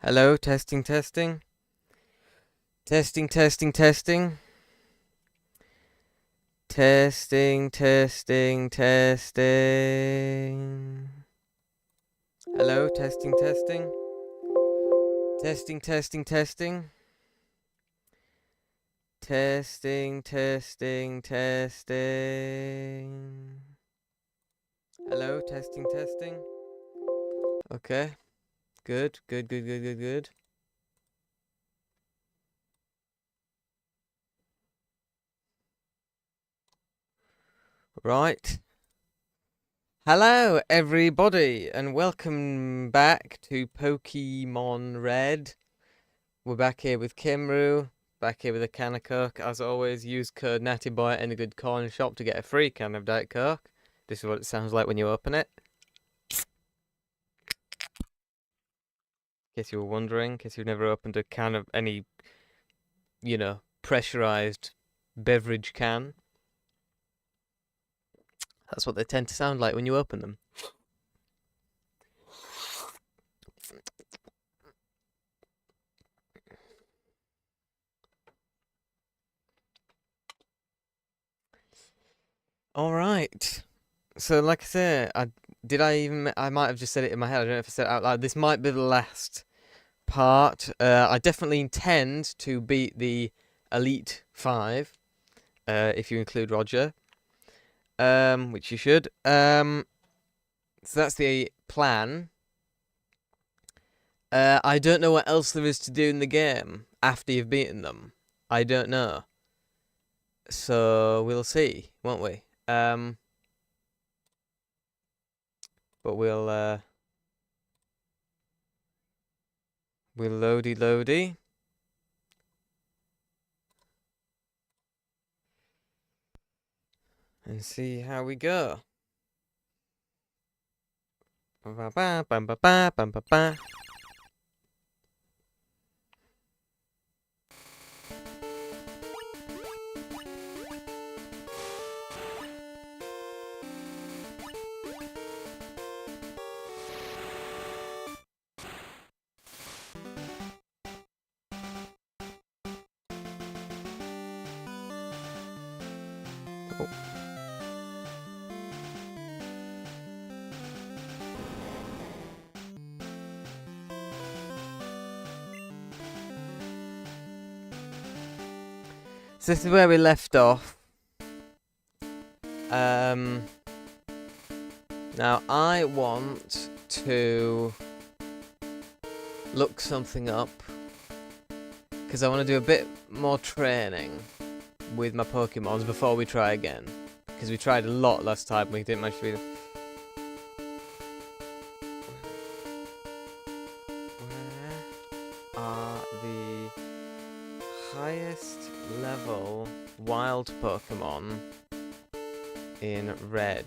Hello, testing, testing. Testing, testing, testing. Testing, testing, testing. Hello, testing, testing. Testing, testing, testing. Testing, testing, testing. Hello, testing, testing. Okay. Good, good, good, good, good, good. Right. Hello, everybody, and welcome back to Pokemon Red. We're back here with Kimru, back here with a can of Coke. As always, use code NattyBoy at any good corner shop to get a free can of Diet Coke. This is what it sounds like when you open it. In case you were wondering, in case you've never opened a can of any, pressurized beverage can. That's what they tend to sound like when you open them. All right. So, like I say, I might have just said it in my head. I don't know if I said it out loud. This might be the last part. I definitely intend to beat the Elite 5, if you include Roger, which you should. So that's the plan. I don't know what else there is to do in the game after you've beaten them. I don't know. So we'll see, won't we? But we'll loady and see how we go. Ba ba ba ba ba ba ba ba ba. Oh. So this is where we left off. Now I want to look something up because I want to do a bit more training with my Pokemons before we try again. Because we tried a lot last time, we didn't manage to beat them. Where are the highest level wild Pokemon in Red?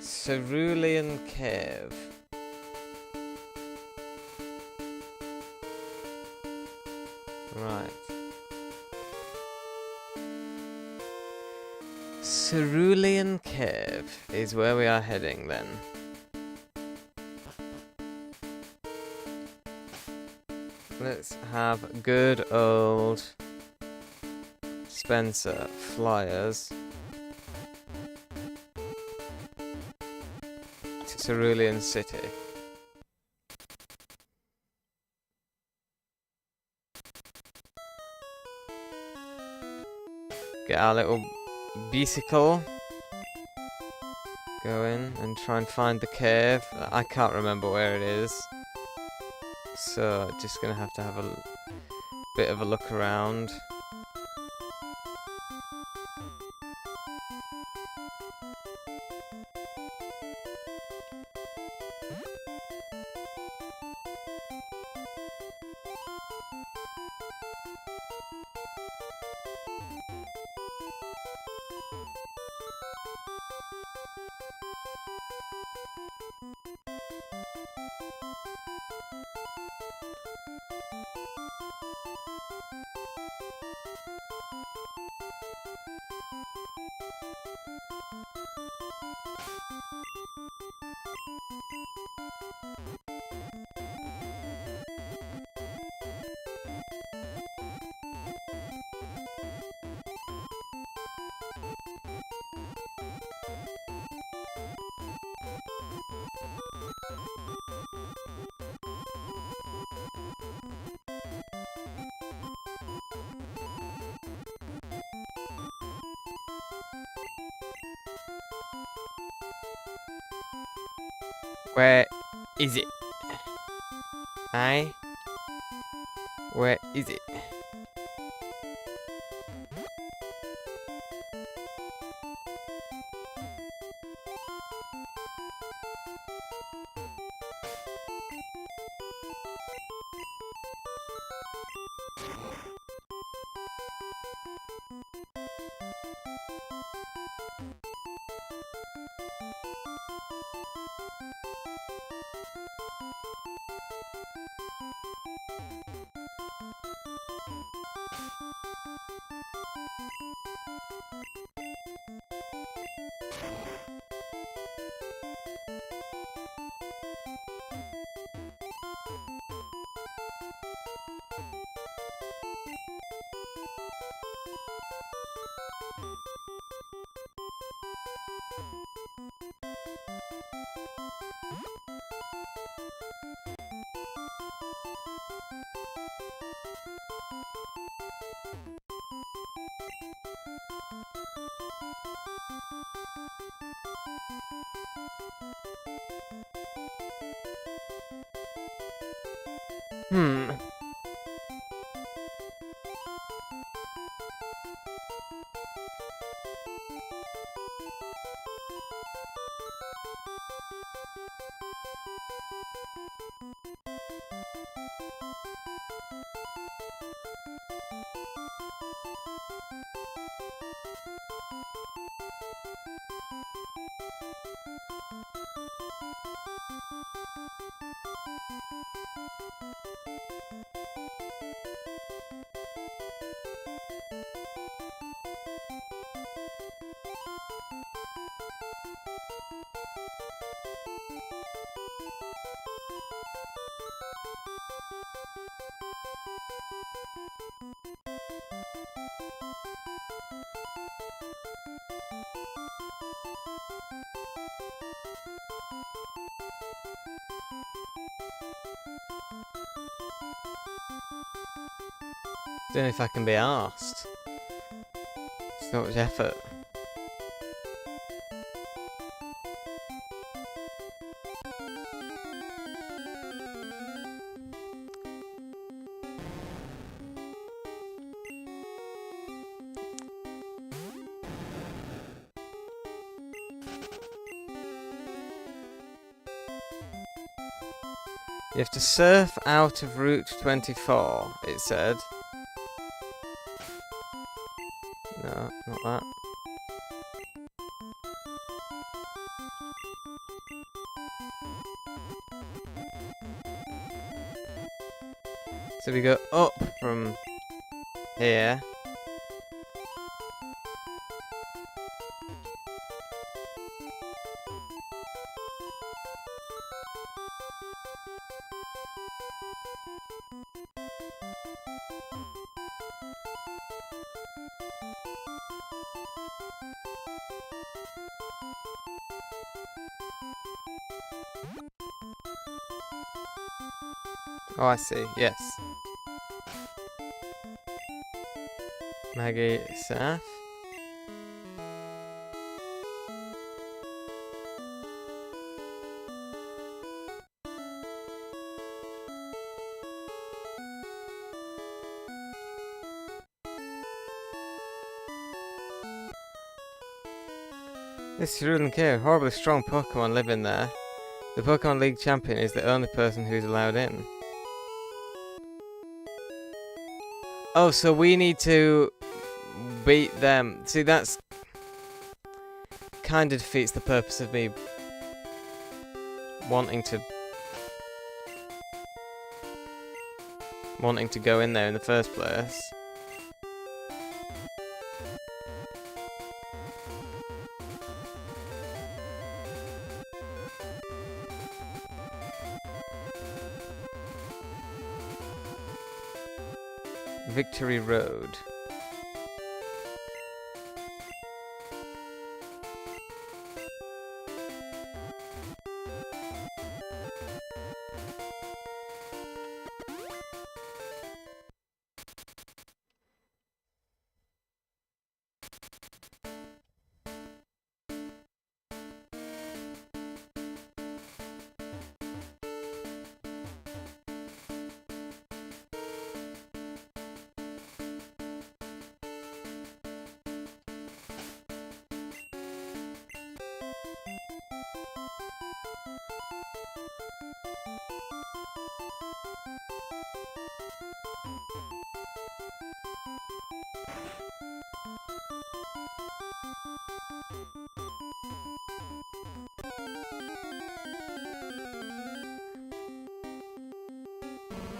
Cerulean Cave. Right. Cerulean Cave is where we are heading then. Let's have good old Spencer flyers to Cerulean City. Get our little bicycle. Go in and try and find the cave. I can't remember where it is. So, just gonna have to have a bit of a look around. Where is it? Aye? Where is it? Hmm. Don't know if I can be arsed. It's not much effort. You have to surf out of Route 24, it said. No, not that. So we go up from here. Oh, I see. Yes. Maggie Saf. This is Ruden Cave. Horribly strong Pokemon live in there. The Pokemon League champion is the only person who's allowed in. Oh, so we need to beat them. See, that's kind of defeats the purpose of me wanting to go in there in the first place. Victory Road.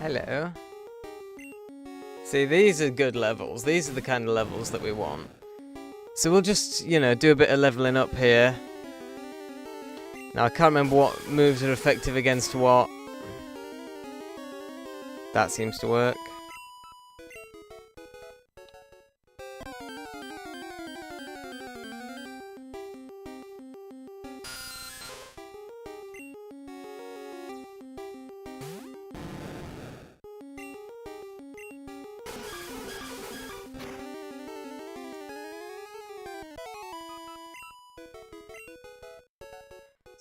Hello. See, these are good levels. These are the kind of levels that we want. So we'll just, you know, do a bit of leveling up here. Now, I can't remember what moves are effective against what. That seems to work.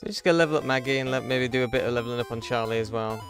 So just go level up Maggie and maybe do a bit of leveling up on Charlie as well.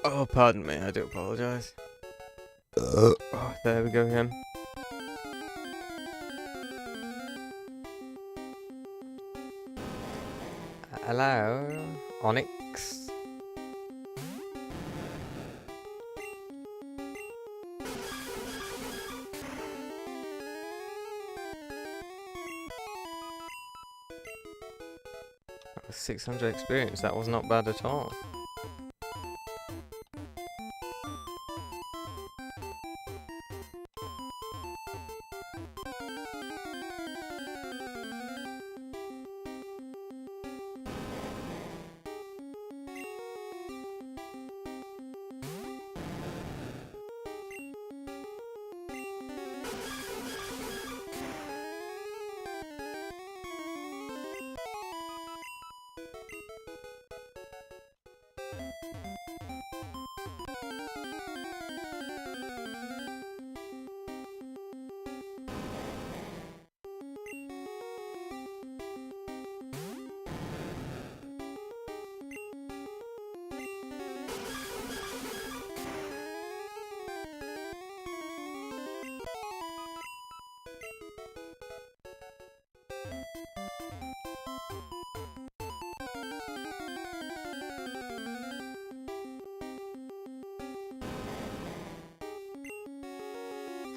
Oh, pardon me, I do apologise. Oh, there we go again. Hello, Onyx. That was 600 experience, that was not bad at all.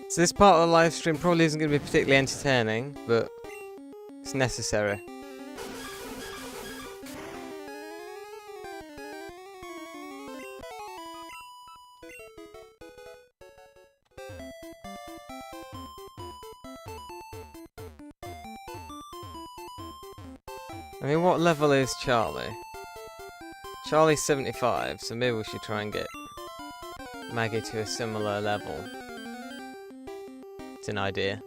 So this part of the live stream probably isn't going to be particularly entertaining, but it's necessary. I mean, what level is Charlie? Charlie's 75, so maybe we should try and get Maggie to a similar level. It's an idea.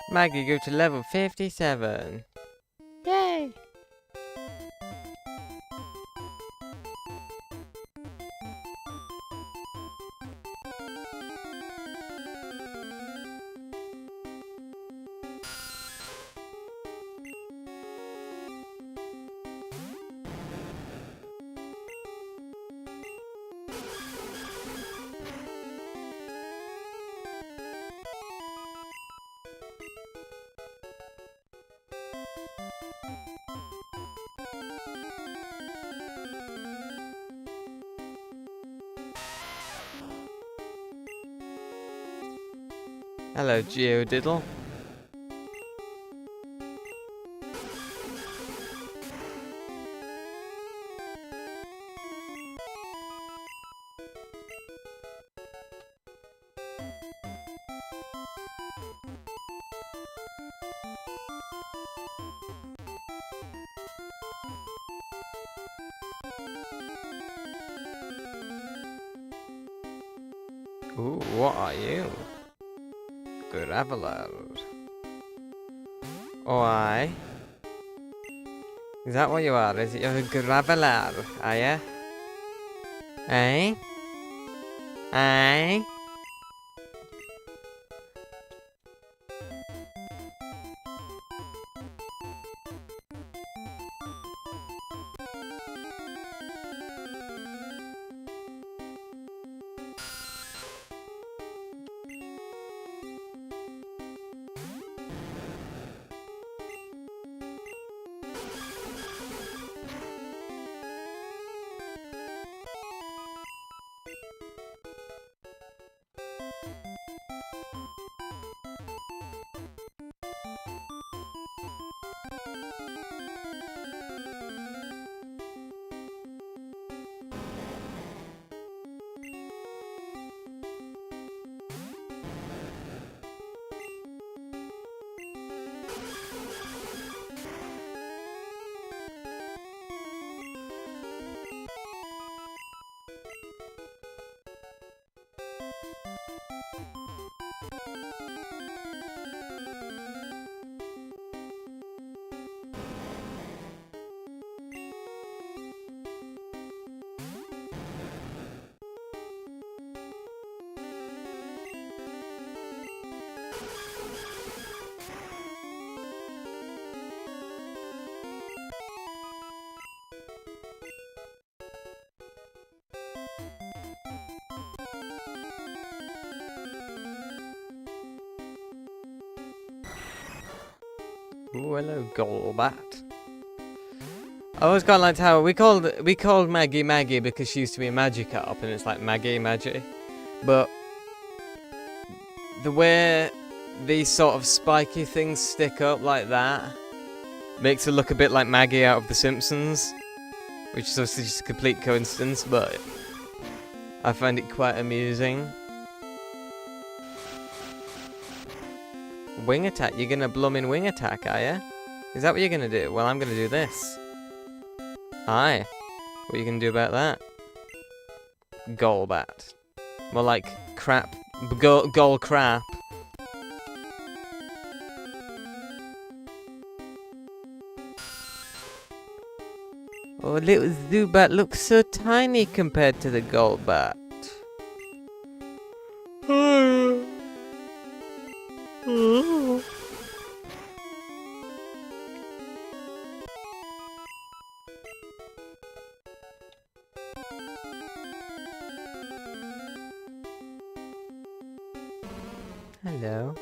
Maggie go to level 57. Yay! Hello, Geodiddle. Ooh, what are you? Graveler. Oh, aye. Is that what you are? Is it a graveler? Are you? Eh? Eh? Ooh, hello, Golbat. I always quite liked how we called Maggie Maggie because she used to be a Magikarp, and it's like Maggie Maggie. But the way these sort of spiky things stick up like that makes her look a bit like Maggie out of The Simpsons, which is obviously just a complete coincidence, but I find it quite amusing. Wing attack? You're gonna bloomin' wing attack, are you? Is that what you're gonna do? Well, I'm gonna do this. Aye. What are you gonna do about that? Golbat. More like crap. Gol crap. Oh, little Zubat looks so tiny compared to the Golbat. Hello.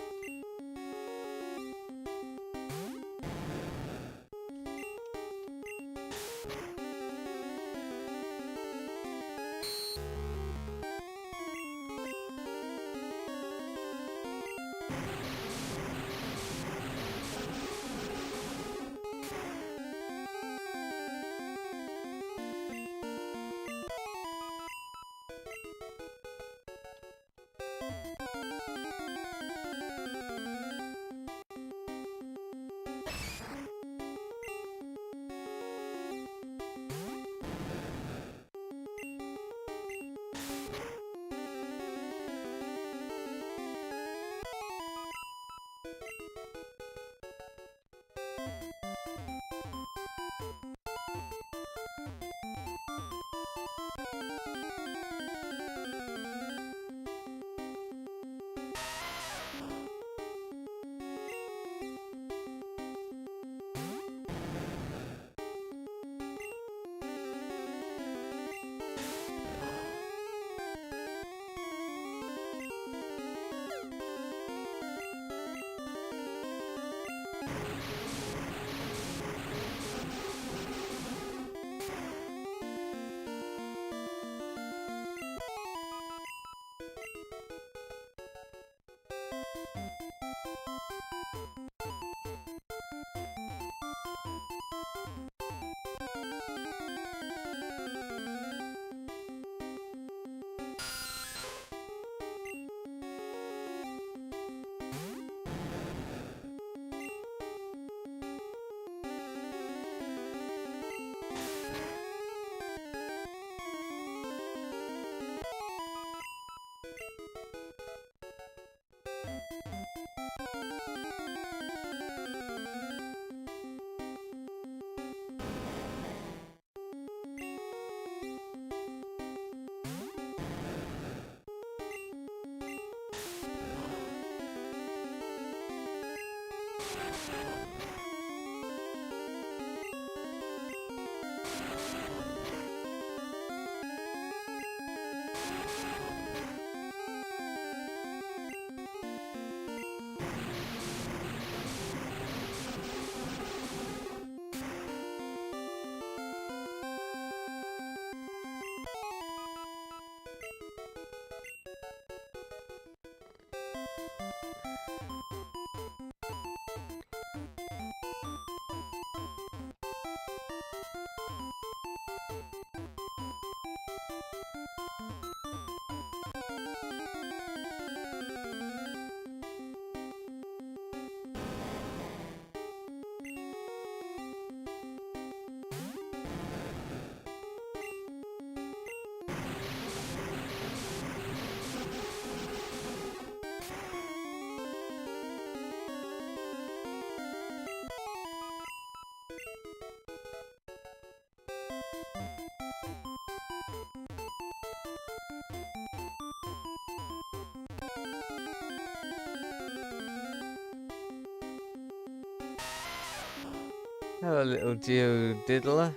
Hello, little Geodiddler.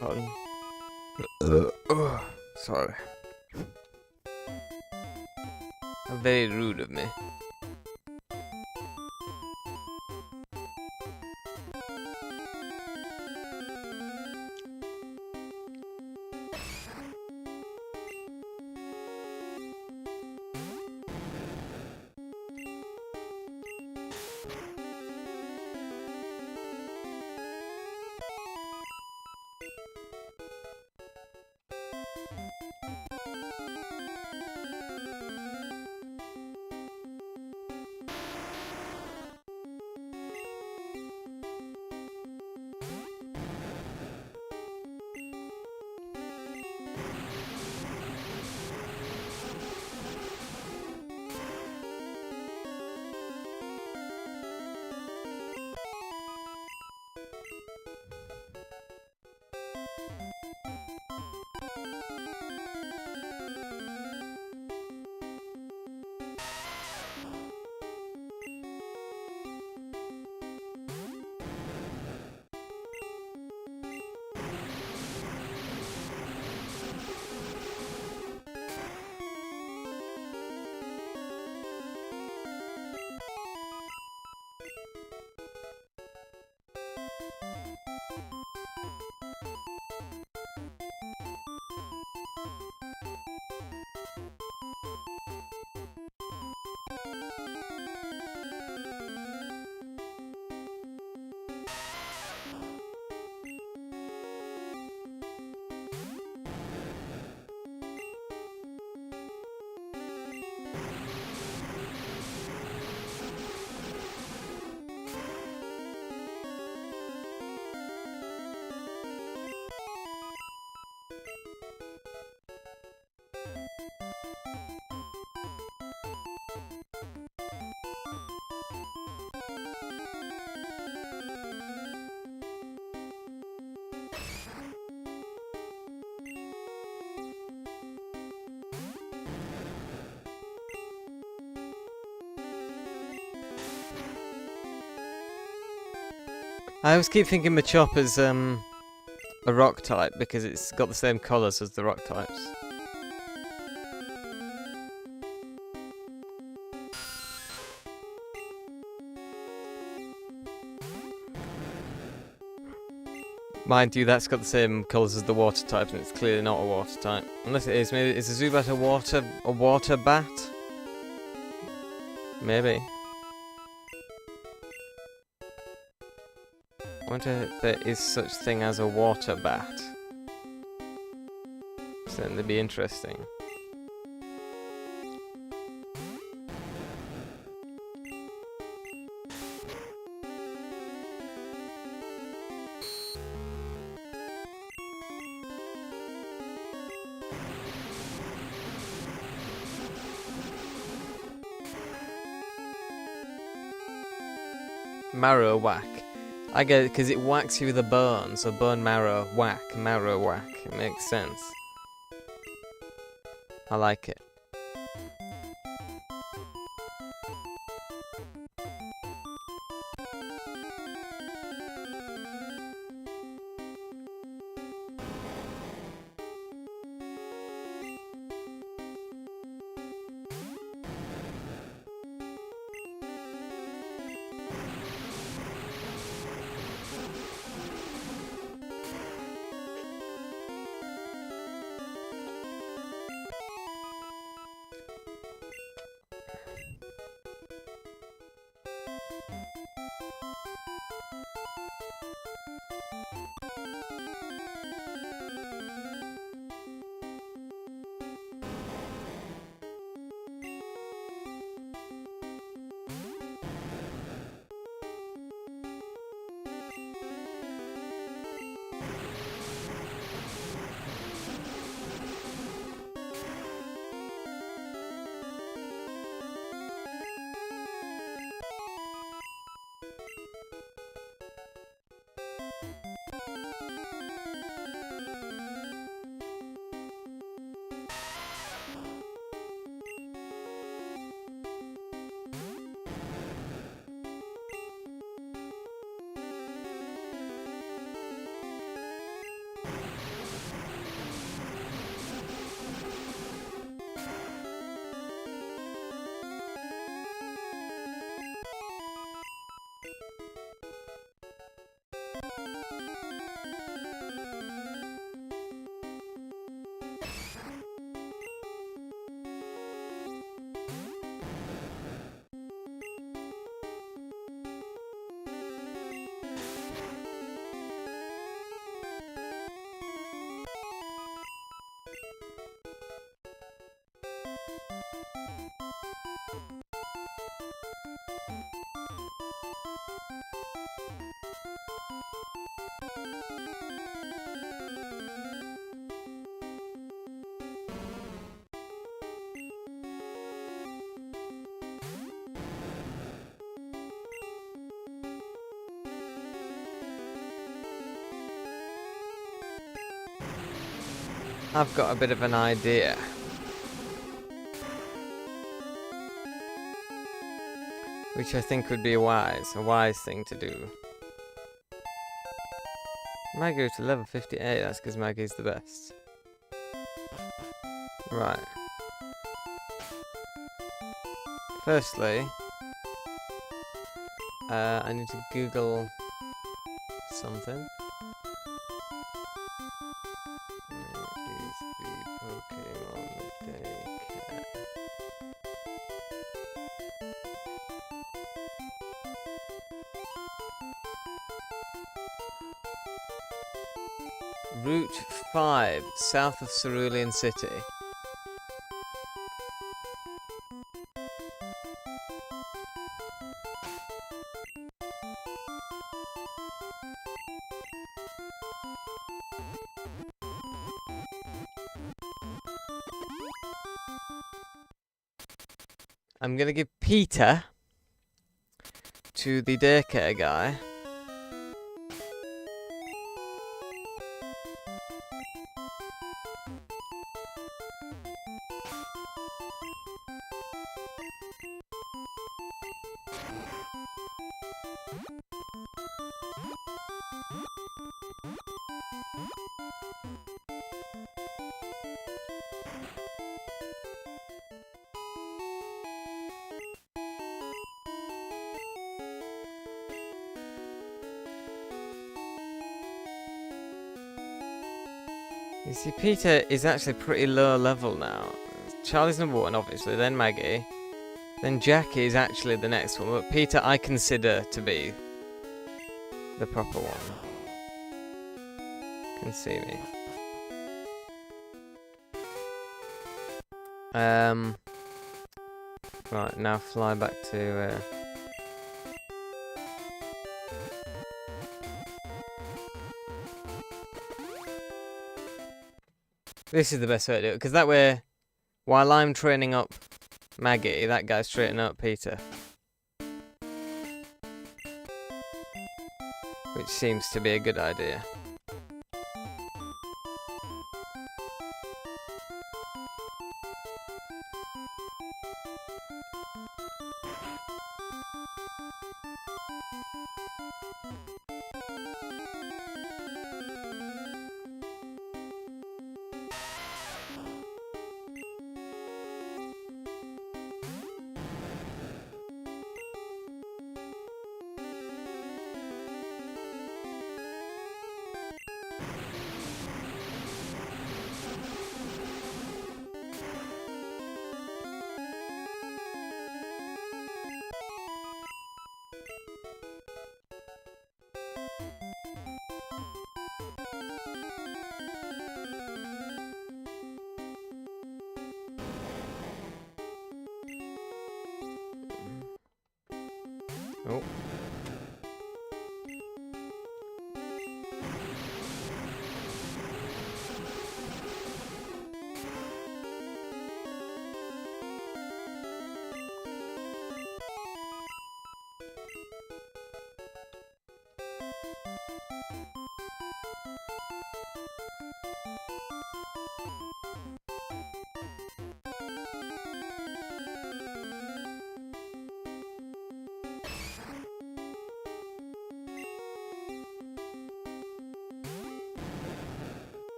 Pardon. Sorry. How very rude of me. I always keep thinking Machop is a rock type because it's got the same colours as the rock types. Mind you, that's got the same colours as the water type, and it's clearly not a water type. Unless it is. Maybe is a Zubat a water bat? Maybe. I wonder if there is such thing as a water bat. Certainly be interesting. Marrow whack. I get it because it whacks you with a bone, so bone marrow whack, marrow whack. It makes sense. I like it. I've got a bit of an idea. Which I think would be a wise thing to do. Might go to level 58, that's because Maggie's the best. Right. Firstly, I need to Google something. Where is the Pokémon daycare? Route 5, south of Cerulean City. I'm gonna give Peter to the daycare guy. You see, Peter is actually pretty low level now. Charlie's number 1, obviously, then Maggie. Then Jackie is actually the next one, but Peter I consider to be the proper one. Can see me. Right, now fly back to... This is the best way to do it, because that way, while I'm training up Maggie, that guy's training up Peter. Which seems to be a good idea. Oh.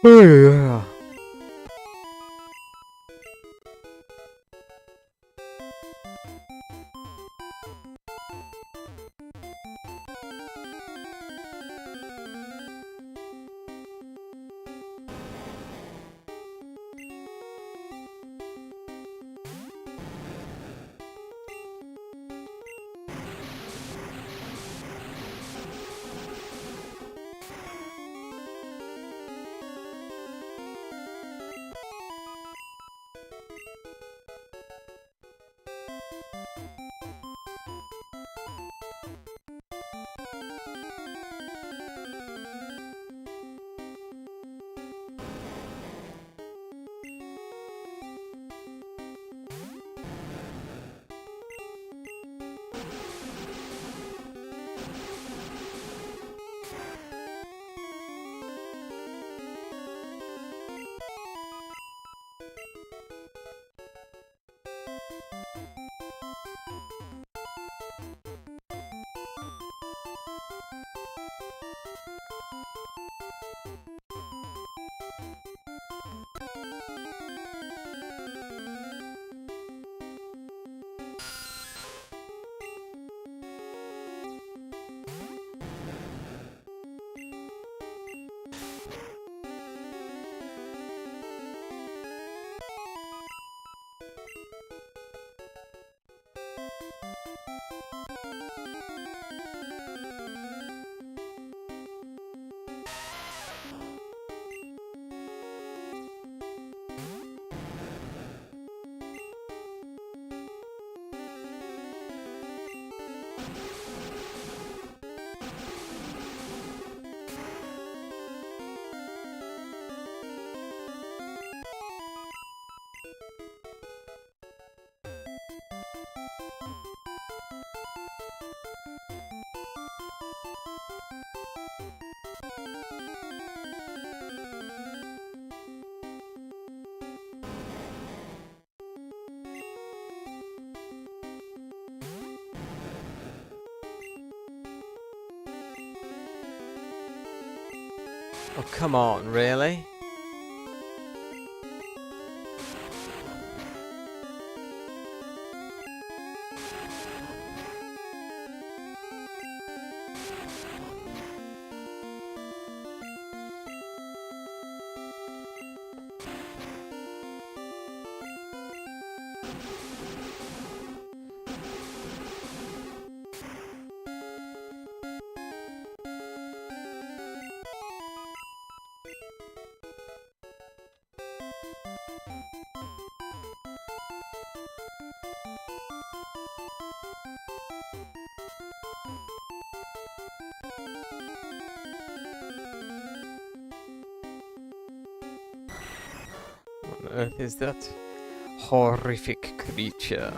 Oh yeah. Oh, come on, really? What on earth is that horrific creature?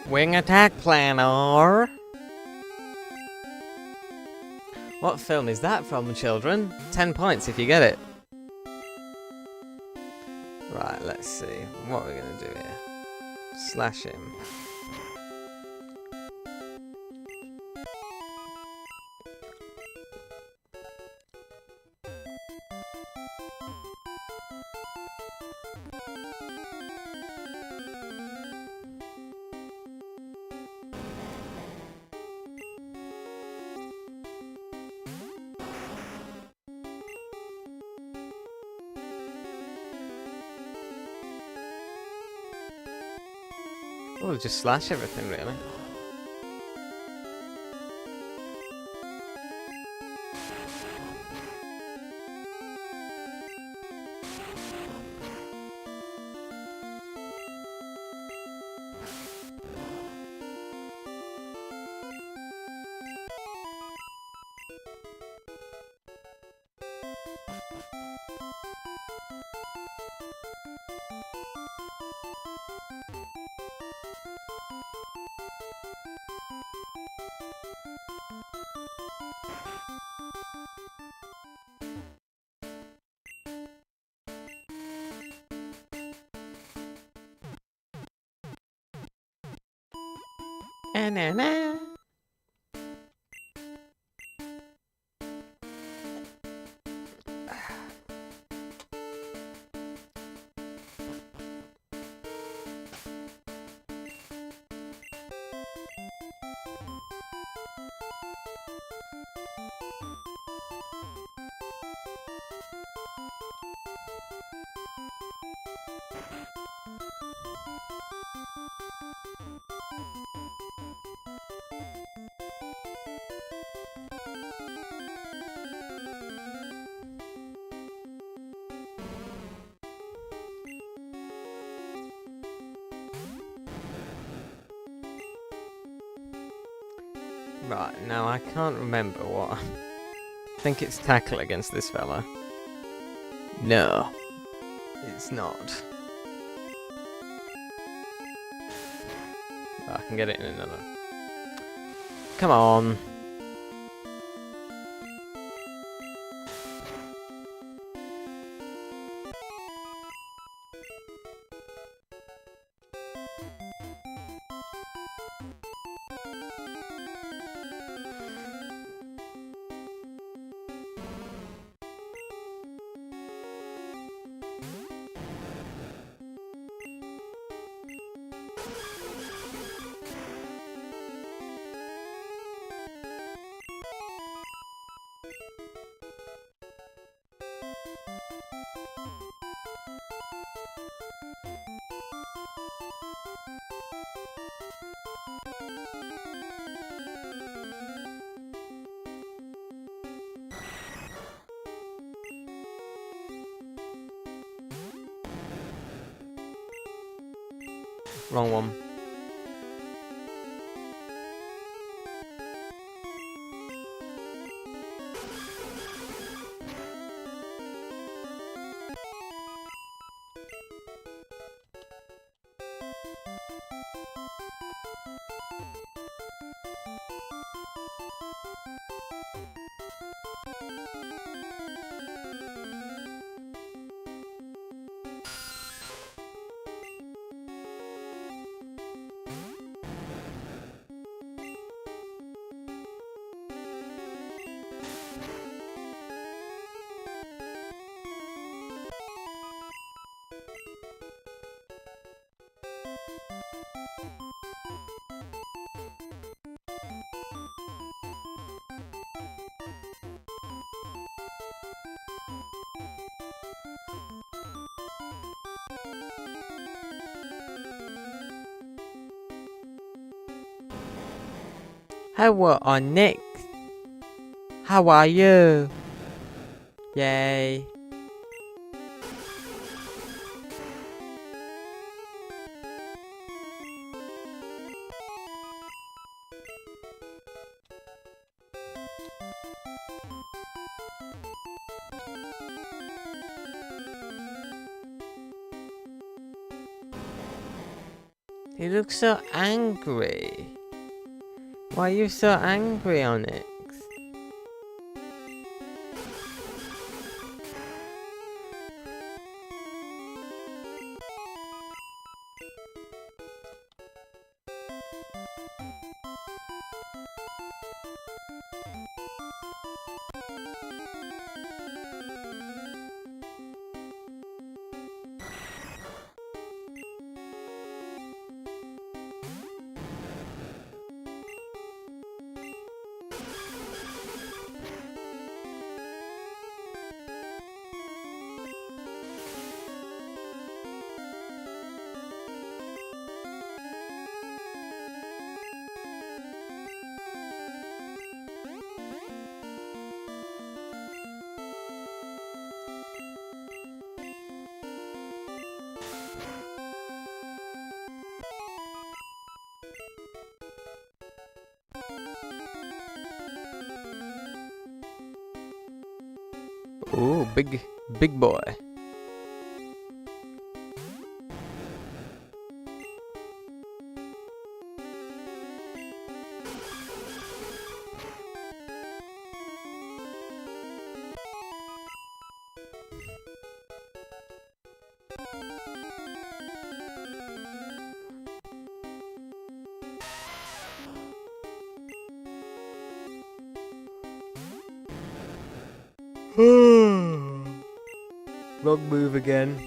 Wing attack planner. What film is that from, children? 10 points if you get it. Right, let's see. What are we going to do here? Slash him. We'll just slash everything, really. Na. Right, now I can't remember what. I think it's tackle against this fella. No, it's not. I can get it in another. Come on. Wrong one. How are Nick? How are you? Yay. He looks so angry. Why are you so angry, Onyx? Ooh, big boy. Wrong move again.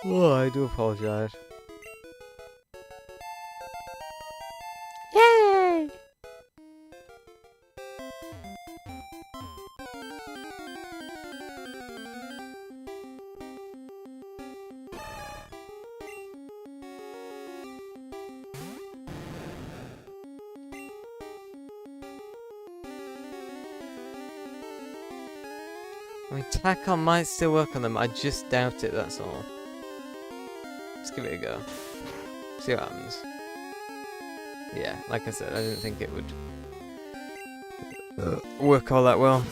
Oh, I do apologise. Yay! I mean, tack-on might still work on them. I just doubt it, that's all. Let's give it a go. See what happens. Yeah, like I said, I didn't think it would work all that well.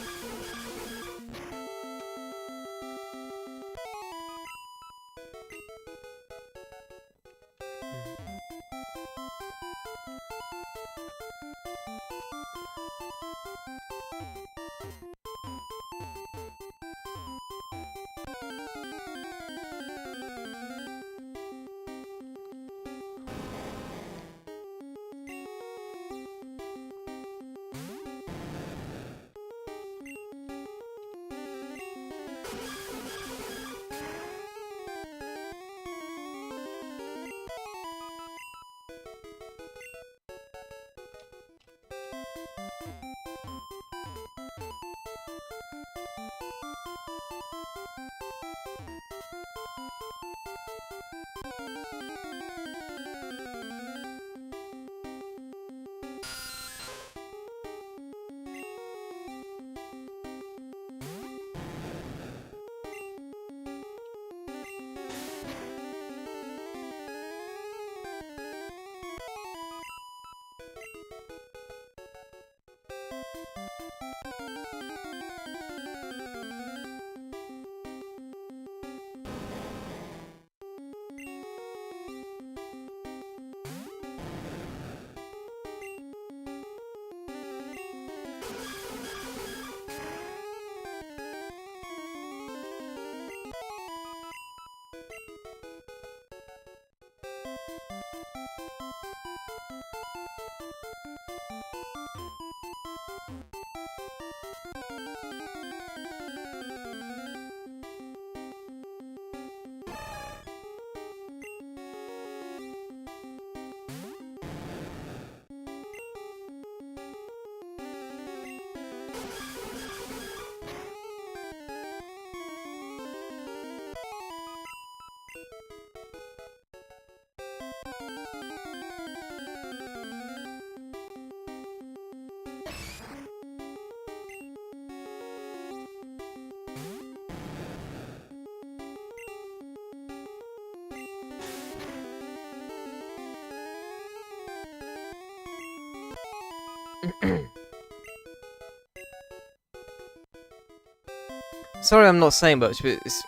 Sorry I'm not saying much, but it's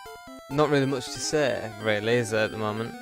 not really much to say, really, is there, at the moment?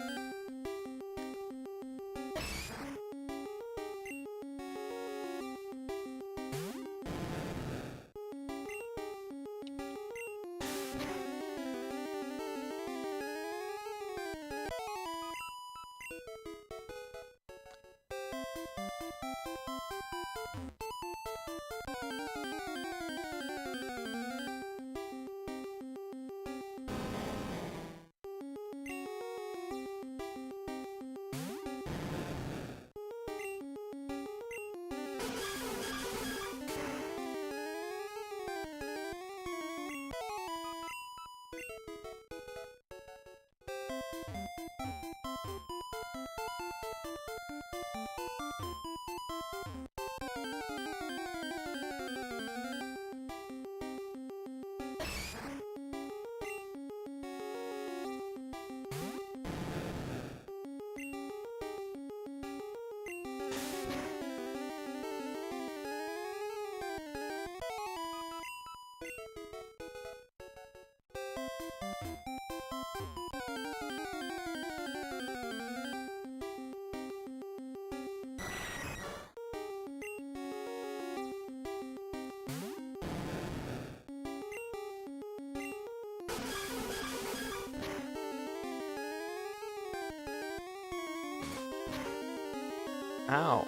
Ow.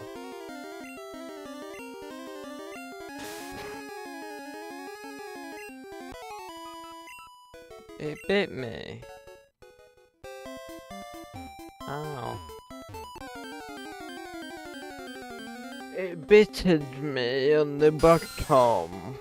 It bit me. Ow. It bitted me on the bottom.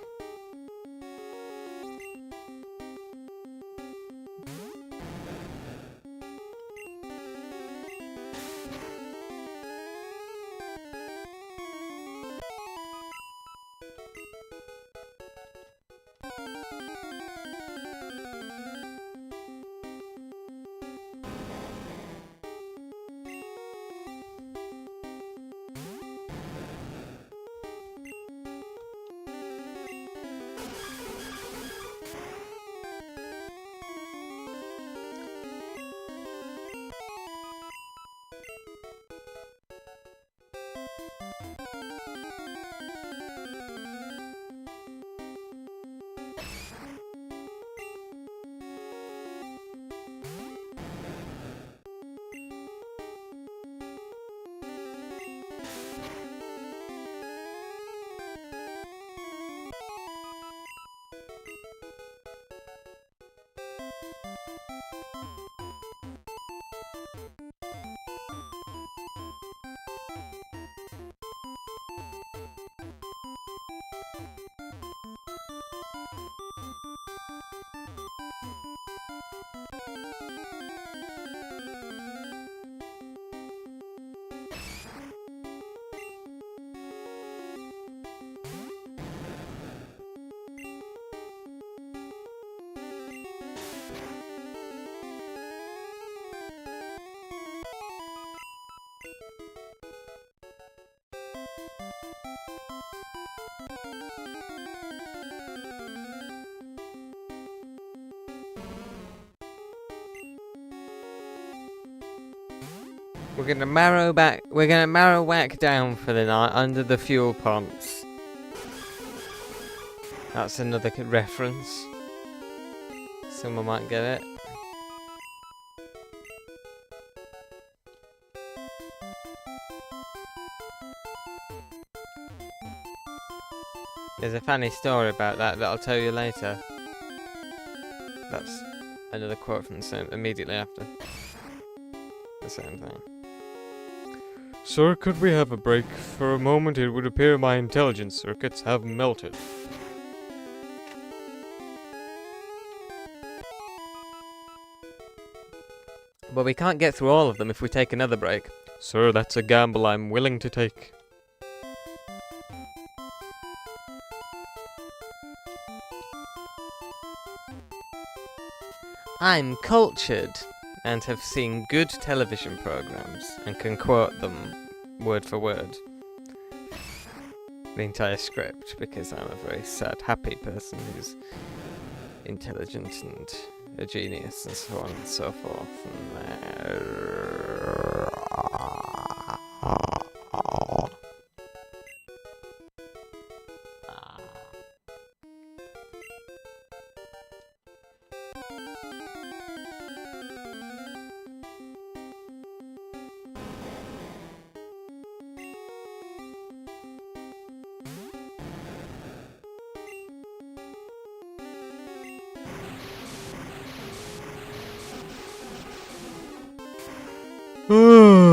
We're gonna marrow whack down for the night under the fuel pumps. That's another reference. Someone might get it. There's a funny story about that I'll tell you later. That's another quote from the same immediately after the same thing. Sir, could we have a break? For a moment it would appear my intelligence circuits have melted. But we can't get through all of them if we take another break. Sir, that's a gamble I'm willing to take. I'm cultured and have seen good television programs and can quote them word for word. The entire script, because I'm a very sad, happy person who's intelligent and a genius and so on and so forth. Ooh.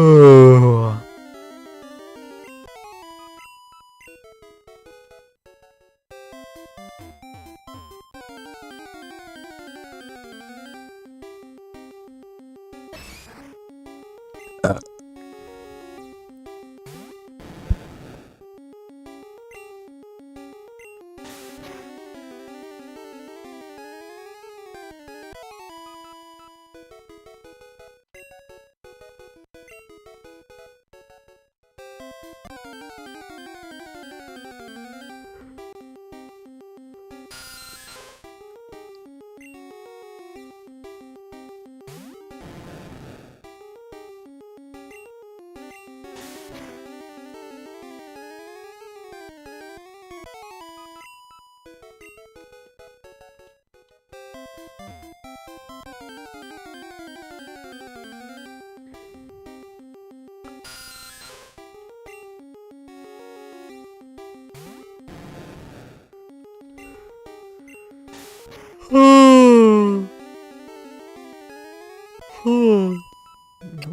Oh,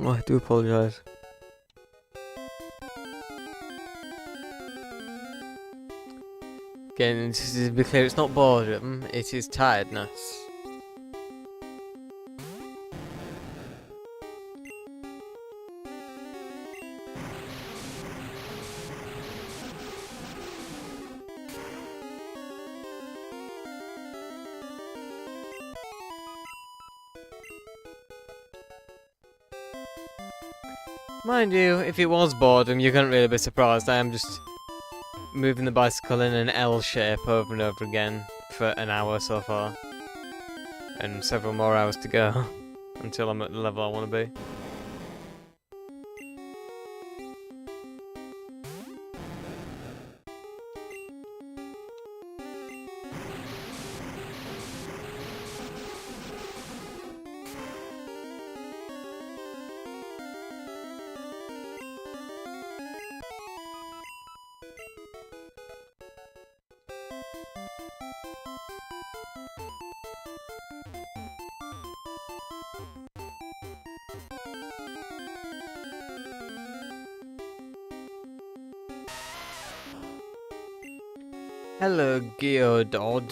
I do apologise. Again, to be clear, it's not boredom, it is tiredness. Mind you, if it was boredom, you couldn't really be surprised. I am just moving the bicycle in an L shape over and over again for an hour so far. And several more hours to go until I'm at the level I want to be. Hello, Geodod.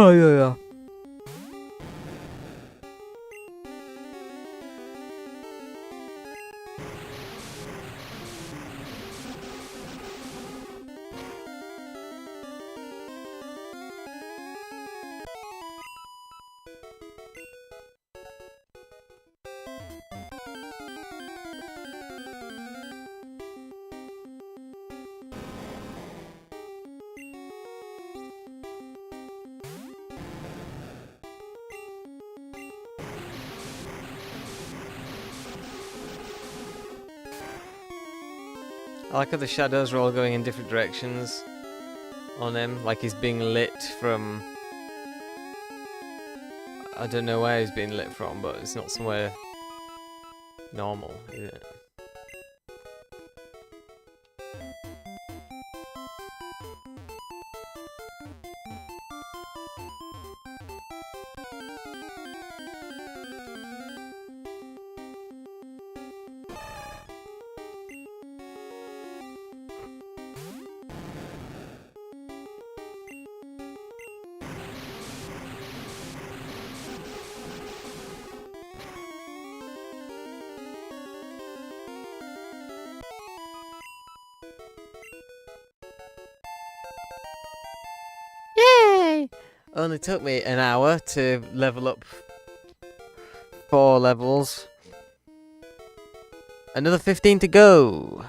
Oh, yeah. I like how the shadows are all going in different directions on him, like he's being lit from... I don't know where he's being lit from, but it's not somewhere normal, is it? Yay! Only took me an hour to level up 4 levels. Another 15 to go.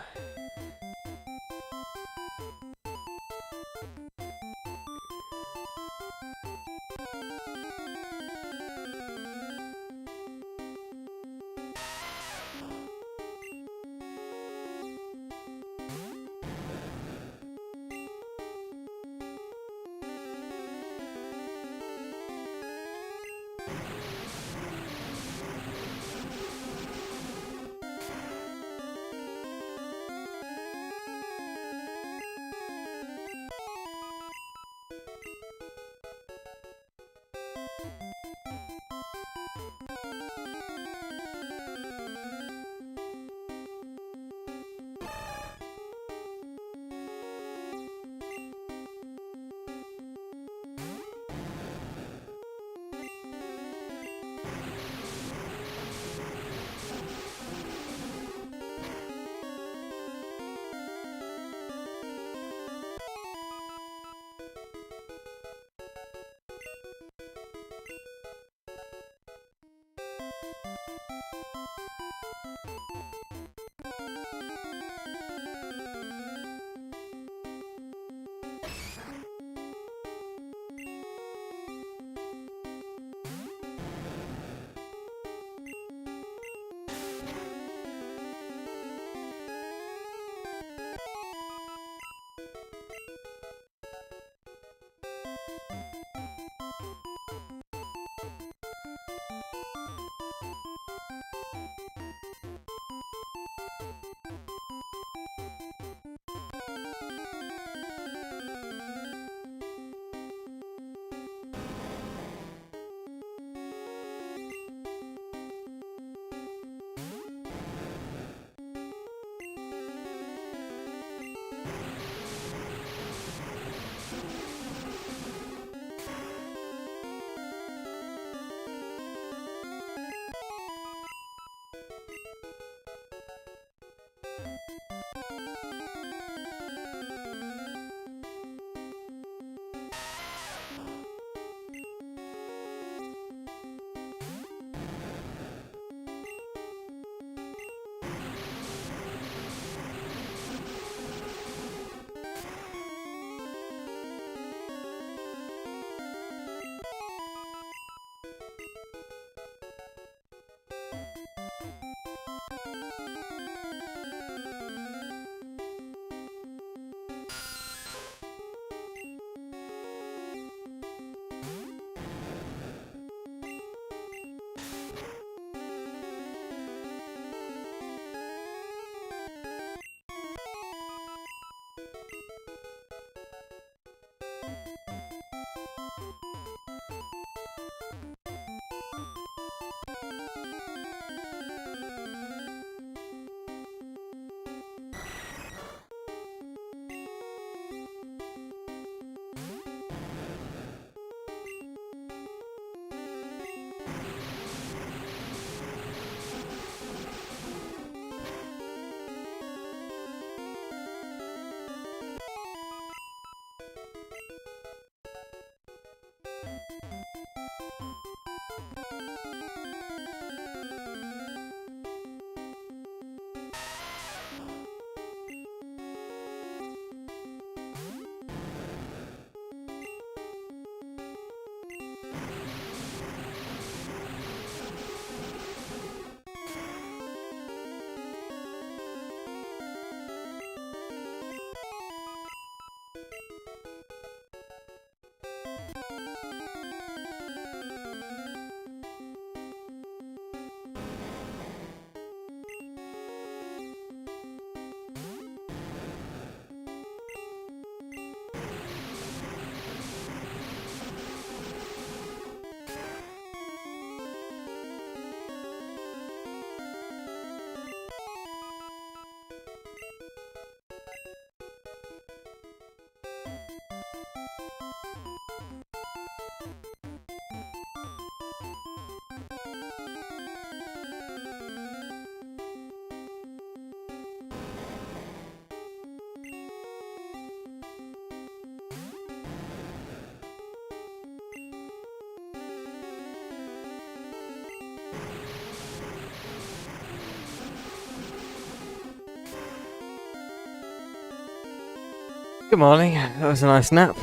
Good morning. That was a nice nap.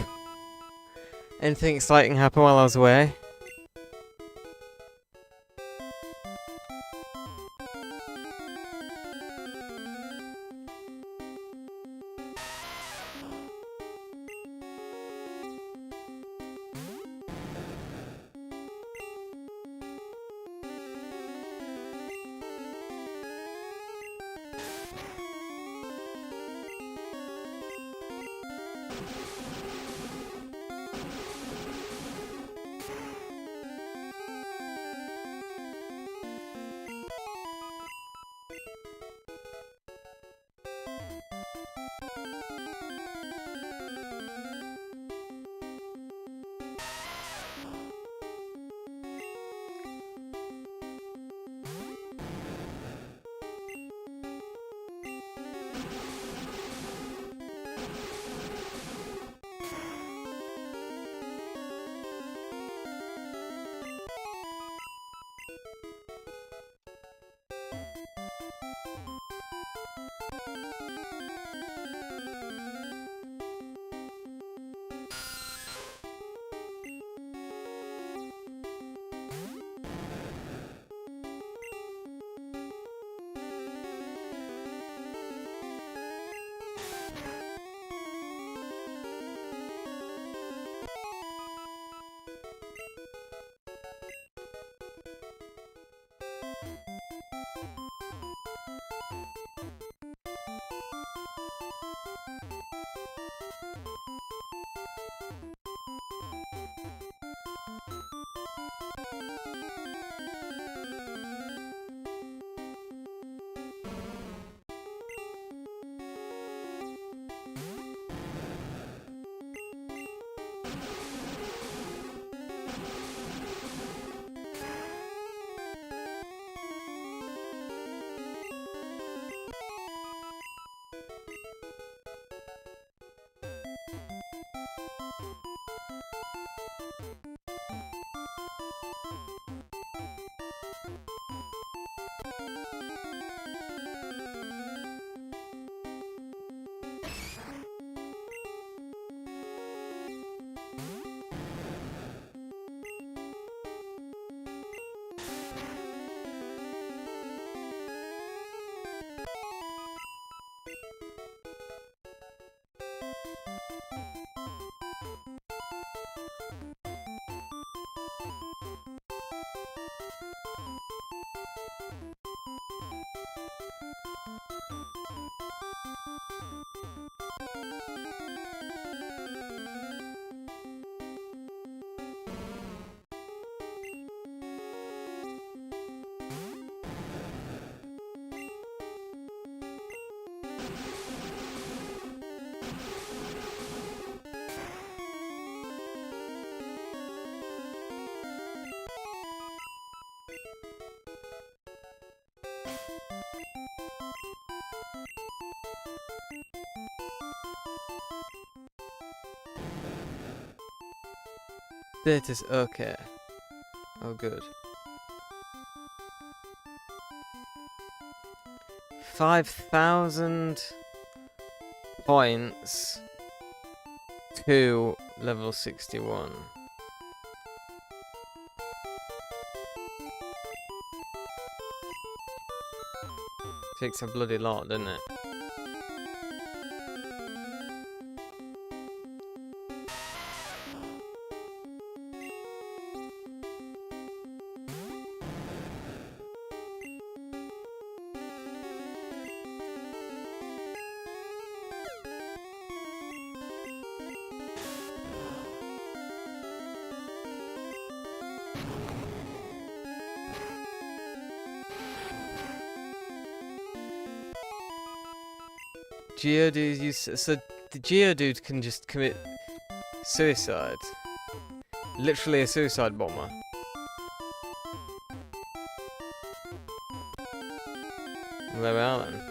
Anything exciting happen while I was away? Status, okay. Oh, good. 5,000 points to level 61. Takes a bloody lot, doesn't it? Geodude, so the Geodude can just commit suicide. Literally a suicide bomber. There we are then.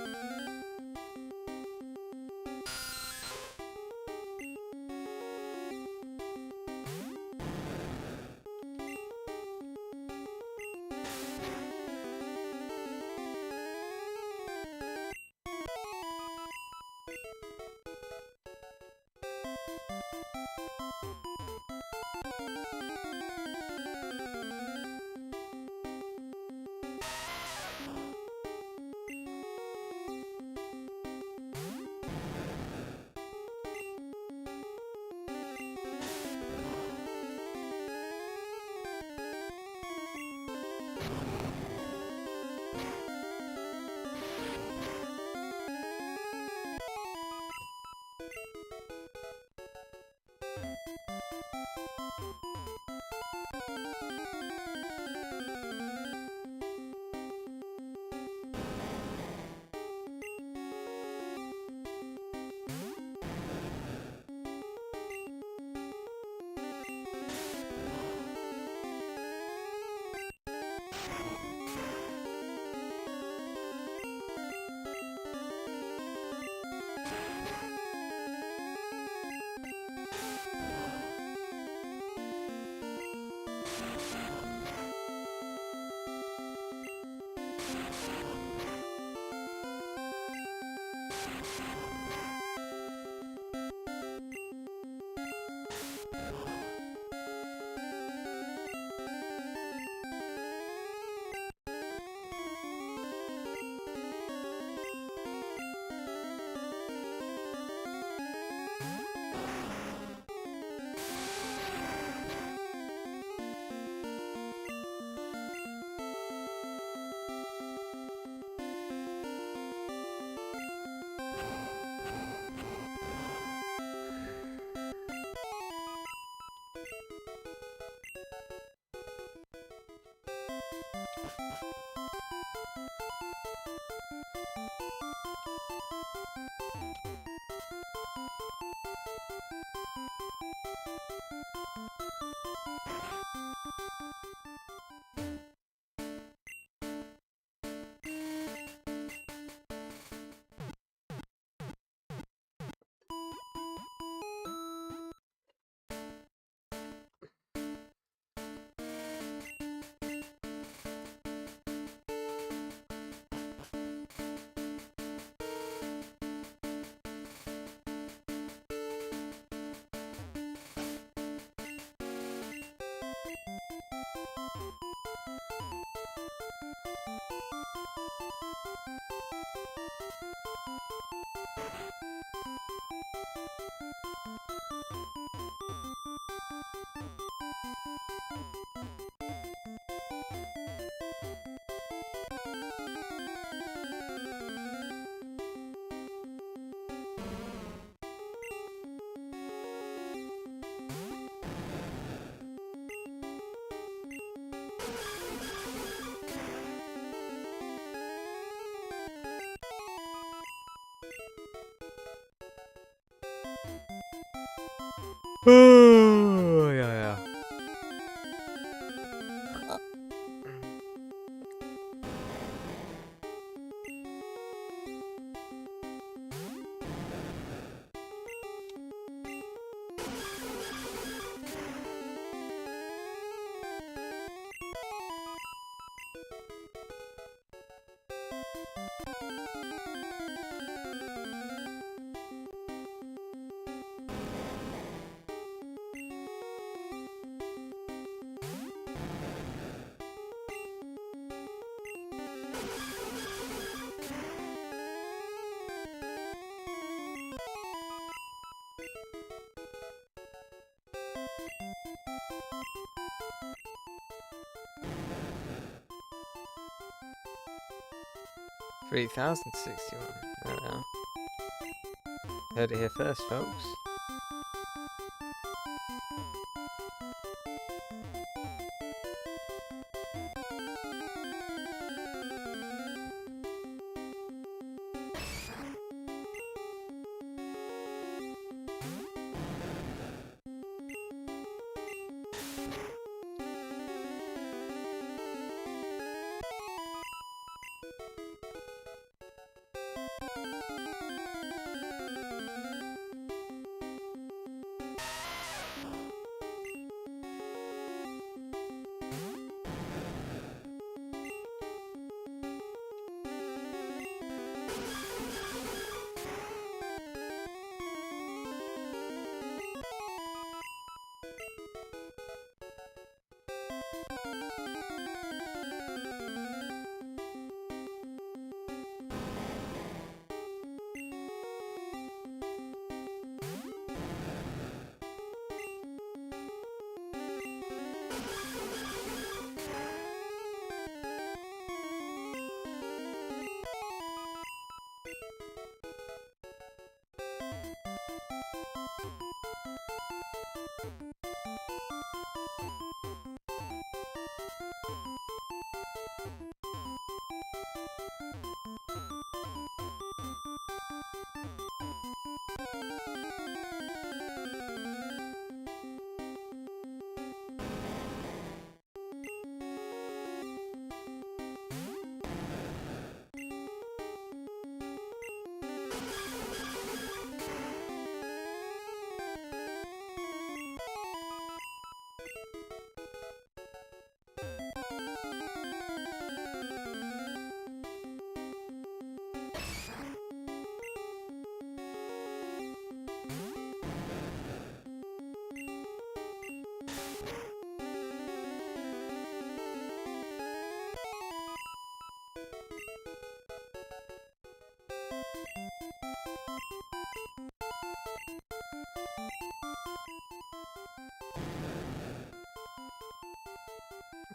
3,061. There we are. Heard it here first, folks.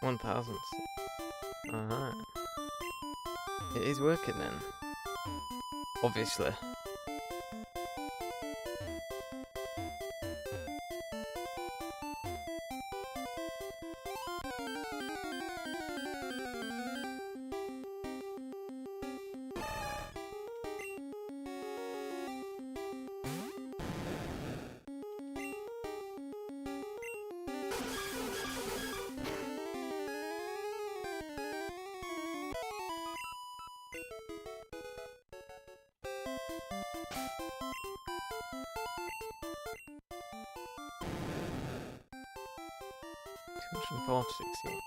One thousandth. Alright. It is working then. Obviously. $240.61.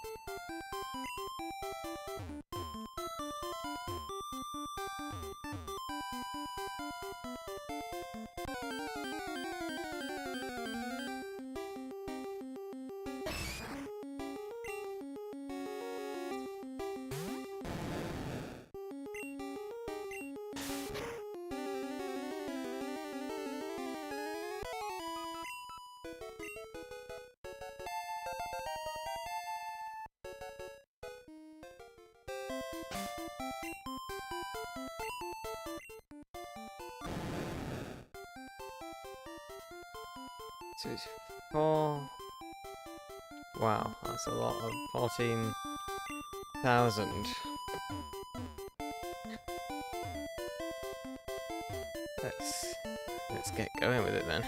So it's 4. Wow, that's a lot of 14,000. Let's get going with it then.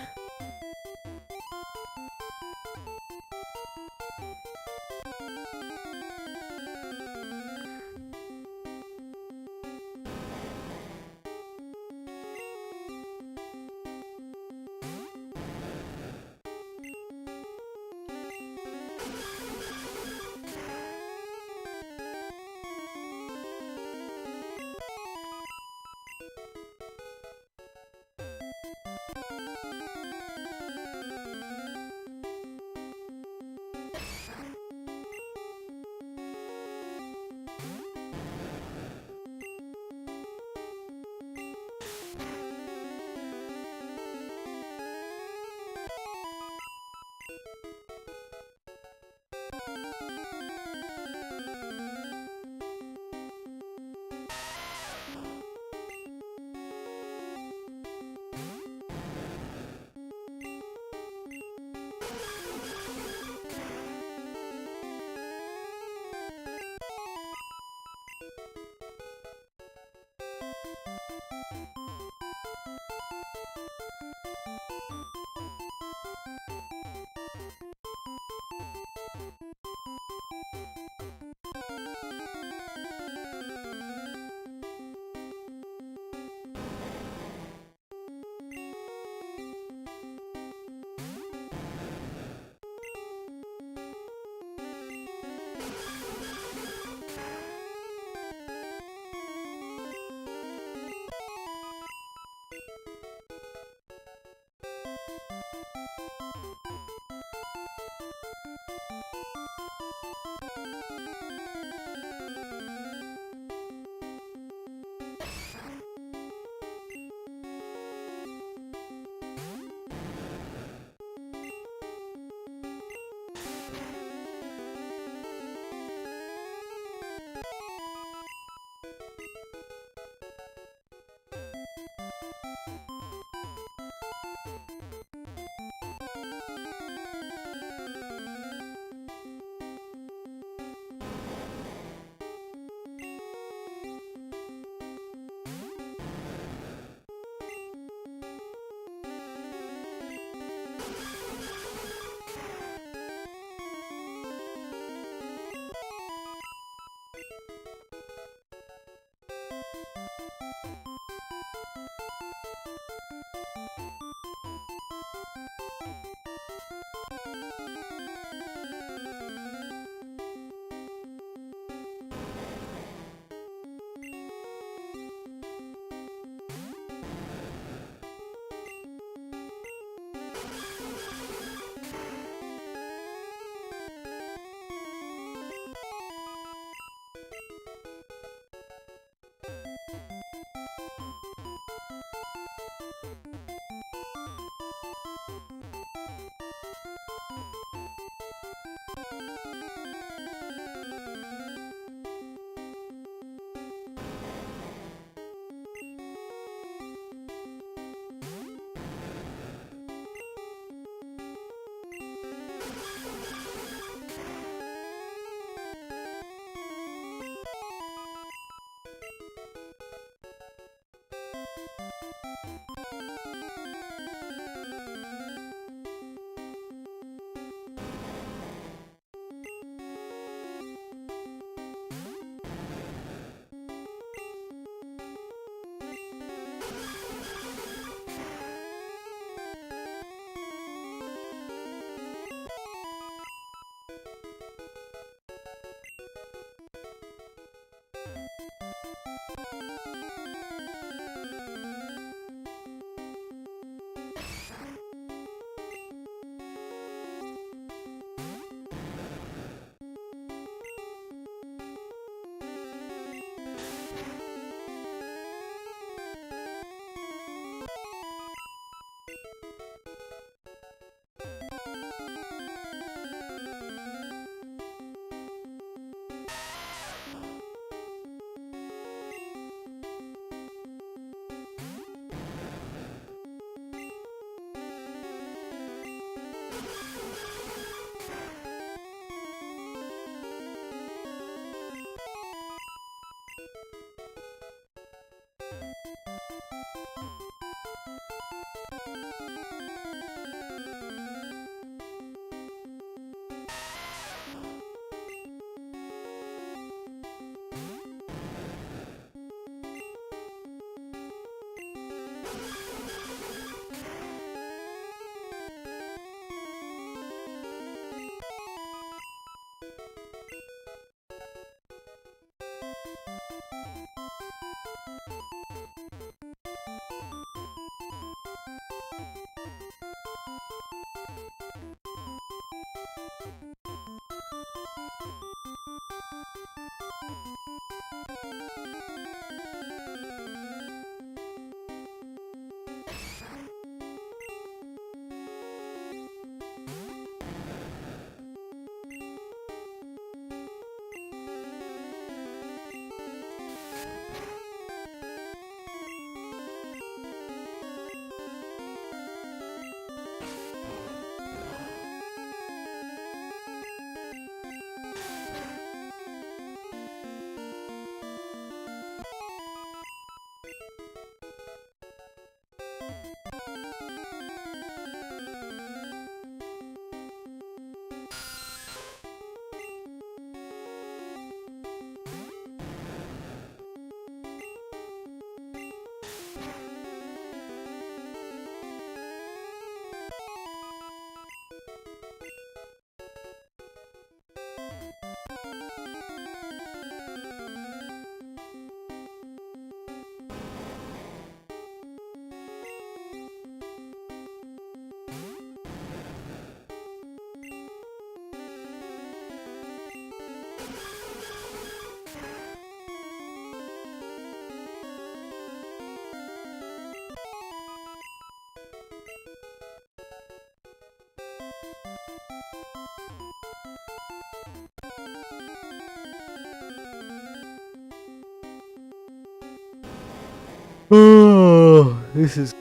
Oh, this is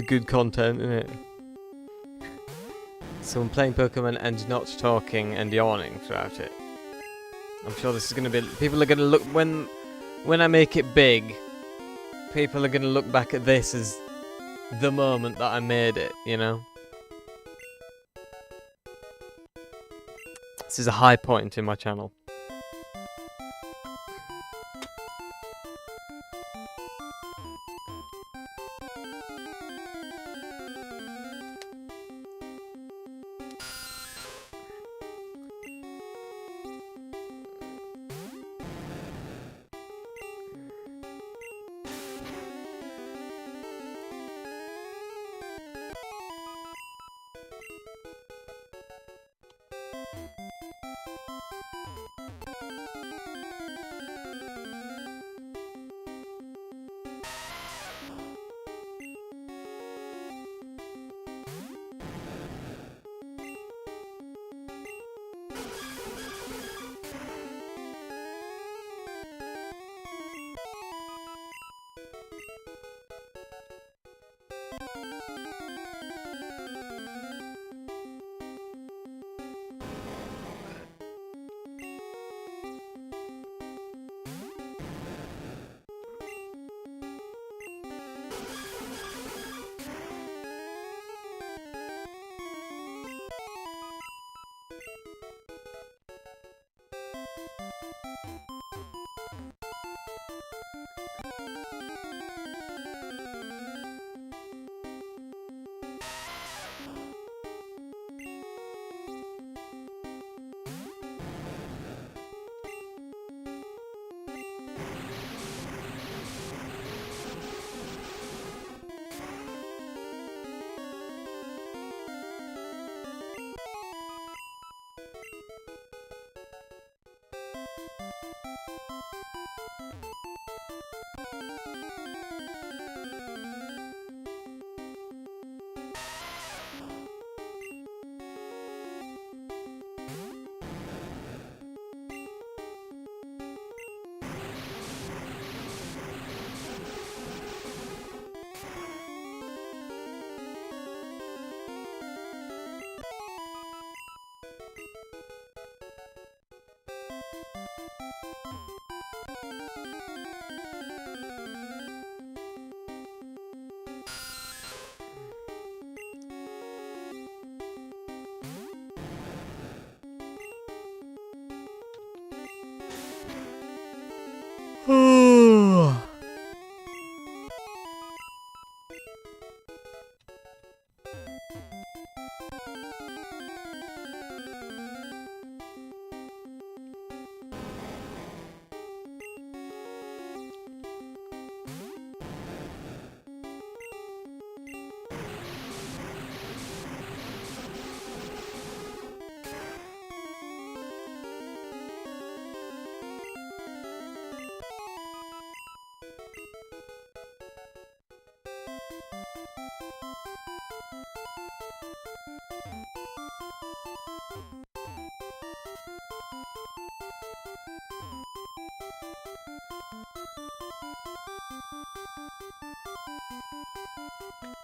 good content, isn't it? Someone playing Pokemon and not talking and yawning throughout it. I'm sure this is gonna be. People are gonna look when I make it big. People are gonna look back at this as the moment that I made it. You know. This is a high point in my channel.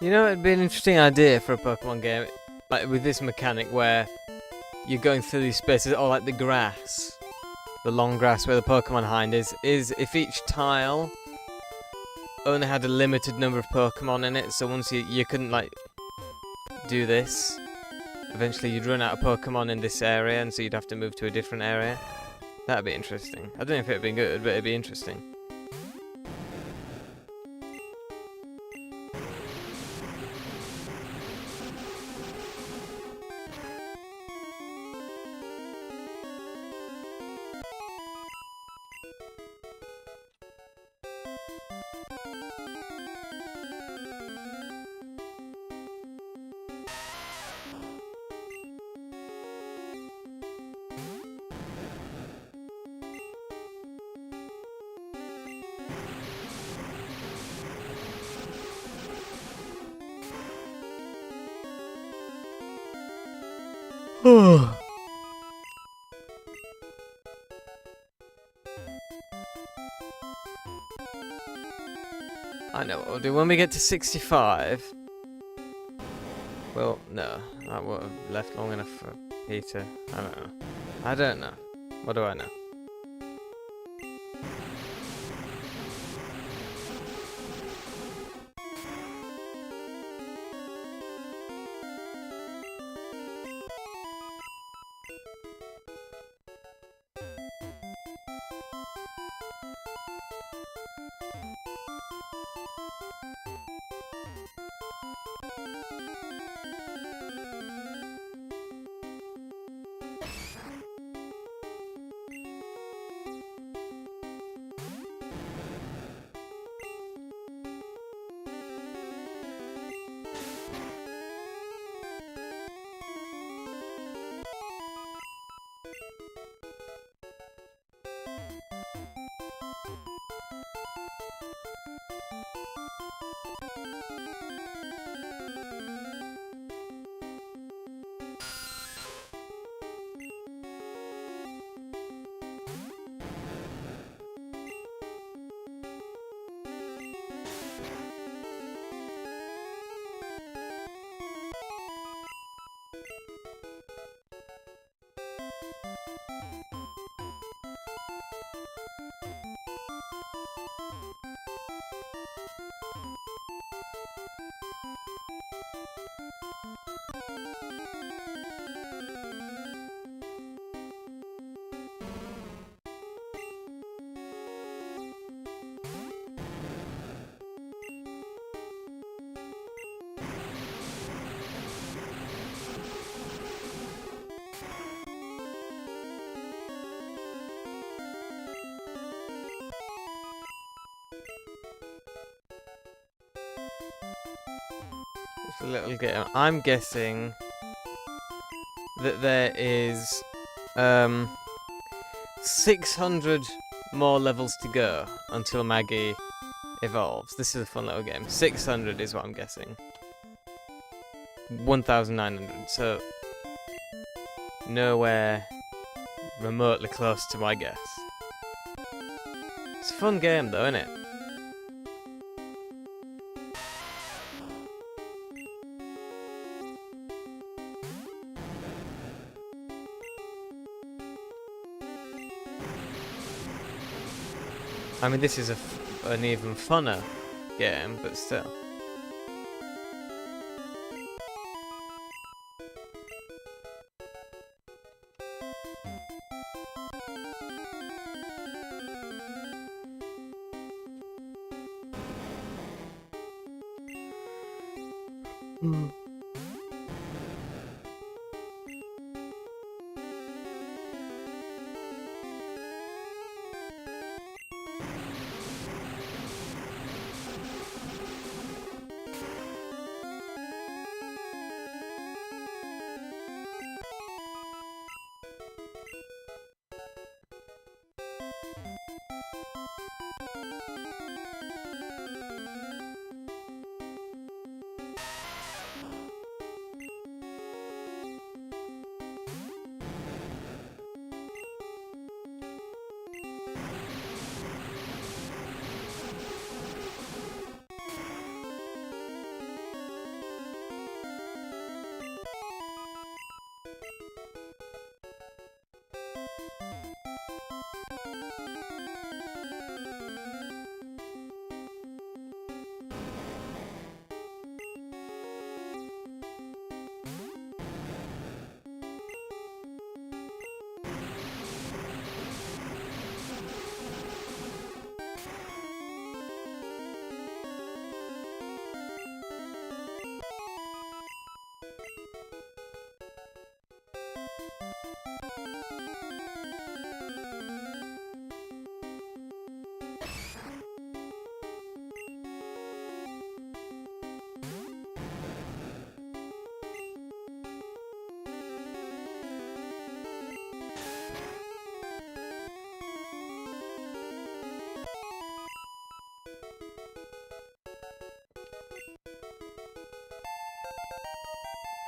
You know, it'd be an interesting idea for a Pokemon game, like with this mechanic where you're going through these spaces, or like the grass, the long grass where the Pokemon hind is if each tile only had a limited number of Pokemon in it, so once you couldn't like do this, eventually you'd run out of Pokemon in this area, and so you'd have to move to a different area. That'd be interesting. I don't know if it'd be good, but it'd be interesting. I know what we'll do. When we get to 65... Well, no. That would have left long enough for Peter. I don't know. I don't know. What do I know? little game. I'm guessing that there is 600 more levels to go until Maggie evolves. This is a fun little game. 600 is what I'm guessing. 1,900. So nowhere remotely close to my guess. It's a fun game though, isn't it? I mean, this is an even funner game, but still.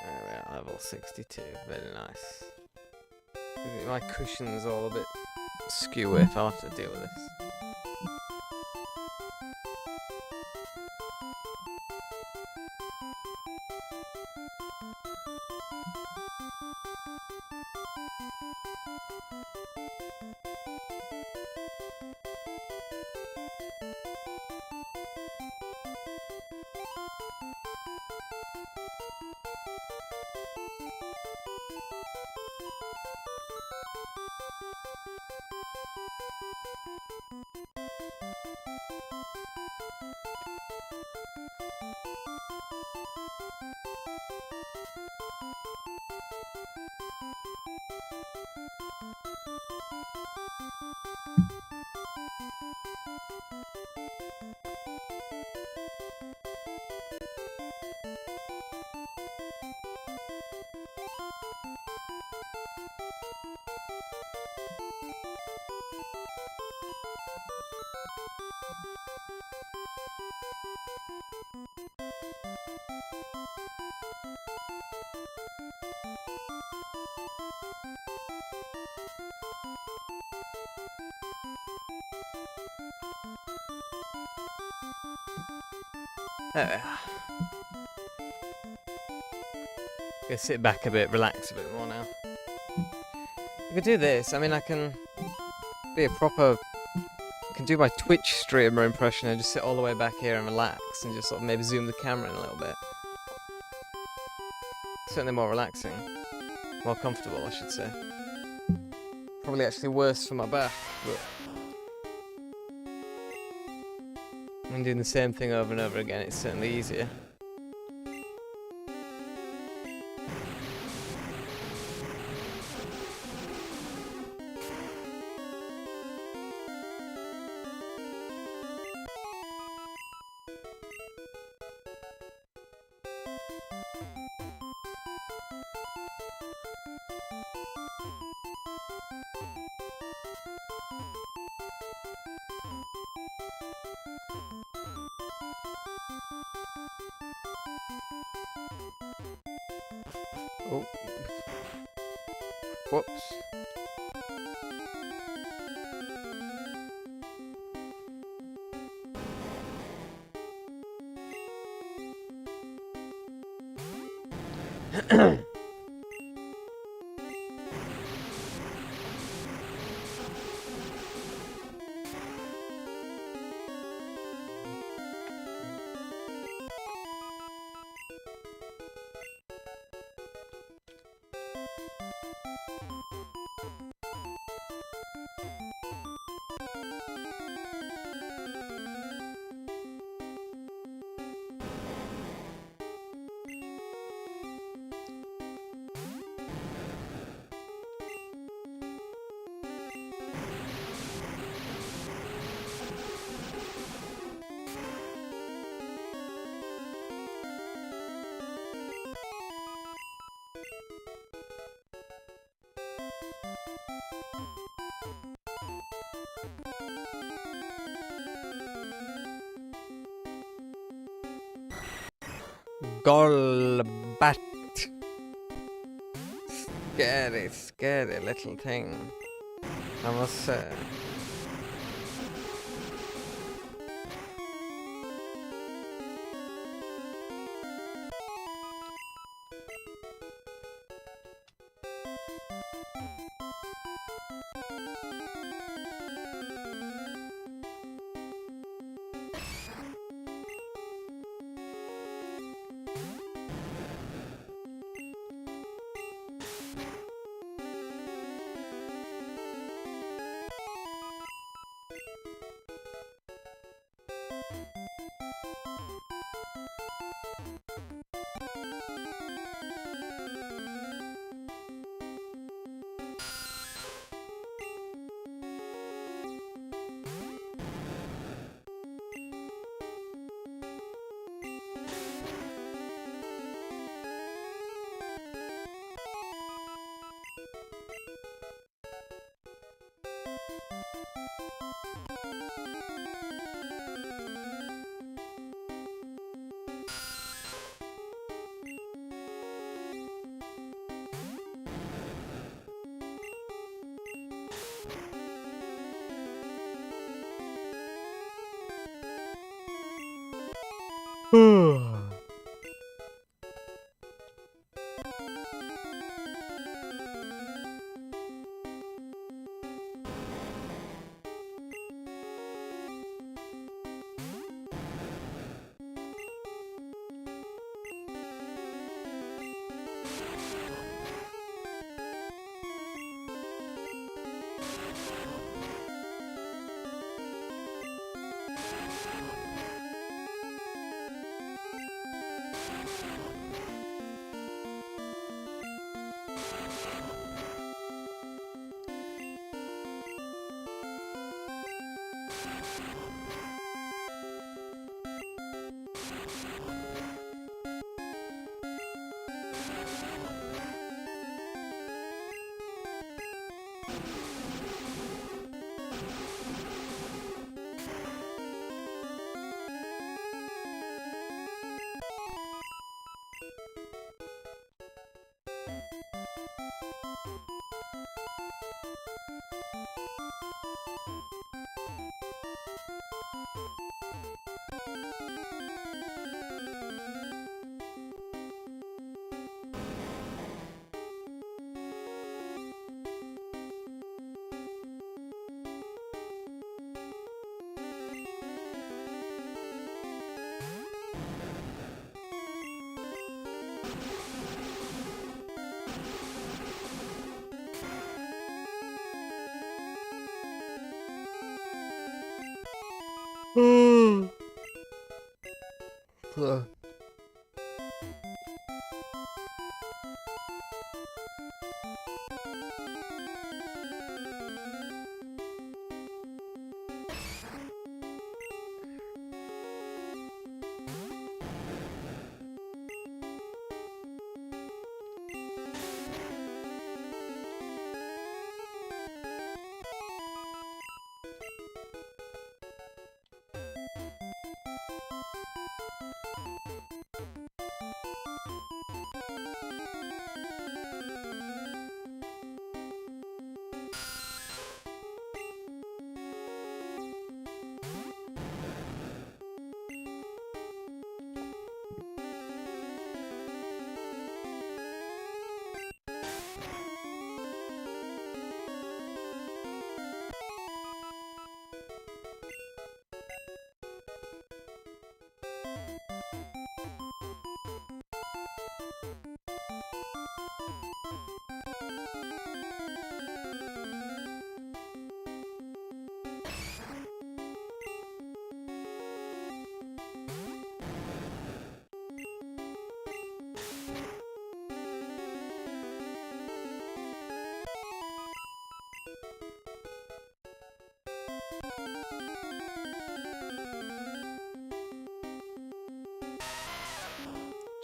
There we are, level 62, very nice. My cushion's all a bit skew if I'll have to deal with this. There we are. Gonna sit back a bit, relax a bit more now. I could do this. I mean, I can be a proper. I can do my Twitch streamer impression and just sit all the way back here and relax and just sort of maybe zoom the camera in a little bit. Certainly more relaxing, more comfortable, I should say. Probably actually worse for my back, but when doing the same thing over and over again, it's certainly easier. Oh. Whoops. Golbat. Scary, scary little thing, I must say. Ugh.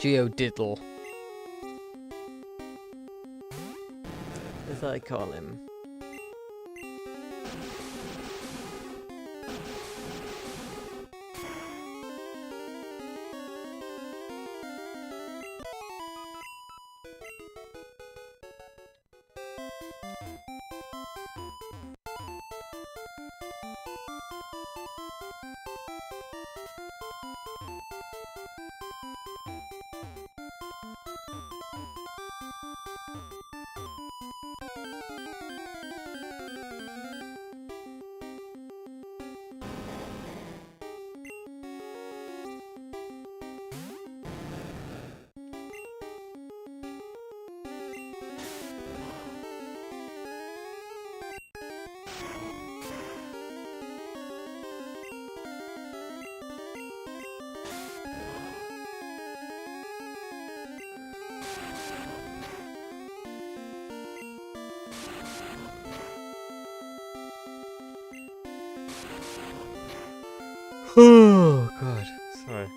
Geodiddle, as I call him. Oh god, sorry.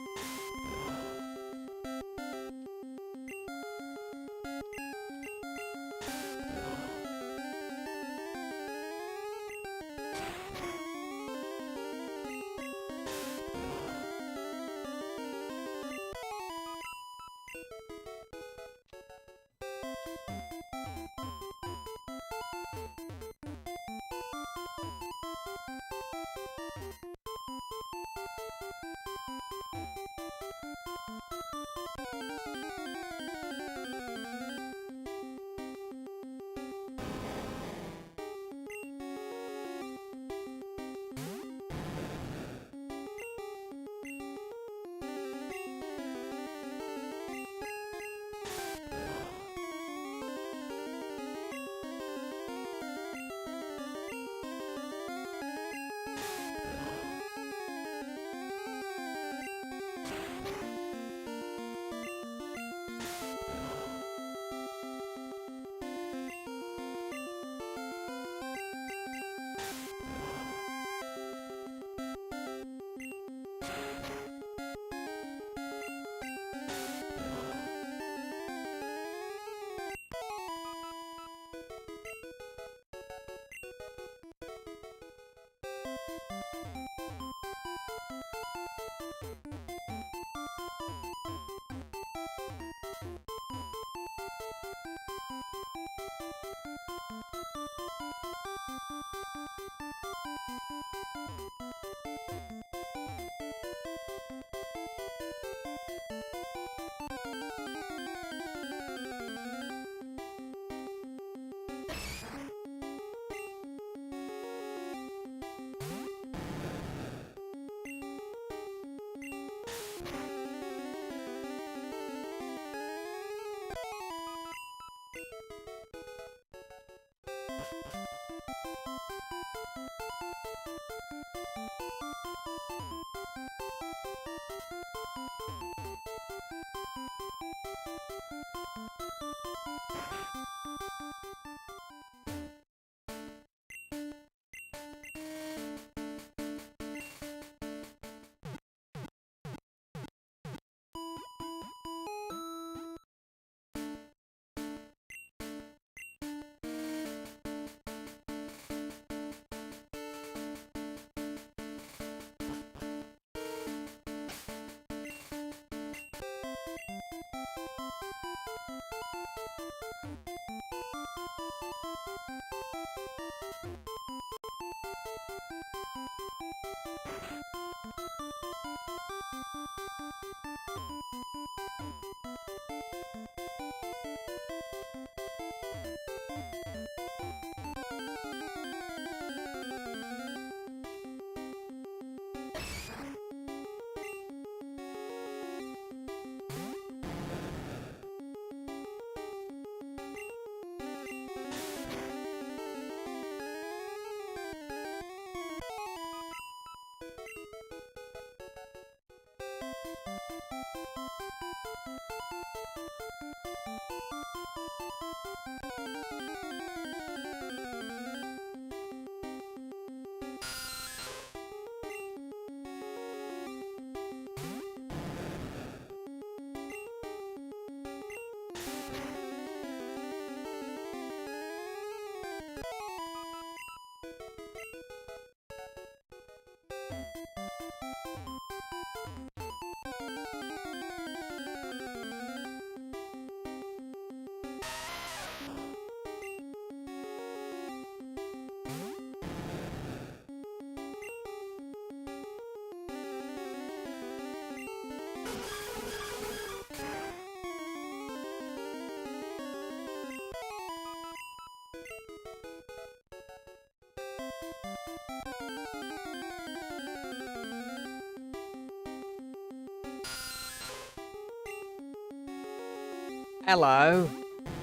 Hello,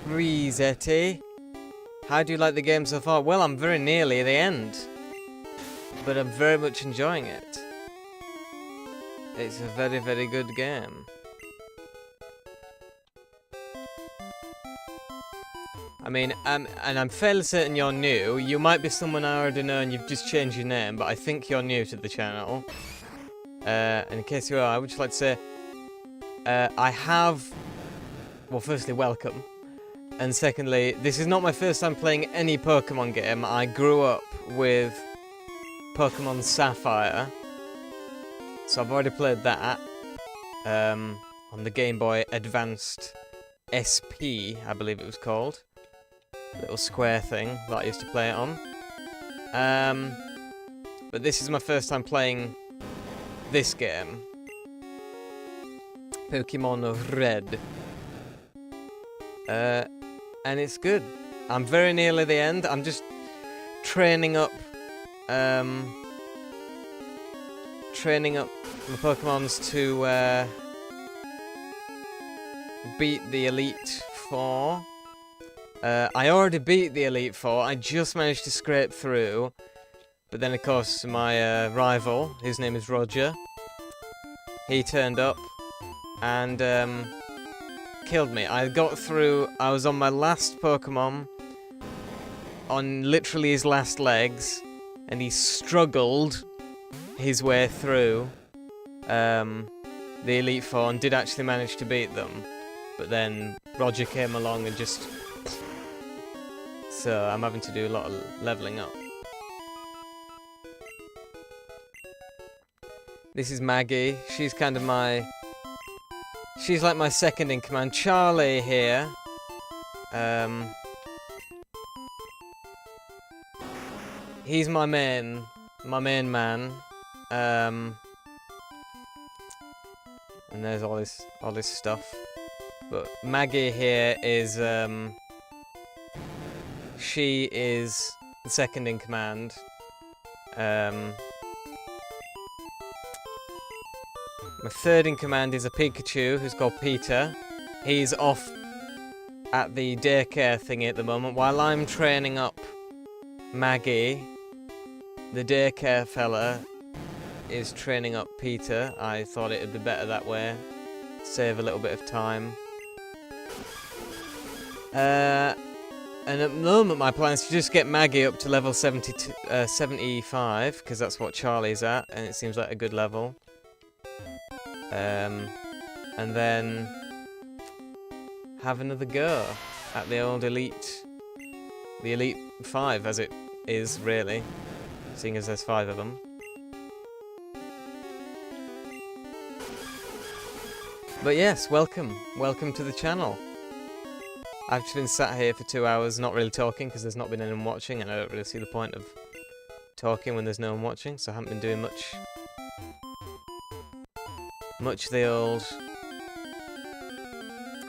Rezetti. How do you like the game so far? Well, I'm very nearly at the end, but I'm very much enjoying it. It's a very, very good game. I mean, and I'm fairly certain you're new. You might be someone I already know and you've just changed your name, but I think you're new to the channel. And in case you are, I would just like to say, I have... Well, firstly, welcome. And secondly, this is not my first time playing any Pokemon game. I grew up with Pokemon Sapphire. So I've already played that. On the Game Boy Advanced SP, I believe it was called. Little square thing that I used to play it on. But this is my first time playing this game. Pokemon Red. And it's good. I'm very nearly the end. I'm just training up my Pokemons to beat the Elite Four. I already beat the Elite Four. I just managed to scrape through. But then, of course, my rival, his name is Roger, he turned up and killed me. I got through. I was on my last Pokemon, on literally his last legs, and he struggled his way through the Elite Four and did actually manage to beat them. But then Roger came along and just... So I'm having to do a lot of leveling up. This is Maggie. She's kind of my... She's like my second in command. Charlie here. He's my main man. And there's all this stuff. But Maggie here is she is the second in command. My third in command is a Pikachu who's called Peter. He's off at the daycare thingy at the moment while I'm training up Maggie. The daycare fella is training up Peter. I thought it would be better that way. Save a little bit of time. And at the moment my plan is to just get Maggie up to level 75, because that's what Charlie's at, and it seems like a good level. And then have another go at the old Elite 5, as it is, really, seeing as there's 5 of them. But yes, welcome to the channel. I've just been sat here for 2 hours not really talking because there's not been anyone watching, and I don't really see the point of talking when there's no one watching, so I haven't been doing much the old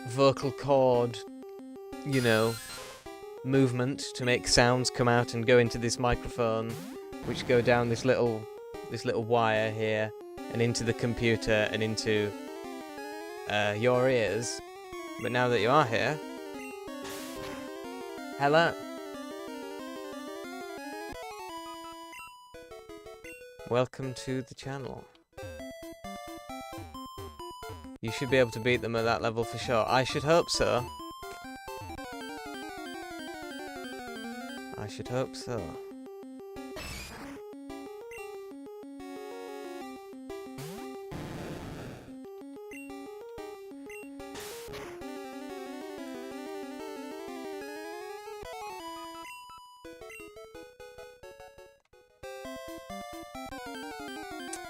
vocal cord, you know, movement to make sounds come out and go into this microphone, which go down this little wire here and into the computer and into your ears. But now that you are here, hello. Welcome to the channel. You should be able to beat them at that level for sure. I should hope so. I should hope so.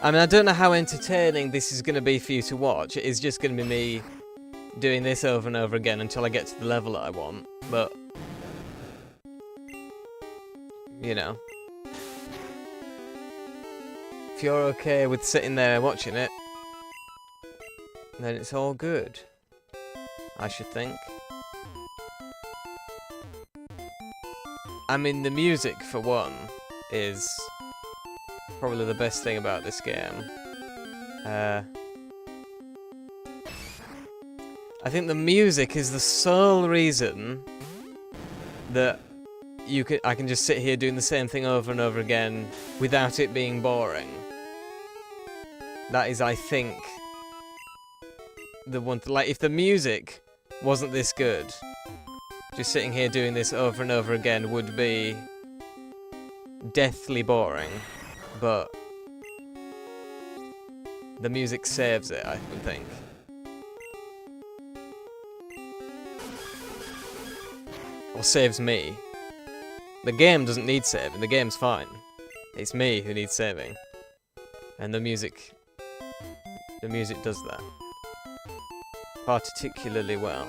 I mean, I don't know how entertaining this is going to be for you to watch. It is just going to be me doing this over and over again until I get to the level that I want. But, you know, if you're okay with sitting there watching it, then it's all good, I should think. I mean, the music, for one, is probably the best thing about this game. I think the music is the sole reason that I can just sit here doing the same thing over and over again without it being boring. That is, I think, the one. Like, if the music wasn't this good, just sitting here doing this over and over again would be deathly boring. But the music saves it, I would think. Or saves me. The game doesn't need saving, the game's fine. It's me who needs saving. And the music does that. Particularly well.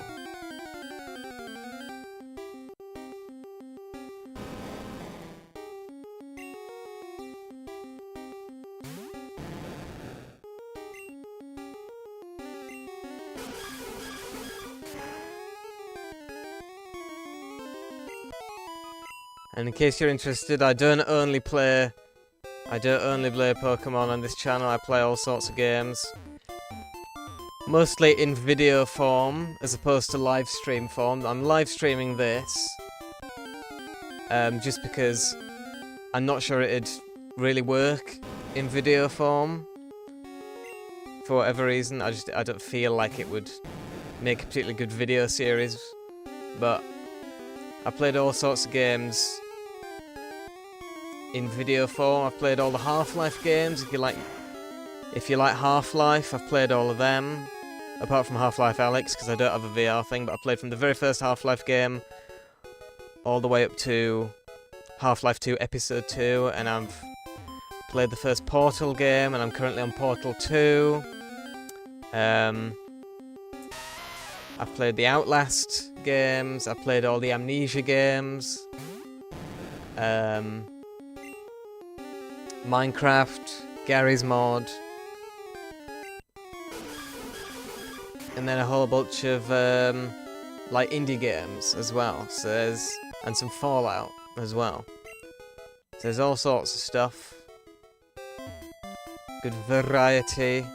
And in case you're interested, I don't only play Pokémon on this channel, I play all sorts of games. Mostly in video form, as opposed to live stream form. I'm live streaming this, just because I'm not sure it'd really work in video form. For whatever reason, I don't feel like it would make a particularly good video series. But I played all sorts of games in video form. I've played all the Half-Life games. If you like Half-Life, I've played all of them. Apart from Half-Life Alyx, because I don't have a VR thing, but I played from the very first Half-Life game all the way up to Half-Life 2 Episode 2, and I've played the first Portal game, and I'm currently on Portal 2. I've played the Outlast games, I've played all the Amnesia games, Minecraft, Gary's Mod, and then a whole bunch of like indie games as well. So and some Fallout as well. So there's all sorts of stuff. Good variety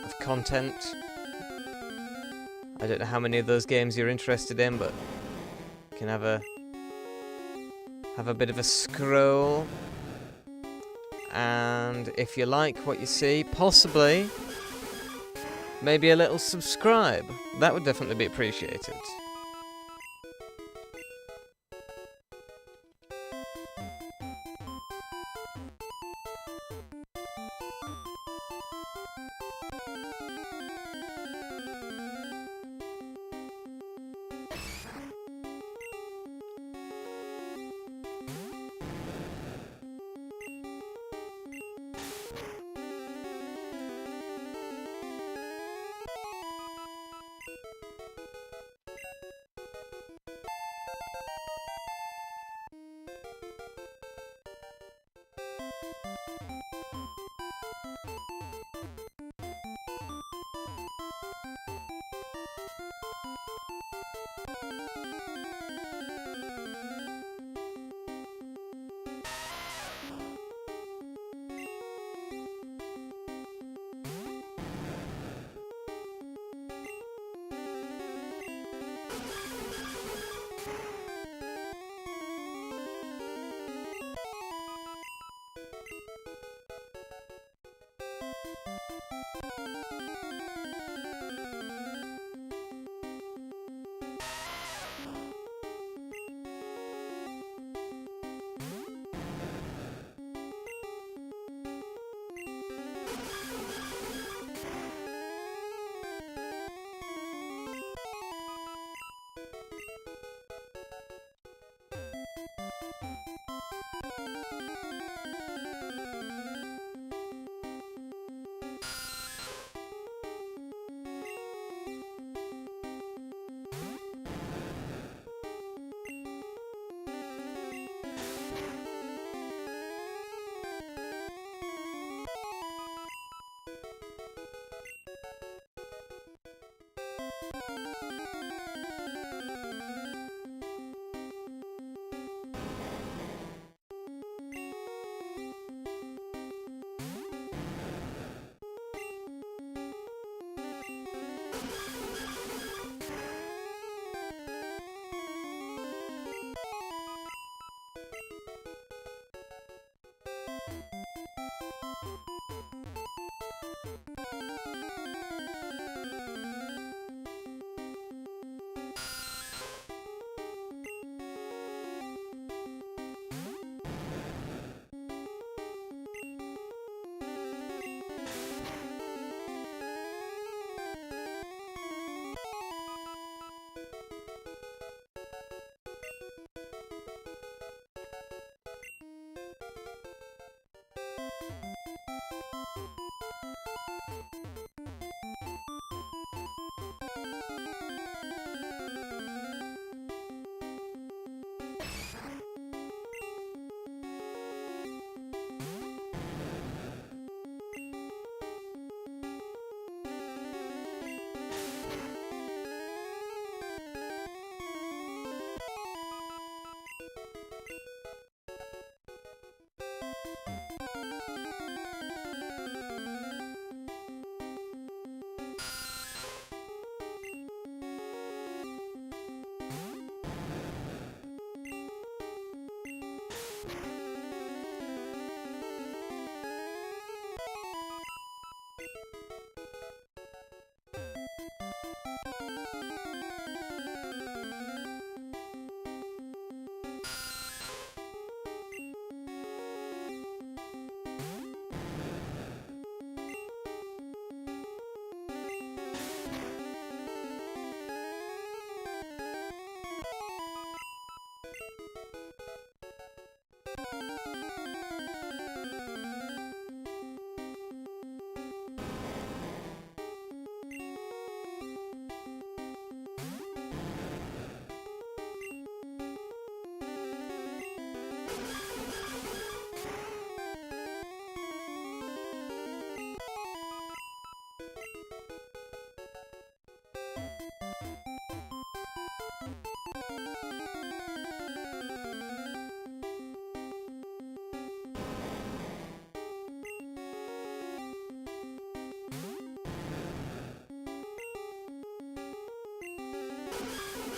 of content. I don't know how many of those games you're interested in, but you can have a bit of a scroll. And if you like what you see, possibly maybe a little subscribe. That would definitely be appreciated.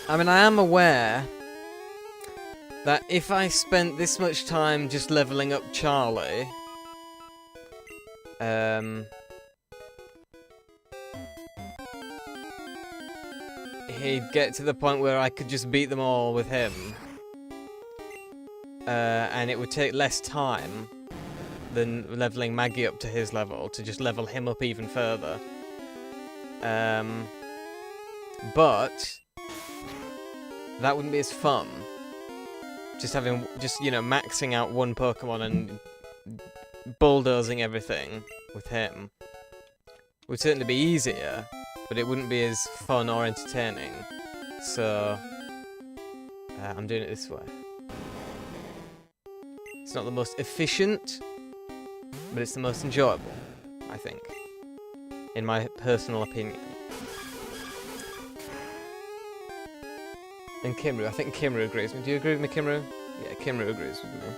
I mean, I am aware that if I spent this much time just leveling up Charlie, he'd get to the point where I could just beat them all with him. And it would take less time than leveling Maggie up to his level to just level him up even further. But that wouldn't be as fun. Just maxing out one Pokemon and bulldozing everything with him would certainly be easier, but it wouldn't be as fun or entertaining. So I'm doing it this way. It's not the most efficient, but it's the most enjoyable, I think, in my personal opinion. And Kimru, I think Kimru agrees with me. Do you agree with me, Kimru? Yeah, Kimru agrees with me.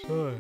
Sorry.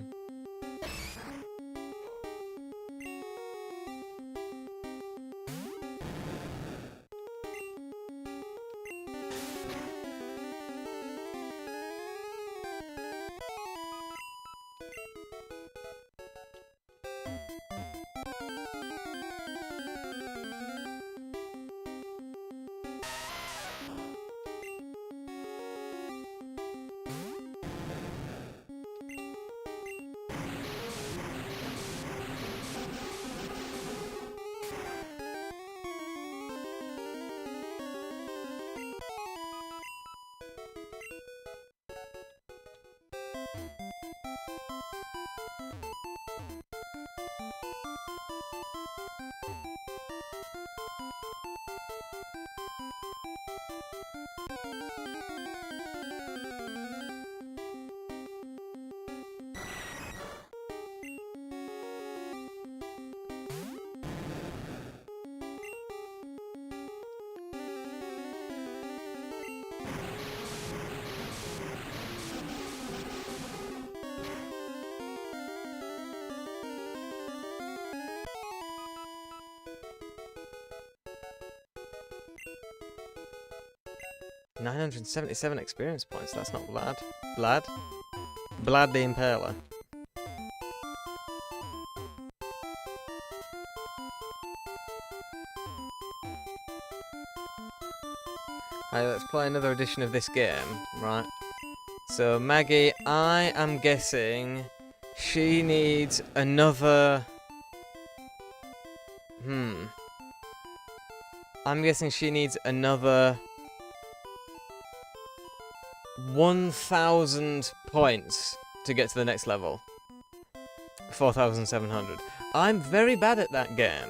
977 experience points, that's not bad. Blad? Blad the Impaler. Alright, let's play another edition of this game, right? So, Maggie, I am guessing she needs another... I'm guessing she needs another 1,000 points to get to the next level. 4,700. I'm very bad at that game.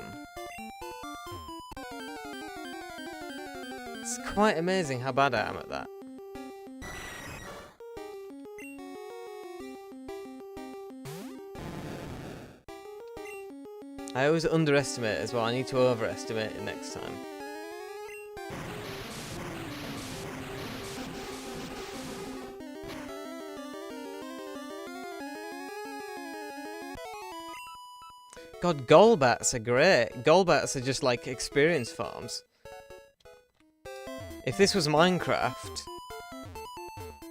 It's quite amazing how bad I am at that. I always underestimate as well. I need to overestimate it next time. God, Golbats are great. Golbats are just like experience farms. If this was Minecraft,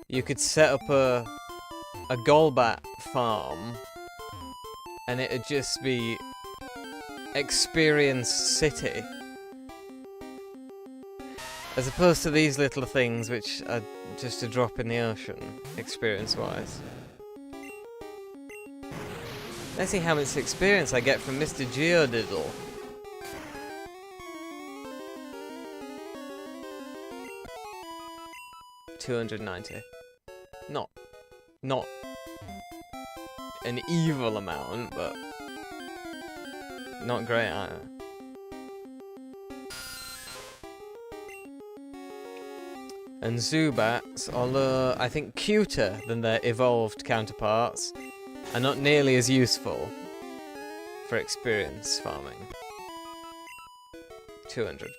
you could set up a Golbat farm and it'd just be Experience City. As opposed to these little things which are just a drop in the ocean, experience-wise. Let's see how much experience I get from Mr. Geodiddle. $290. Not an evil amount, but not great either. And Zubats, although I think cuter than their evolved counterparts, are not nearly as useful for experience farming. 200.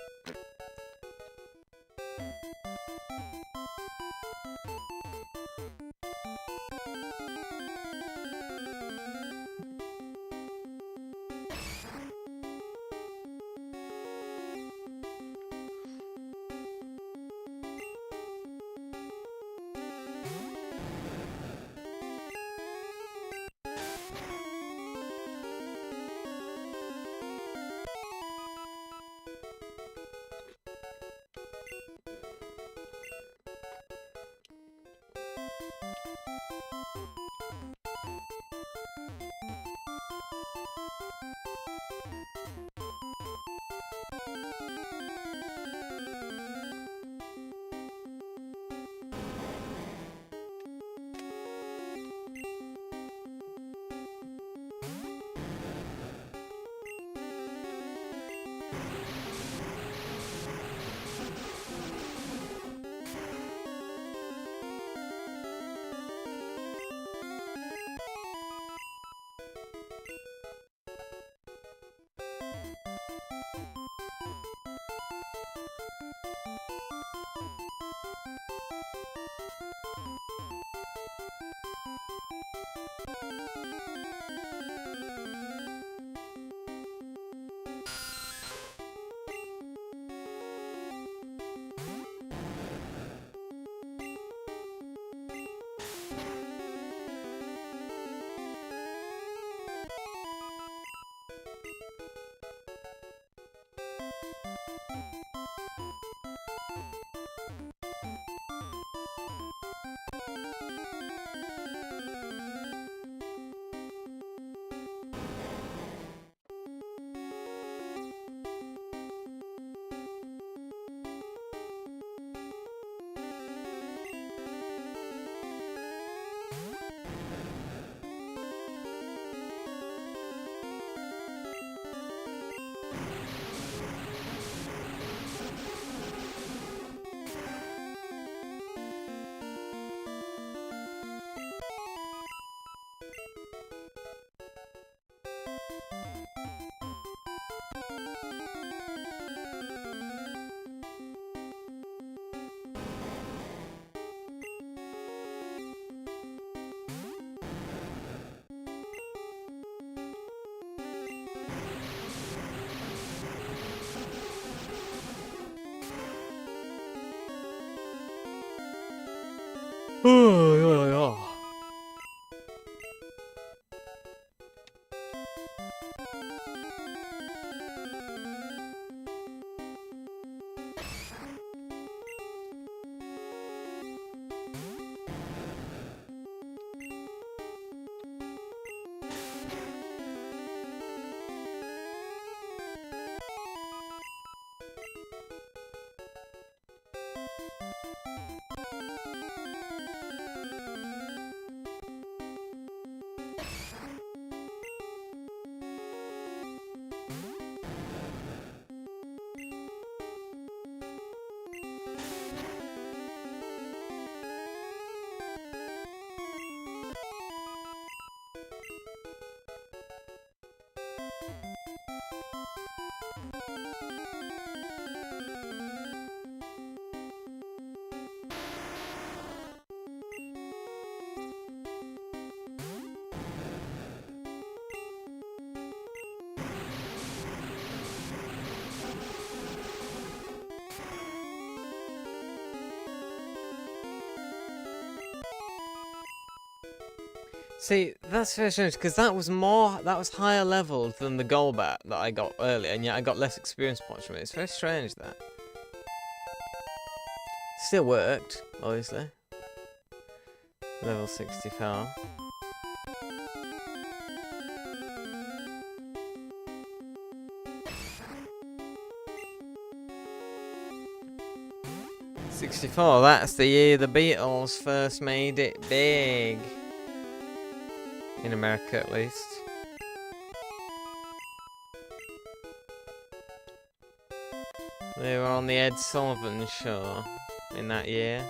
Oh, See, that's very strange, because that was higher leveled than the Golbat that I got earlier, and yet I got less experience points from it. It's very strange, that. Still worked, obviously. Level 64. '64, that's the year the Beatles first made it big. In America, at least. They were on the Ed Sullivan show in that year.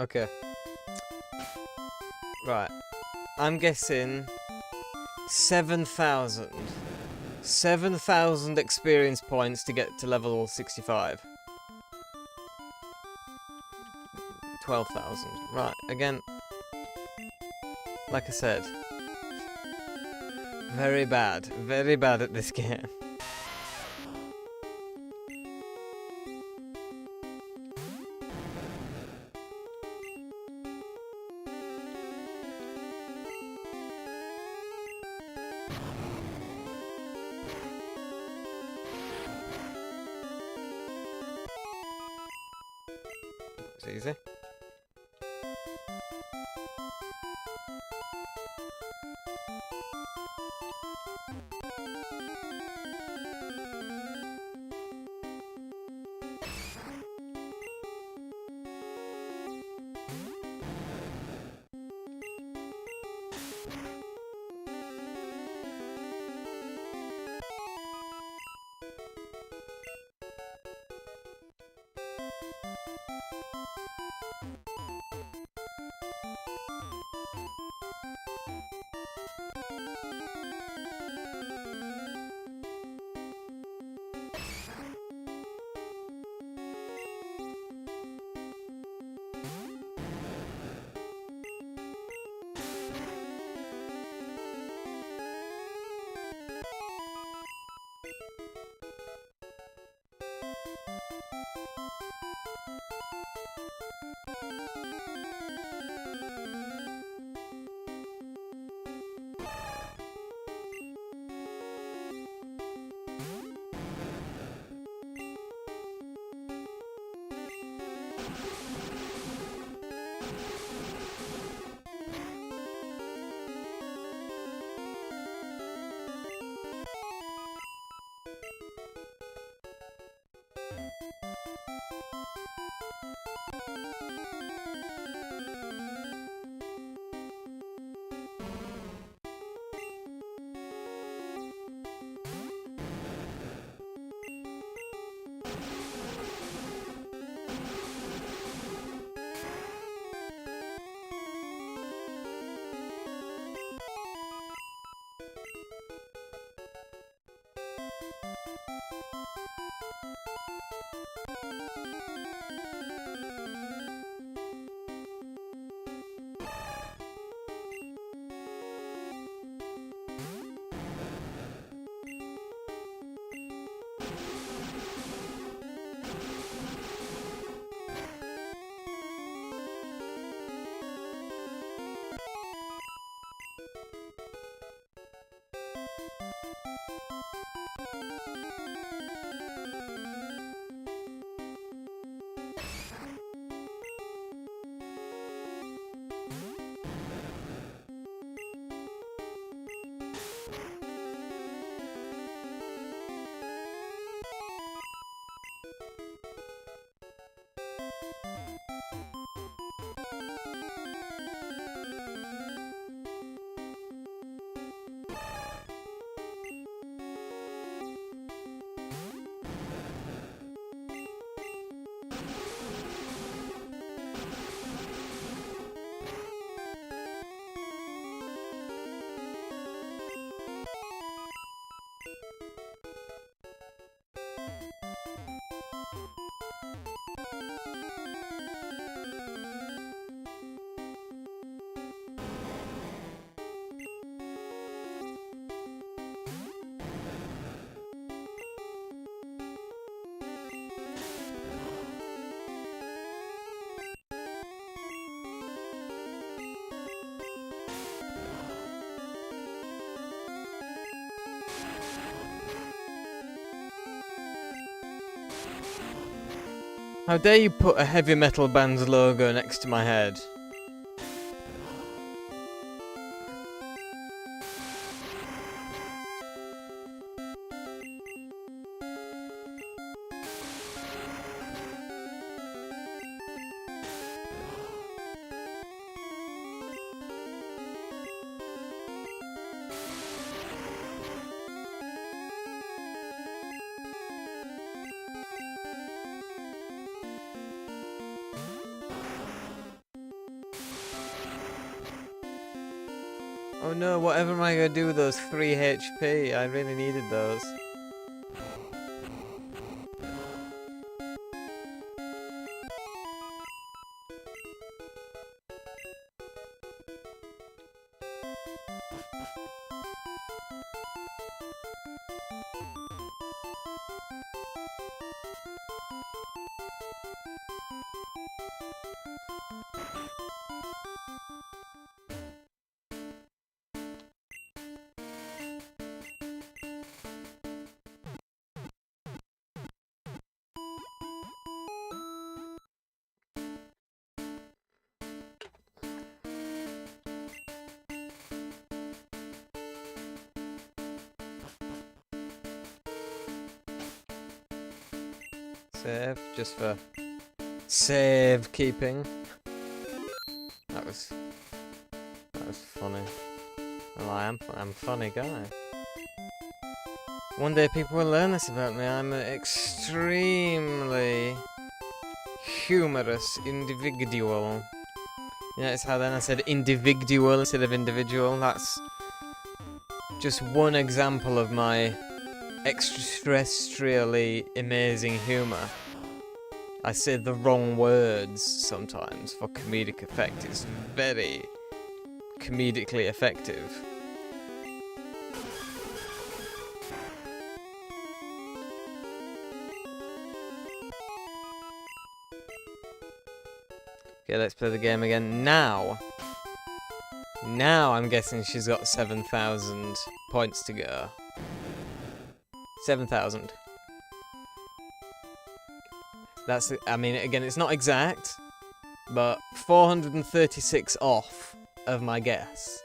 Okay. Right. I'm guessing 7,000. 7,000 experience points to get to level 65. 12,000. Right, again. Like I said. Very bad. Very bad at this game. It's easy. How dare you put a heavy metal band's logo next to my head? Oh no, whatever am I gonna do with those 3 HP? I really needed those. Save, just for save keeping. That was funny. Well, I'm a funny guy. One day people will learn this about me. I'm an extremely humorous individual. You notice how then I said individual instead of individual? That's just one example of my extraterrestrially amazing humour. I say the wrong words sometimes for comedic effect. It's very comedically effective. Okay, let's play the game again. Now I'm guessing she's got 7,000 points to go. 7,000. That's, I mean, again, it's not exact, but 436 off of my guess.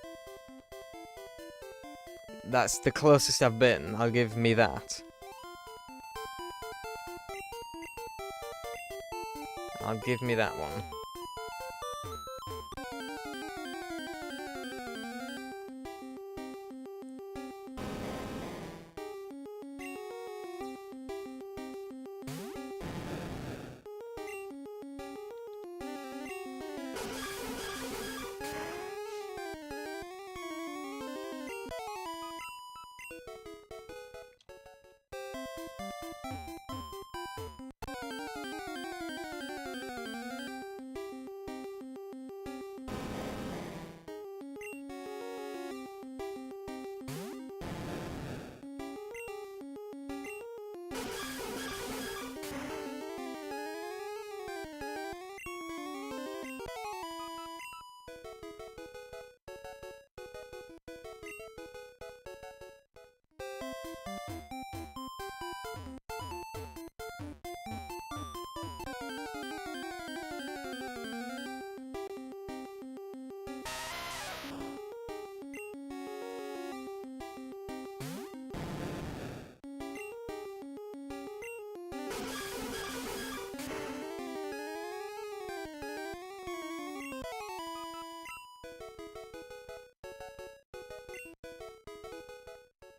That's the closest I've been. I'll give me that. I'll give me that one.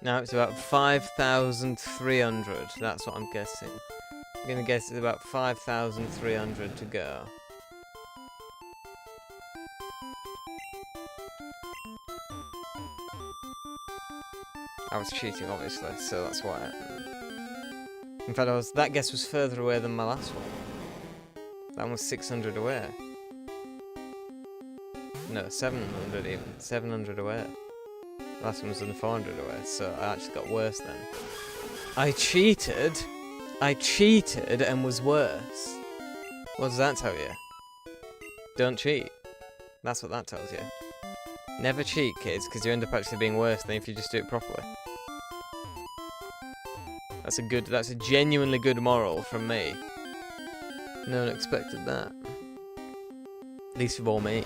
Now it's about 5,300. That's what I'm guessing. I'm gonna guess it's about 5,300 to go. I was cheating, obviously, so that's why. In fact, that guess was further away than my last one. That one was 600 away. No, 700 even. 700 away. The last one was only 400 away, so I actually got worse then. I cheated and was worse. What does that tell you? Don't cheat. That's what that tells you. Never cheat, kids, because you end up actually being worse than if you just do it properly. That's a genuinely good moral from me. No one expected that. Least of all me.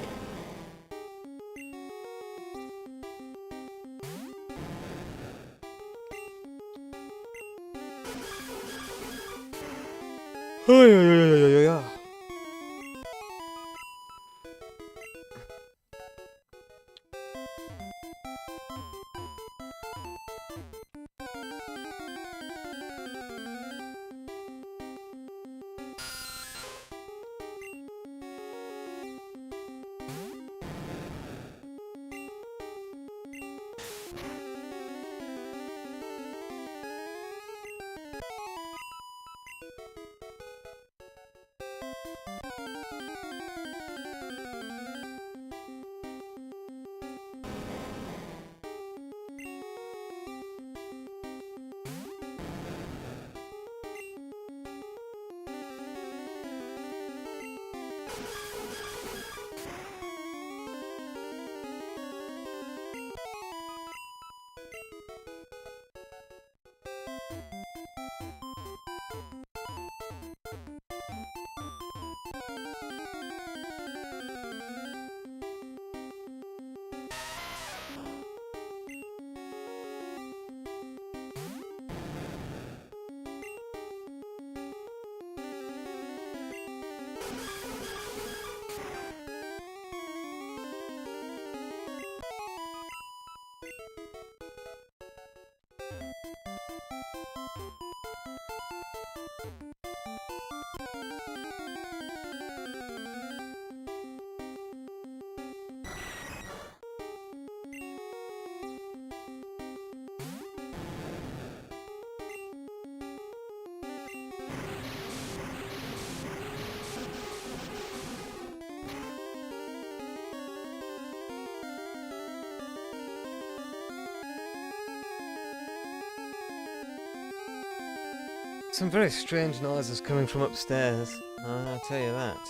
Some very strange noises coming from upstairs, I'll tell you that.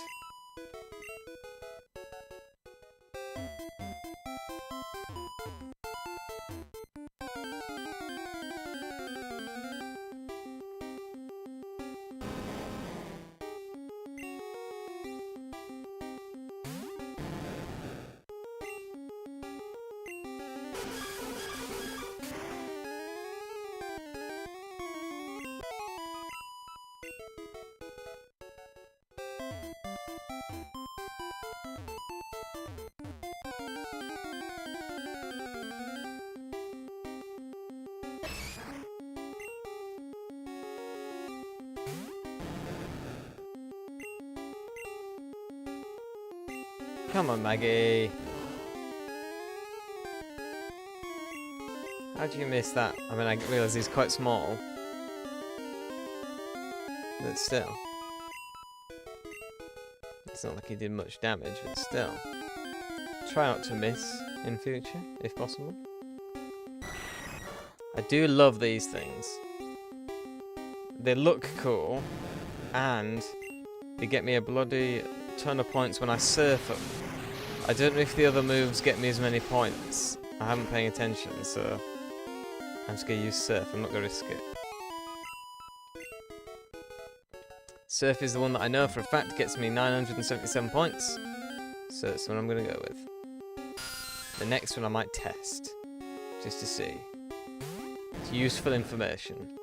Come on, Maggie. How do you miss that? I mean, I realise he's quite small. But still. It's not like he did much damage, but still. Try not to miss in future, if possible. I do love these things. They look cool, and they get me a bloody ton of points when I surf them. I don't know if the other moves get me as many points. I haven't paying attention, so I'm just going to use surf. I'm not going to risk it. Surf is the one that I know for a fact gets me 977 points. So that's what I'm going to go with. The next one I might test, just to see. It's useful information.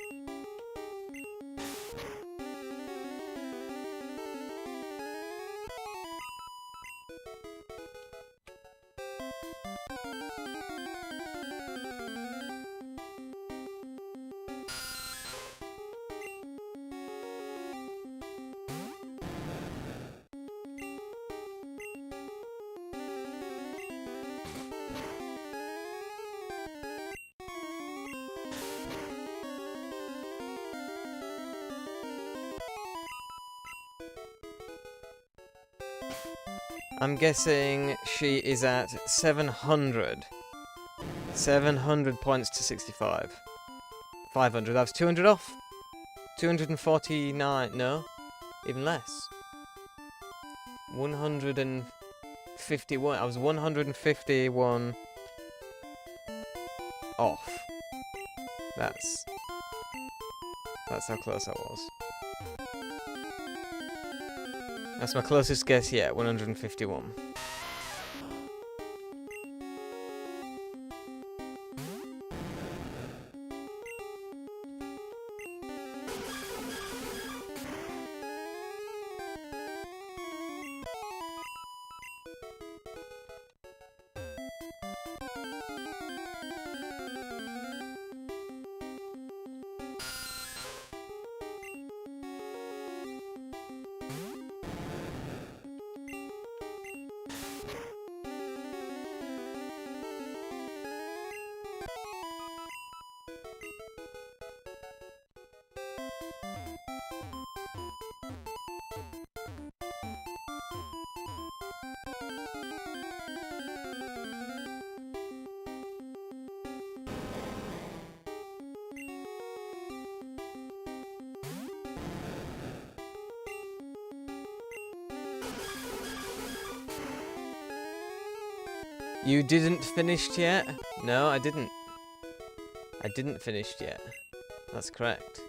I'm guessing she is at 700. 700 points to 65. 500. That was 200 off. 249. No, even less. 151. I was 151 off. That's how close I was. That's my closest guess yet, 151. You didn't finish yet? No, I didn't. I didn't finish yet. That's correct.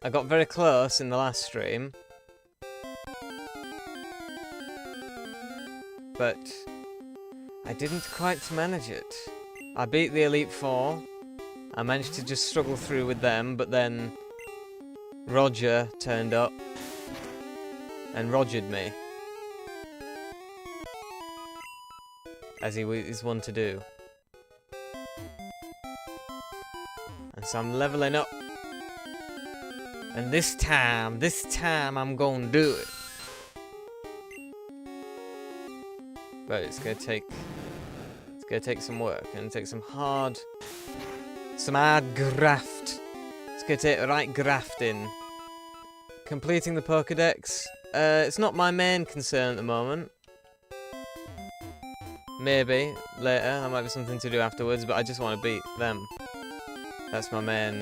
I got very close in the last stream. But I didn't quite manage it. I beat the Elite Four. I managed to just struggle through with them, but then Roger turned up and Rogered me. As he is one to do. And so I'm leveling up. And this time I'm gonna do it. But it's gonna take some work and take some hard graft. It's gonna take right grafting. Completing the Pokédex. It's not my main concern at the moment. Maybe later, that might be something to do afterwards, but I just want to beat them. That's my main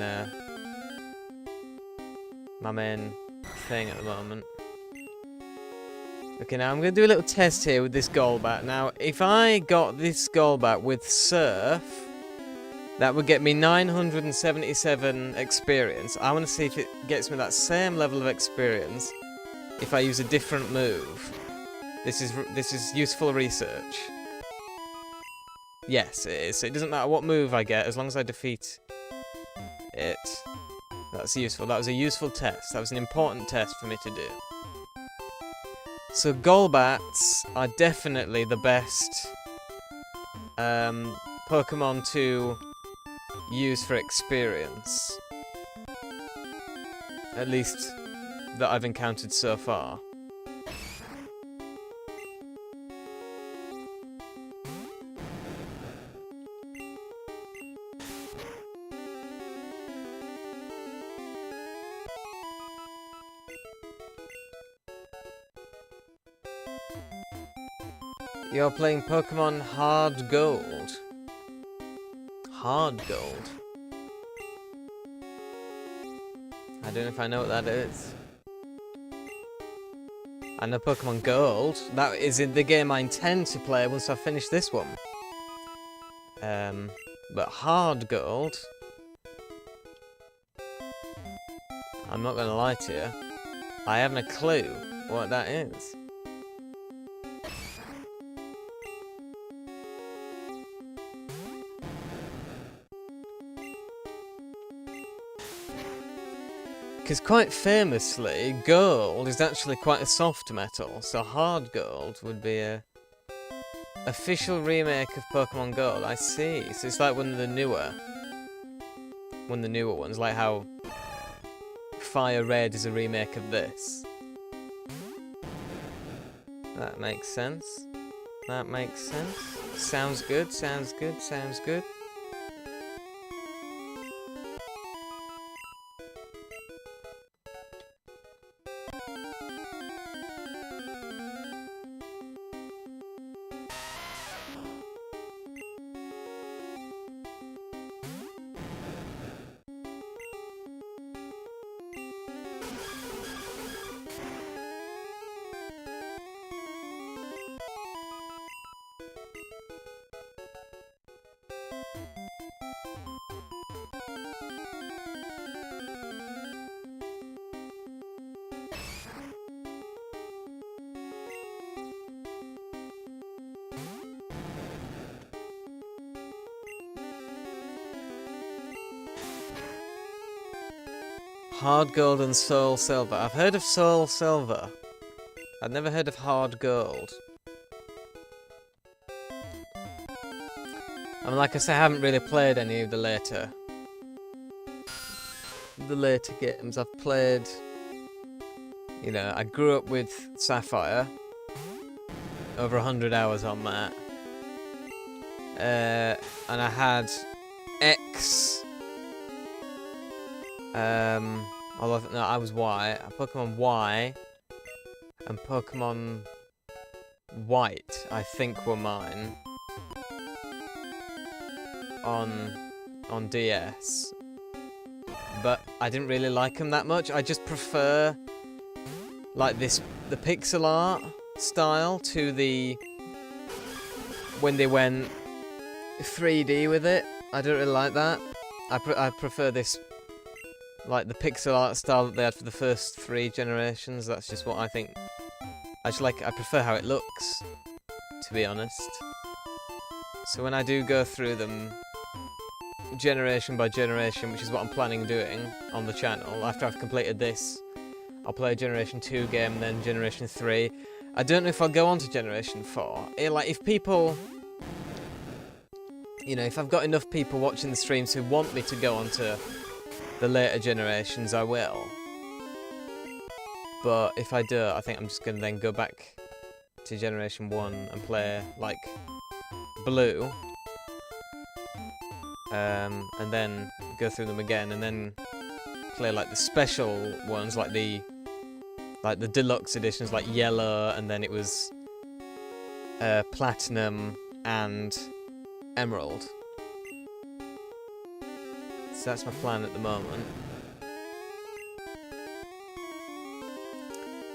thing at the moment. Okay, now I'm going to do a little test here with this Golbat. Now, if I got this Golbat with Surf, that would get me 977 experience. I want to see if it gets me that same level of experience if I use a different move. This is useful research. Yes, it is. It doesn't matter what move I get, as long as I defeat it. That's useful. That was a useful test. That was an important test for me to do. So Golbats are definitely the best Pokemon to use for experience. At least that I've encountered so far. You're playing Pokemon Hard Gold. Hard Gold? I don't know if I know what that is. I know Pokemon Gold. That is in the game I intend to play once I finish this one. But Hard Gold... I'm not gonna lie to you. I haven't a clue what that is. Because quite famously, gold is actually quite a soft metal, so hard gold would be a official remake of Pokemon Gold. I see. So it's like one of the newer ones, like how Fire Red is a remake of this. That makes sense. That makes sense. Sounds good, sounds good, sounds good. Hard Gold and Soul Silver. I've heard of Soul Silver. I've never heard of Hard Gold. And like I say, I haven't really played any of the later games. I've played, you know, I grew up with Sapphire. Over 100 hours on that. And I had X. Although no, I was Y. Pokemon Y and Pokemon White, I think, were mine on DS. But I didn't really like them that much. I just prefer like the pixel art style to the when they went 3D with it. I don't really like that. I prefer this, like the pixel art style that they had for the first 3 generations. That's just what I think. I prefer how it looks, to be honest. So when I do go through them generation by generation, which is what I'm planning on doing on the channel, after I've completed this, I'll play a Generation 2 game, then Generation 3. I don't know if I'll go on to Generation 4. Like, if people... You know, if I've got enough people watching the streams who want me to go on to the later generations, I will. But if I do, I think I'm just going to then go back to Generation 1 and play, like, Blue. And then go through them again, and then play, like, the special ones, like the deluxe editions, like Yellow, and then it was Platinum and Emerald. So that's my plan at the moment.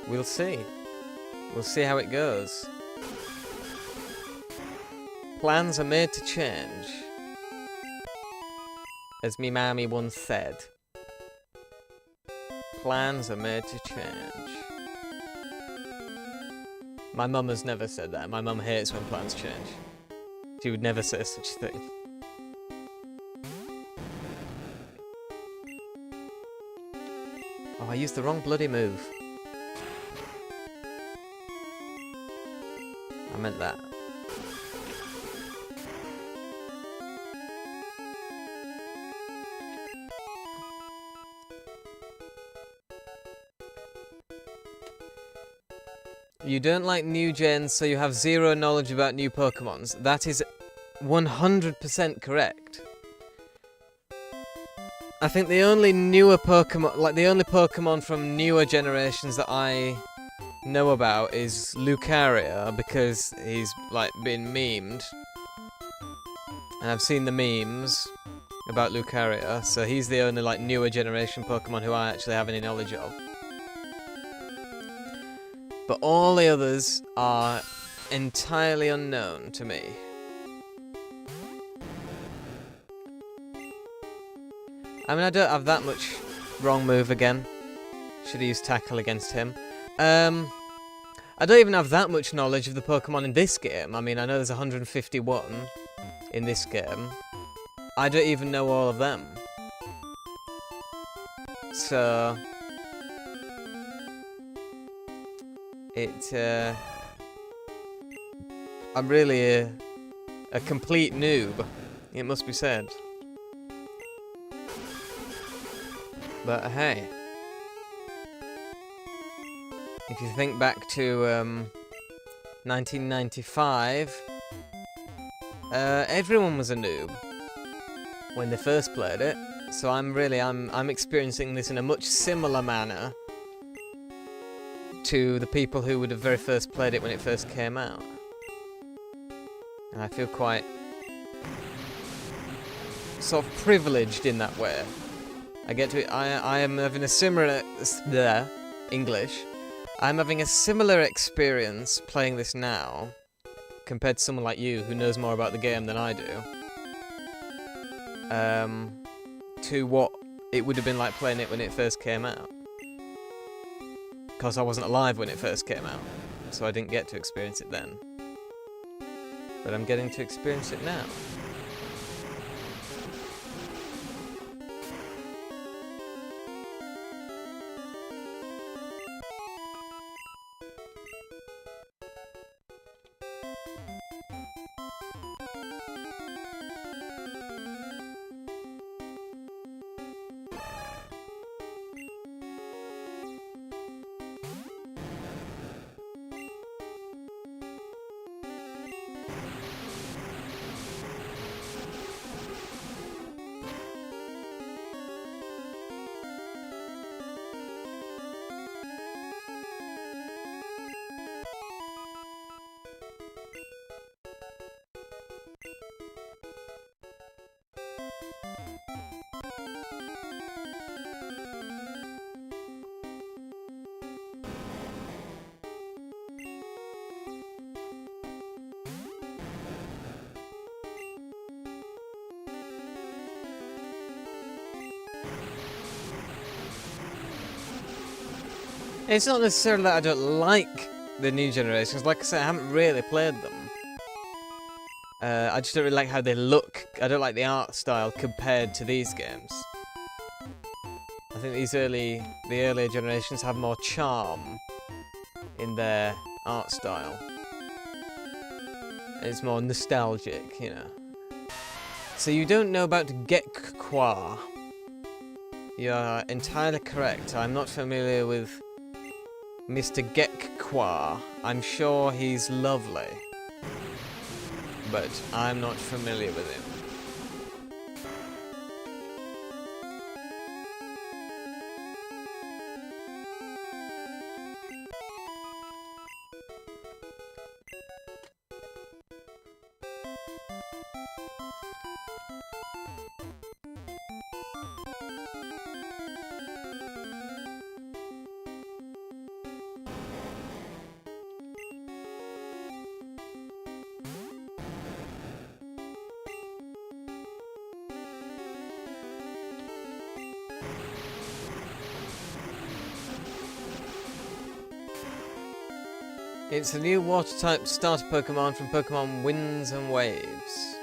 We'll see. We'll see how it goes. Plans are made to change, as me mammy once said. Plans are made to change. My mum has never said that. My mum hates when plans change. She would never say such a thing. Oh, I used the wrong bloody move. I meant that. You don't like new gens, so you have zero knowledge about new Pokemons. That is 100% correct. I think the only newer Pokemon, like the only Pokemon from newer generations that I know about is Lucario, because he's like been memed. And I've seen the memes about Lucario, so he's the only like newer generation Pokemon who I actually have any knowledge of. But all the others are entirely unknown to me. I mean, I don't have that much wrong move again. Should have used Tackle against him. I don't even have that much knowledge of the Pokemon in this game. I mean, I know there's 151 in this game. I don't even know all of them. So... I'm really a complete noob, it must be said. But hey, if you think back to 1995, everyone was a noob when they first played it. So I'm experiencing this in a much similar manner to the people who would have very first played it when it first came out. And I feel quite sort of privileged in that way. I am having a similar English. I'm having a similar experience playing this now compared to someone like you who knows more about the game than I do. To what it would have been like playing it when it first came out. Because I wasn't alive when it first came out, so I didn't get to experience it then. But I'm getting to experience it now. It's not necessarily that I don't like the new generations. Like I said, I haven't really played them. I just don't really like how they look. I don't like the art style compared to these games. I think the earlier generations have more charm in their art style. It's more nostalgic, you know. So you don't know about Gekwa. You are entirely correct. I'm not familiar with Mr. Gekwa. I'm sure he's lovely, but I'm not familiar with him. It's a new water-type starter Pokemon from Pokemon Winds and Waves.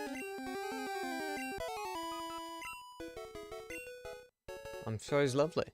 I'm sure he's lovely.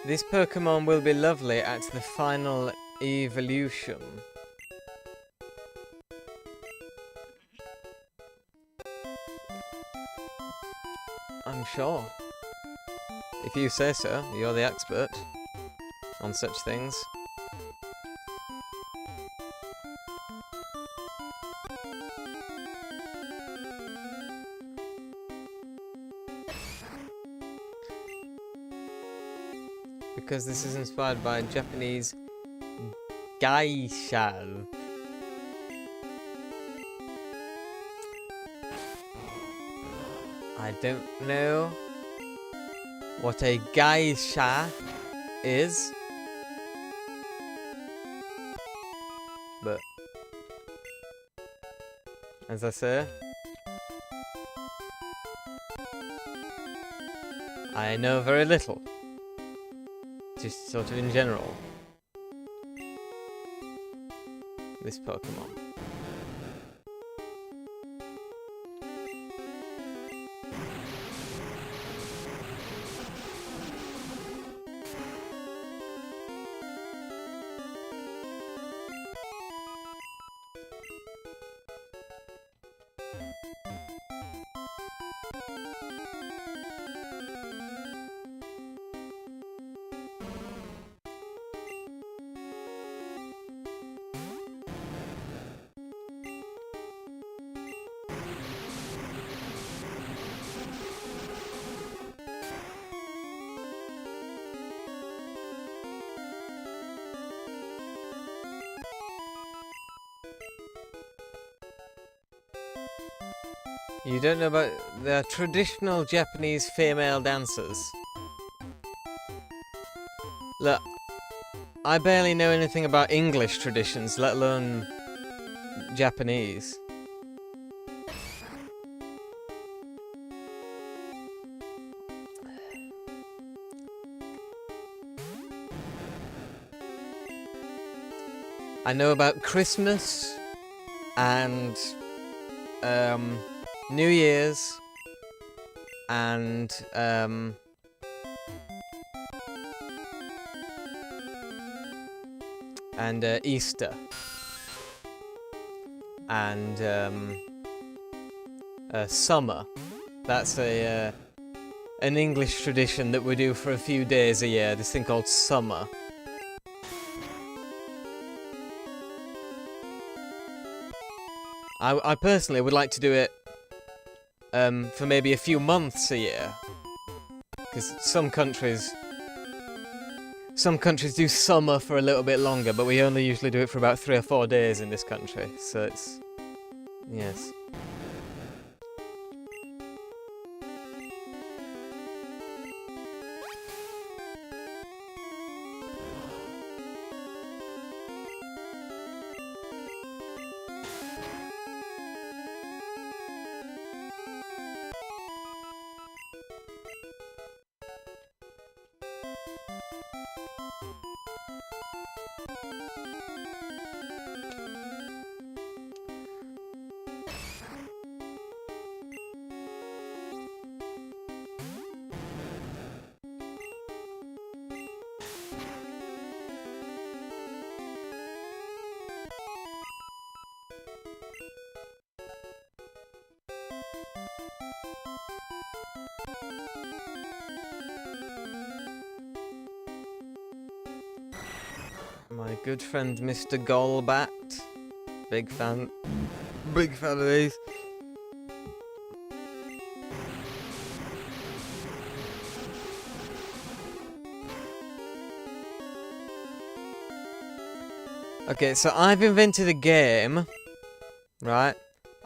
This Pokemon will be lovely at the final evolution. I'm sure. If you say so, you're the expert on such things. Because this is inspired by Japanese geisha. I don't know what a geisha is, but as I say, I know very little. Just sort of in general. This Pokemon. You don't know about the traditional Japanese female dancers? Look, I barely know anything about English traditions, let alone Japanese. I know about Christmas and New Year's and and Easter, and summer. That's an English tradition that we do for a few days a year. This thing called summer. I personally would like to do it for maybe a few months a year, because some countries do summer for a little bit longer, but we only usually do it for about 3 or 4 days in this country. So it's yes. My good friend Mr. Golbat. Big fan of these. Okay, so I've invented a game, right?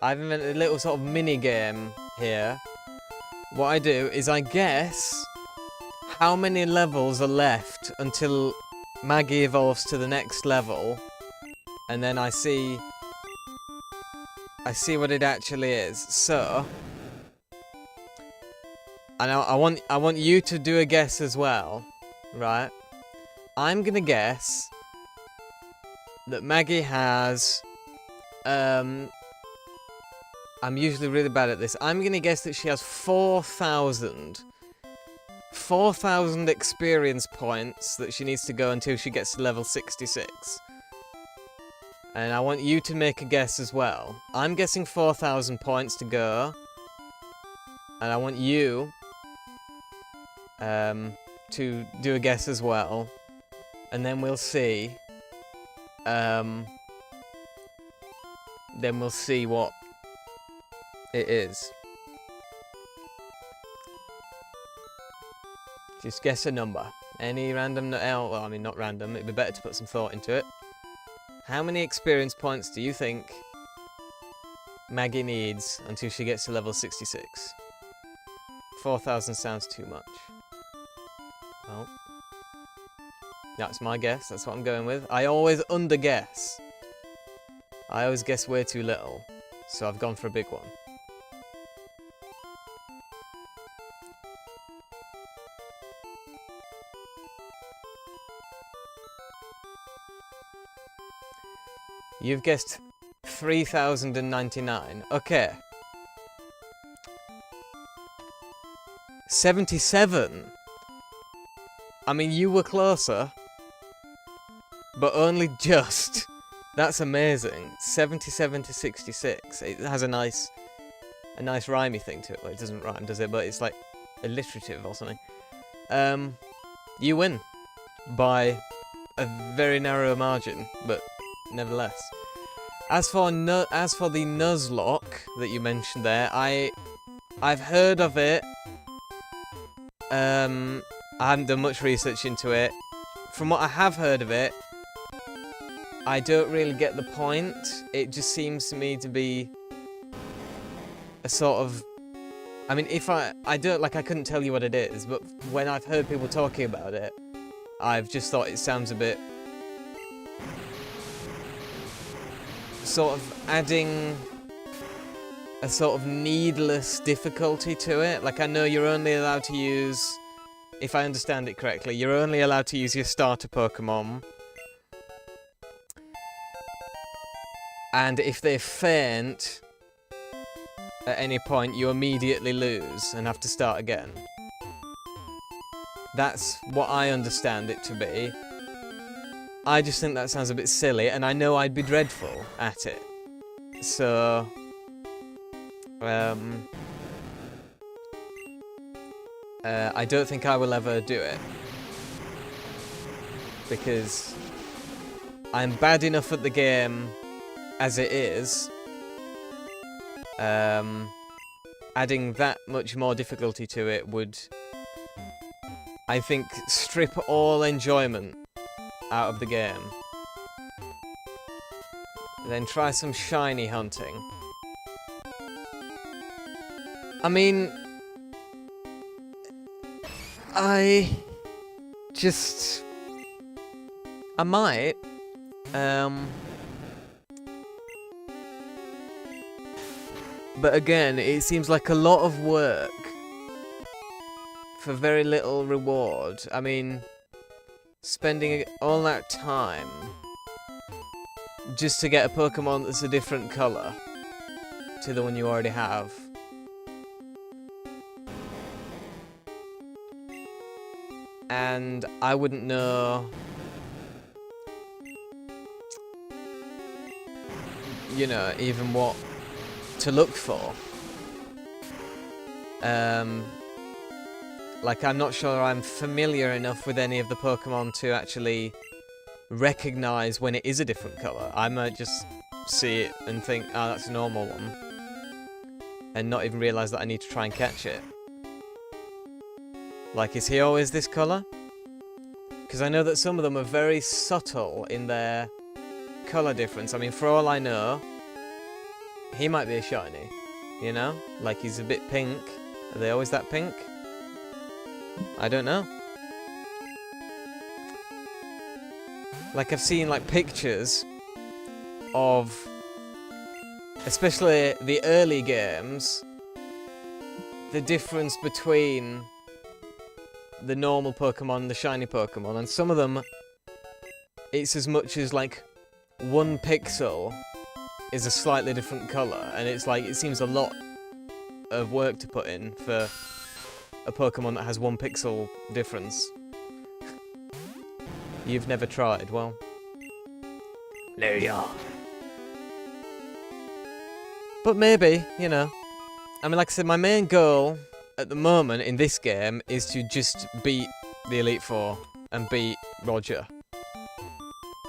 I've invented a little sort of mini game here. What I do is I guess how many levels are left until Maggie evolves to the next level, and then I see what it actually is. So, and I want you to do a guess as well, right? I'm gonna guess that Maggie has I'm usually really bad at this. I'm gonna guess that she has 4,000 experience points that she needs to go until she gets to level 66. And I want you to make a guess as well. I'm guessing 4,000 points to go. And I want you to do a guess as well. And then we'll see. Then we'll see what it is. Just guess a number. Any random... well, I mean, not random. It'd be better to put some thought into it. How many experience points do you think Maggie needs until she gets to level 66? 4,000 sounds too much. Well, that's my guess. That's what I'm going with. I always underguess. I always guess way too little. So I've gone for a big one. You've guessed 3,099. Okay. 77. I mean, you were closer, but only just. That's amazing. 77 to 66. It has a nice rhymey thing to it. Well, it doesn't rhyme, does it? But it's like alliterative or something. You win by a very narrow margin, but nevertheless. As for the Nuzlocke that you mentioned there, I've heard of it. I haven't done much research into it. From what I have heard of it, I don't really get the point. It just seems to me to be a sort of... I mean, if I couldn't tell you what it is, but when I've heard people talking about it, I've just thought it sounds a bit... sort of adding a sort of needless difficulty to it. Like, I know you're only allowed to use, if I understand it correctly, you're only allowed to use your starter Pokémon. And if they faint at any point, you immediately lose and have to start again. That's what I understand it to be. I just think that sounds a bit silly, and I know I'd be dreadful at it. So, I don't think I will ever do it. Because I'm bad enough at the game as it is. Adding that much more difficulty to it would, I think, strip all enjoyment out of the game. Then try some shiny hunting. I mean, I might, but again, it seems like a lot of work for very little reward. I mean, spending all that time just to get a Pokemon that's a different colour to the one you already have. And I wouldn't know, you know, even what to look for. Like, I'm not sure I'm familiar enough with any of the Pokemon to actually recognise when it is a different colour. I might just see it and think, oh, that's a normal one, and not even realise that I need to try and catch it. Like, is he always this colour? Because I know that some of them are very subtle in their colour difference. I mean, for all I know, he might be a shiny, you know? Like, he's a bit pink. Are they always that pink? I don't know. Like, I've seen, like, pictures of, especially the early games, the difference between the normal Pokemon and the shiny Pokemon, and some of them, it's as much as, like, 1 pixel is a slightly different colour, and it's like, it seems a lot of work to put in for a Pokemon that has 1 pixel difference. You've never tried, well, there you are. But maybe, you know, I mean, like I said, my main goal at the moment in this game is to just beat the Elite Four and beat Roger.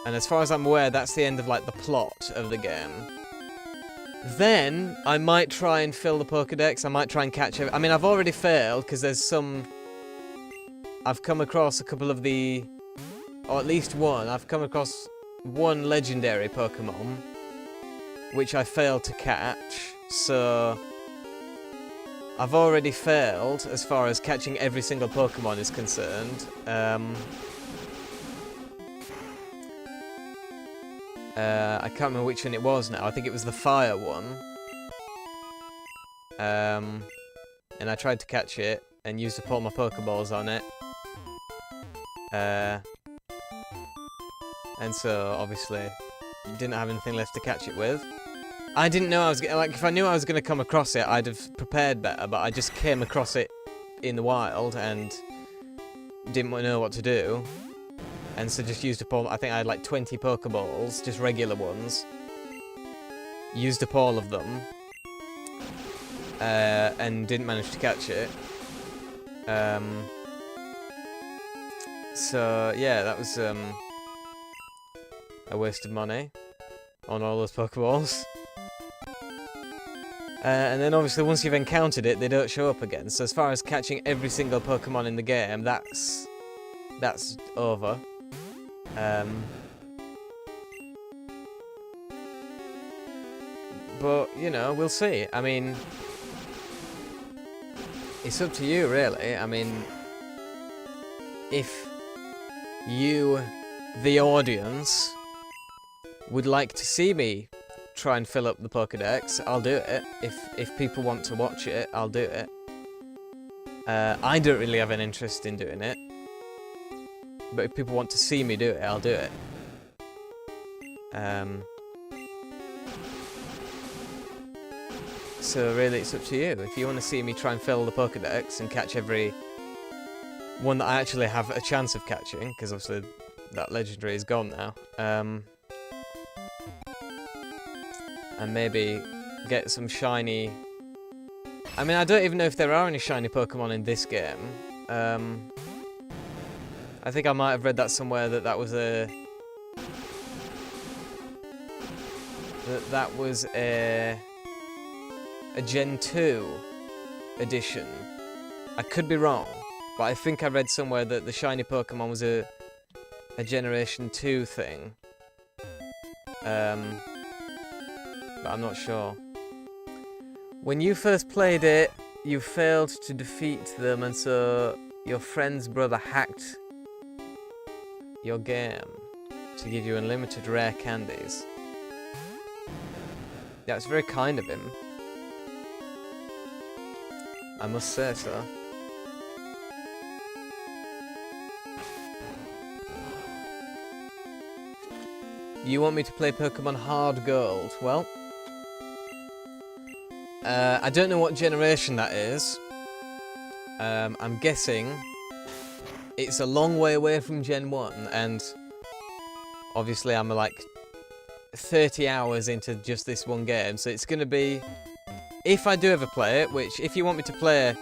And as far as I'm aware, that's the end of, like, the plot of the game. Then, I might try and fill the Pokédex, I might try and catch it. I mean, I've already failed, because there's some... I've come across a couple of the... or at least one. I've come across one legendary Pokemon, which I failed to catch, so... I've already failed as far as catching every single Pokemon is concerned. I can't remember which one it was now. I think it was the fire one. And I tried to catch it and used up all my Pokeballs on it. And so, obviously, didn't have anything left to catch it with. I didn't know I was like, if I knew I was going to come across it, I'd have prepared better, but I just came across it in the wild and didn't know what to do. And so just used up all, I think I had like 20 Pokeballs, just regular ones. Used up all of them. And didn't manage to catch it. So, yeah, that was a waste of money on all those Pokeballs. And then obviously once you've encountered it, they don't show up again. So as far as catching every single Pokemon in the game, that's over. But, you know, we'll see. I mean, it's up to you, really. I mean, if you, the audience, would like to see me try and fill up the Pokédex, I'll do it. If people want to watch it, I'll do it. I don't really have an interest in doing it. But if people want to see me do it, I'll do it. So really, it's up to you. If you want to see me try and fill the Pokédex and catch every one that I actually have a chance of catching, because obviously that legendary is gone now. And maybe get some shiny... I mean, I don't even know if there are any shiny Pokemon in this game. I think I might have read that somewhere that was a... That was a Gen 2 edition. I could be wrong, but I think I read somewhere that the shiny Pokemon was a Generation 2 thing. But I'm not sure. When you first played it, you failed to defeat them, and so your friend's brother hacked your game to give you unlimited rare candies. Yeah, it's very kind of him. I must say so. You want me to play Pokemon Hard Gold? Well, I don't know what generation that is. I'm guessing it's a long way away from Gen 1, and obviously I'm like 30 hours into just this one game, so it's going to be, if I do ever play it, which if you want me to play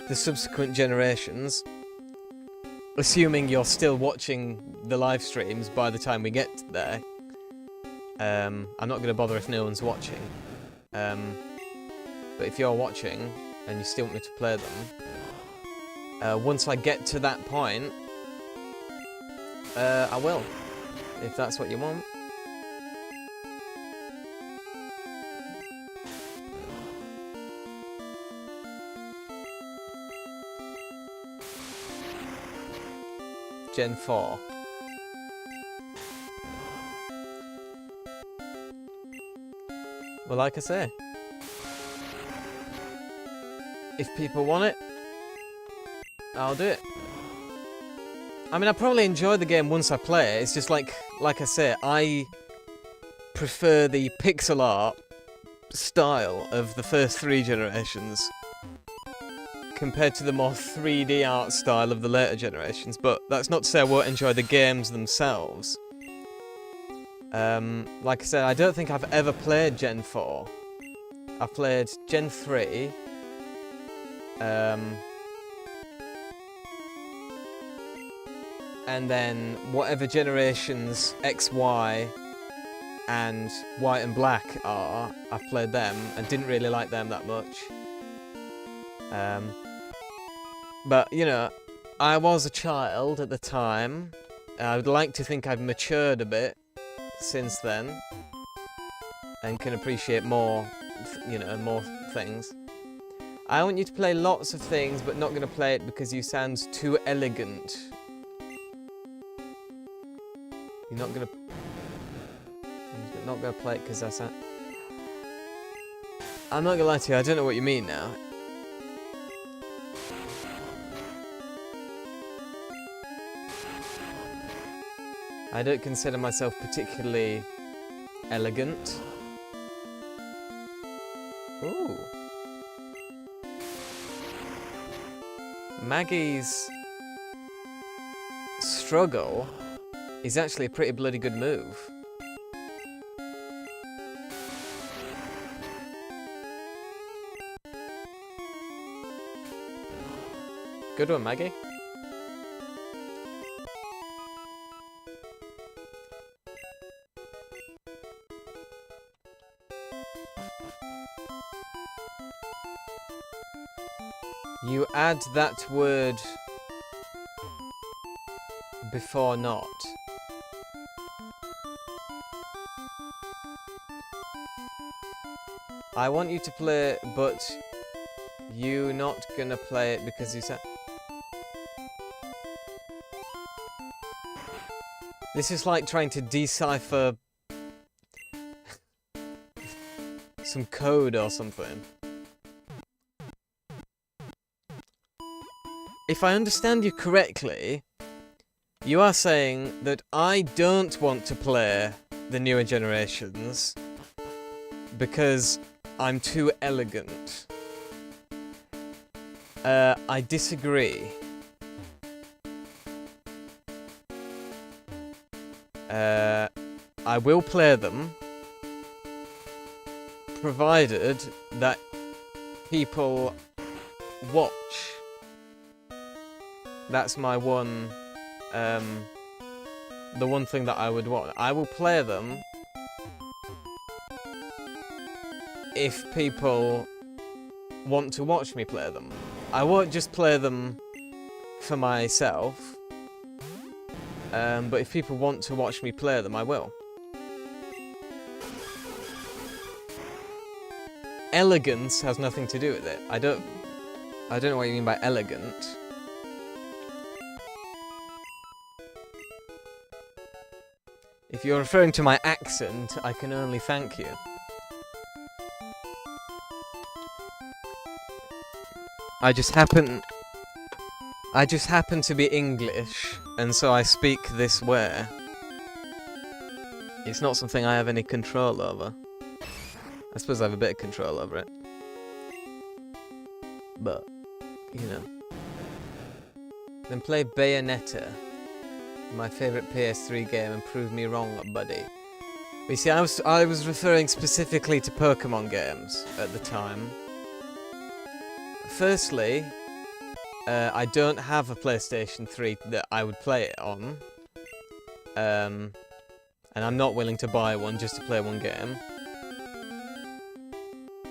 the subsequent generations, assuming you're still watching the live streams by the time we get there, I'm not going to bother if no one's watching. But if you're watching and you still want me to play them, once I get to that point, I will, if that's what you want. Gen 4. Well, like I say, if people want it, I'll do it. I mean, I probably enjoy the game once I play it. It's just like I say, I prefer the pixel art style of the first 3 generations compared to the more 3D art style of the later generations, but that's not to say I won't enjoy the games themselves. Like I said, I don't think I've ever played Gen 4. I've played Gen 3, and then whatever generations X, Y, and White and Black are, I've played them, and didn't really like them that much. But, you know, I was a child at the time. I would like to think I've matured a bit since then, and can appreciate more, you know, more things. I want you to play lots of things, but not going to play it because you sound too elegant. You're not going to play it because I sound... I'm not going to lie to you, I don't know what you mean now. I don't consider myself particularly elegant. Ooh. Maggie's struggle is actually a pretty bloody good move. Good one, Maggie. You add that word before not. I want you to play, but you not gonna play it because you said... This is like trying to decipher some code or something. If I understand you correctly, you are saying that I don't want to play the newer generations because I'm too elegant. I disagree. I will play them, provided that people watch. That's my one, the one thing that I would want. I will play them if people want to watch me play them. I won't just play them for myself, but if people want to watch me play them, I will. Elegance has nothing to do with it. I don't know what you mean by elegant. If you're referring to my accent, I can only thank you. I just happen to be English, and so I speak this way. It's not something I have any control over. I suppose I have a bit of control over it. But, you know. Then play Bayonetta, my favourite PS3 game, and prove me wrong, buddy. But you see, I was referring specifically to Pokémon games at the time. Firstly, I don't have a PlayStation 3 that I would play it on. And I'm not willing to buy one just to play one game.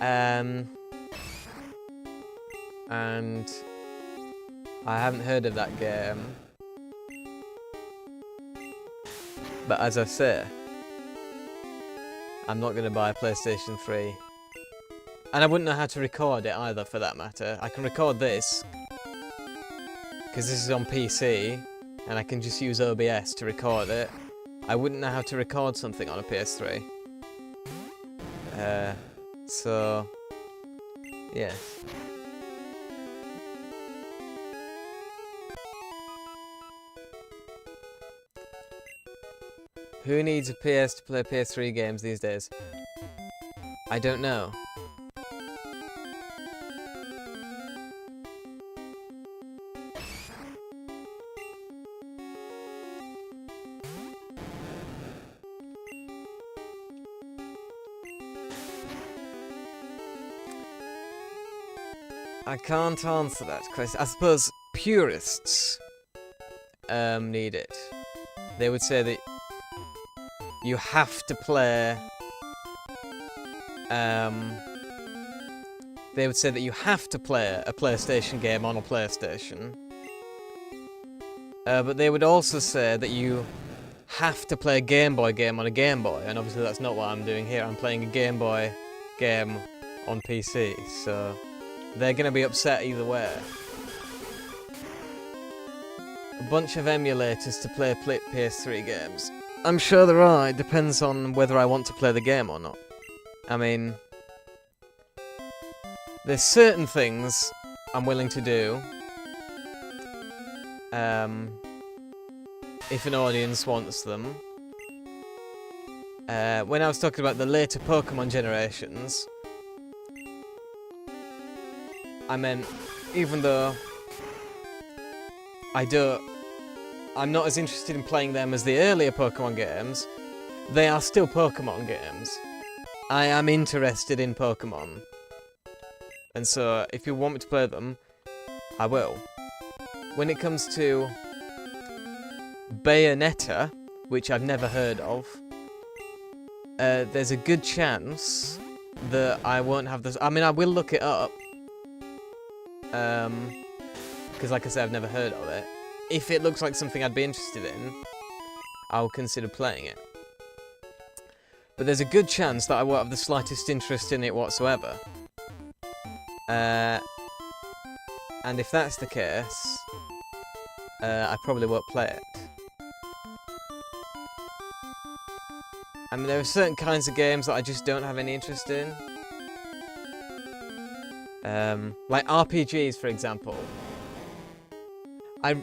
And I haven't heard of that game. But as I say, I'm not going to buy a PlayStation 3. And I wouldn't know how to record it either, for that matter. I can record this, because this is on PC, and I can just use OBS to record it. I wouldn't know how to record something on a PS3. So, yeah. Who needs a PS to play PS3 games these days? I don't know. I can't answer that question. I suppose purists need it. They would say that you have to play. They would say that you have to play a PlayStation game on a PlayStation. But they would also say that you have to play a Game Boy game on a Game Boy, and obviously that's not what I'm doing here. I'm playing a Game Boy game on PC, so they're going to be upset either way. A bunch of emulators to play PS3 games. I'm sure there are. It depends on whether I want to play the game or not. I mean, there's certain things I'm willing to do if an audience wants them. When I was talking about the later Pokémon generations, I meant, even though I'm not as interested in playing them as the earlier Pokémon games, they are still Pokémon games. I am interested in Pokémon. And so, if you want me to play them, I will. When it comes to Bayonetta, which I've never heard of, there's a good chance that I won't have this. I mean, I will look it up. Because like I said, I've never heard of it. If it looks like something I'd be interested in, I'll consider playing it. But there's a good chance that I won't have the slightest interest in it whatsoever. And if that's the case, I probably won't play it. I mean, there are certain kinds of games that I just don't have any interest in. Like RPGs, for example. I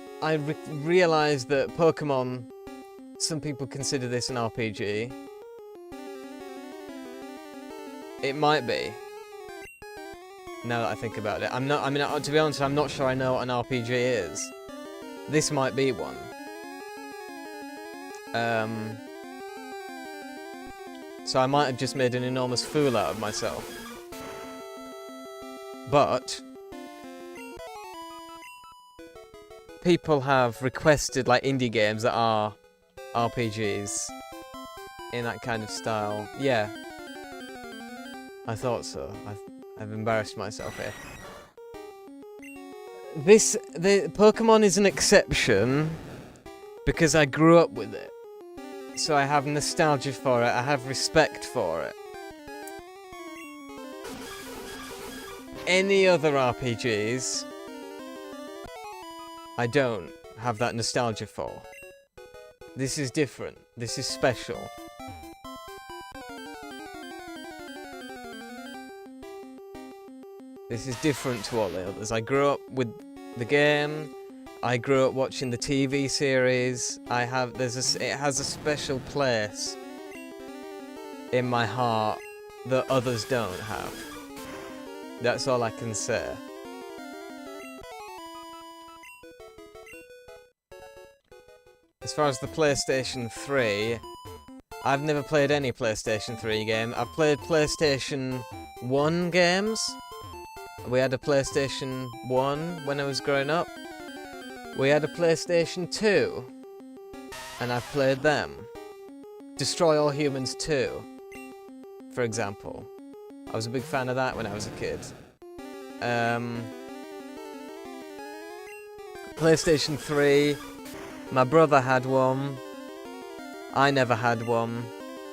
realised that Pokémon, some people consider this an RPG. It might be. Now that I think about it. To be honest, I'm not sure I know what an RPG is. This might be one. So I might have just made an enormous fool out of myself. But people have requested like indie games that are RPGs in that kind of style. Yeah, I thought so. I've embarrassed myself here. The Pokémon is an exception because I grew up with it. So I have nostalgia for it, I have respect for it. Any other RPGs, I don't have that nostalgia for. This is different, this is special. This is different to all the others. I grew up with the game, I grew up watching the TV series. It has a special place in my heart that others don't have. That's all I can say. As far as the PlayStation 3, I've never played any PlayStation 3 game. I've played PlayStation 1 games. We had a PlayStation 1 when I was growing up. We had a PlayStation 2, and I've played them. Destroy All Humans 2, for example. I was a big fan of that when I was a kid. PlayStation 3, my brother had one. I never had one.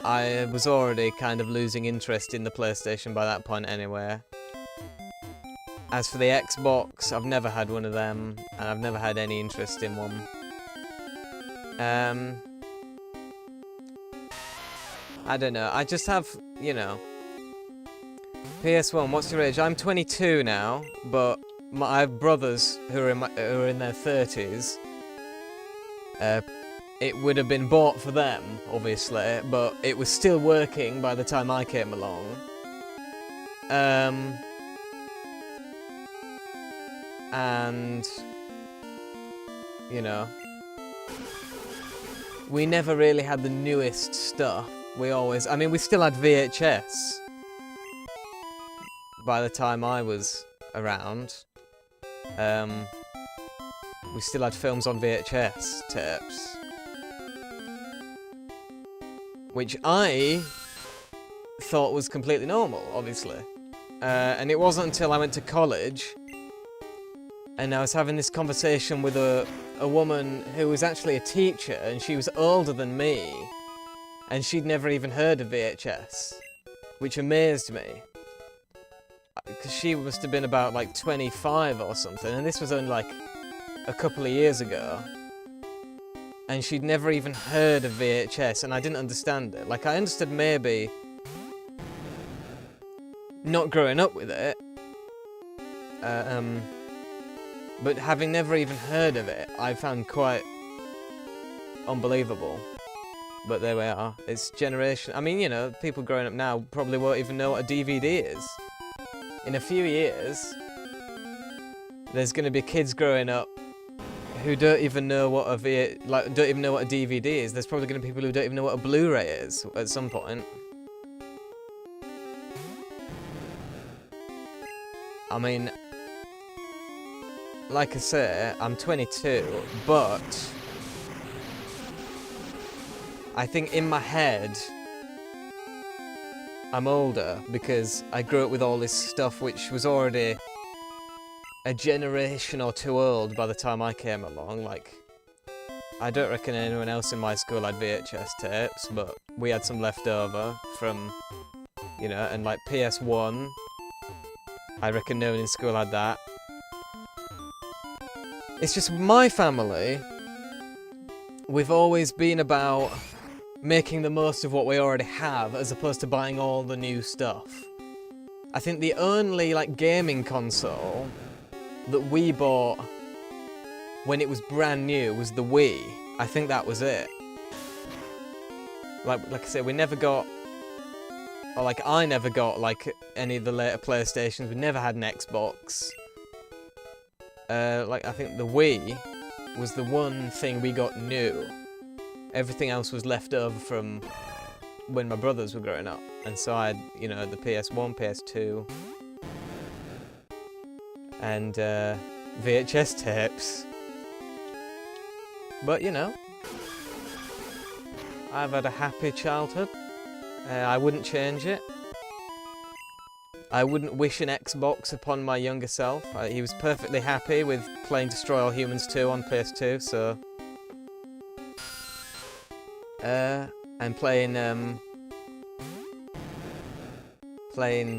I was already kind of losing interest in the PlayStation by that point anyway. As for the Xbox, I've never had one of them, and I've never had any interest in one. I don't know, I just have, you know... PS1, what's your age? I'm 22 now, but I have brothers who are in their 30s. It would have been bought for them, obviously, but it was still working by the time I came along. And, you know, we never really had the newest stuff. I mean, we still had VHS by the time I was around. We still had films on VHS tapes, which I thought was completely normal, obviously. And it wasn't until I went to college and I was having this conversation with a woman who was actually a teacher, and she was older than me, and she'd never even heard of VHS, which amazed me. Because she must have been about like 25 or something, and this was only like a couple of years ago. And she'd never even heard of VHS, and I didn't understand it. Like, I understood maybe not growing up with it, but having never even heard of it, I found quite unbelievable. But there we are. It's generation... I mean, you know, people growing up now probably won't even know what a DVD is. In a few years, there's going to be kids growing up who don't even know what a DVD is. There's probably going to be people who don't even know what a Blu-ray is at some point. I mean, like I say, I'm 22, but I think in my head I'm older because I grew up with all this stuff which was already a generation or two old by the time I came along. Like, I don't reckon anyone else in my school had VHS tapes, but we had some left over from, you know, and like PS1, I reckon no one in school had that. It's just my family, we've always been about making the most of what we already have as opposed to buying all the new stuff. I think the only like gaming console that we bought when it was brand new was the Wii. I think that was it. Like I said, we never got, or like I never got like any of the later PlayStations. We never had an Xbox. Like I think the Wii was the one thing we got new. Everything else was left over from when my brothers were growing up, and so I had, you know, the PS1, PS2, and VHS tapes. But you know, I've had a happy childhood. I wouldn't change it. I wouldn't wish an Xbox upon my younger self. He was perfectly happy with playing Destroy All Humans 2 on PS2, so... and playing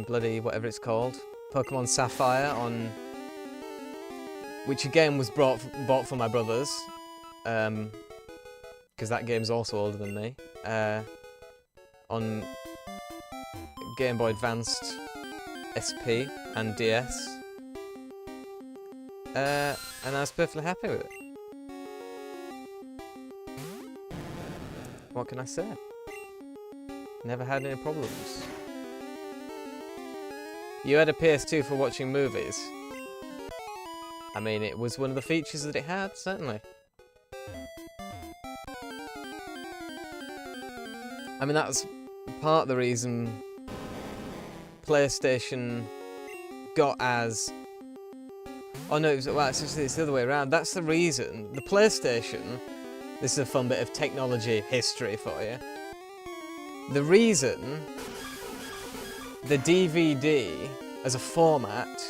bloody whatever it's called, Pokémon Sapphire on... which again was bought for my brothers, because that game's also older than me, on Game Boy Advanced SP and DS, and I was perfectly happy with it. What can I say? Never had any problems. You had a PS2 for watching movies. I mean, it was one of the features that it had, certainly. I mean, that's part of the reason PlayStation got as... Oh no, it's the other way around. That's the reason. The PlayStation... This is a fun bit of technology history for you. The reason the DVD as a format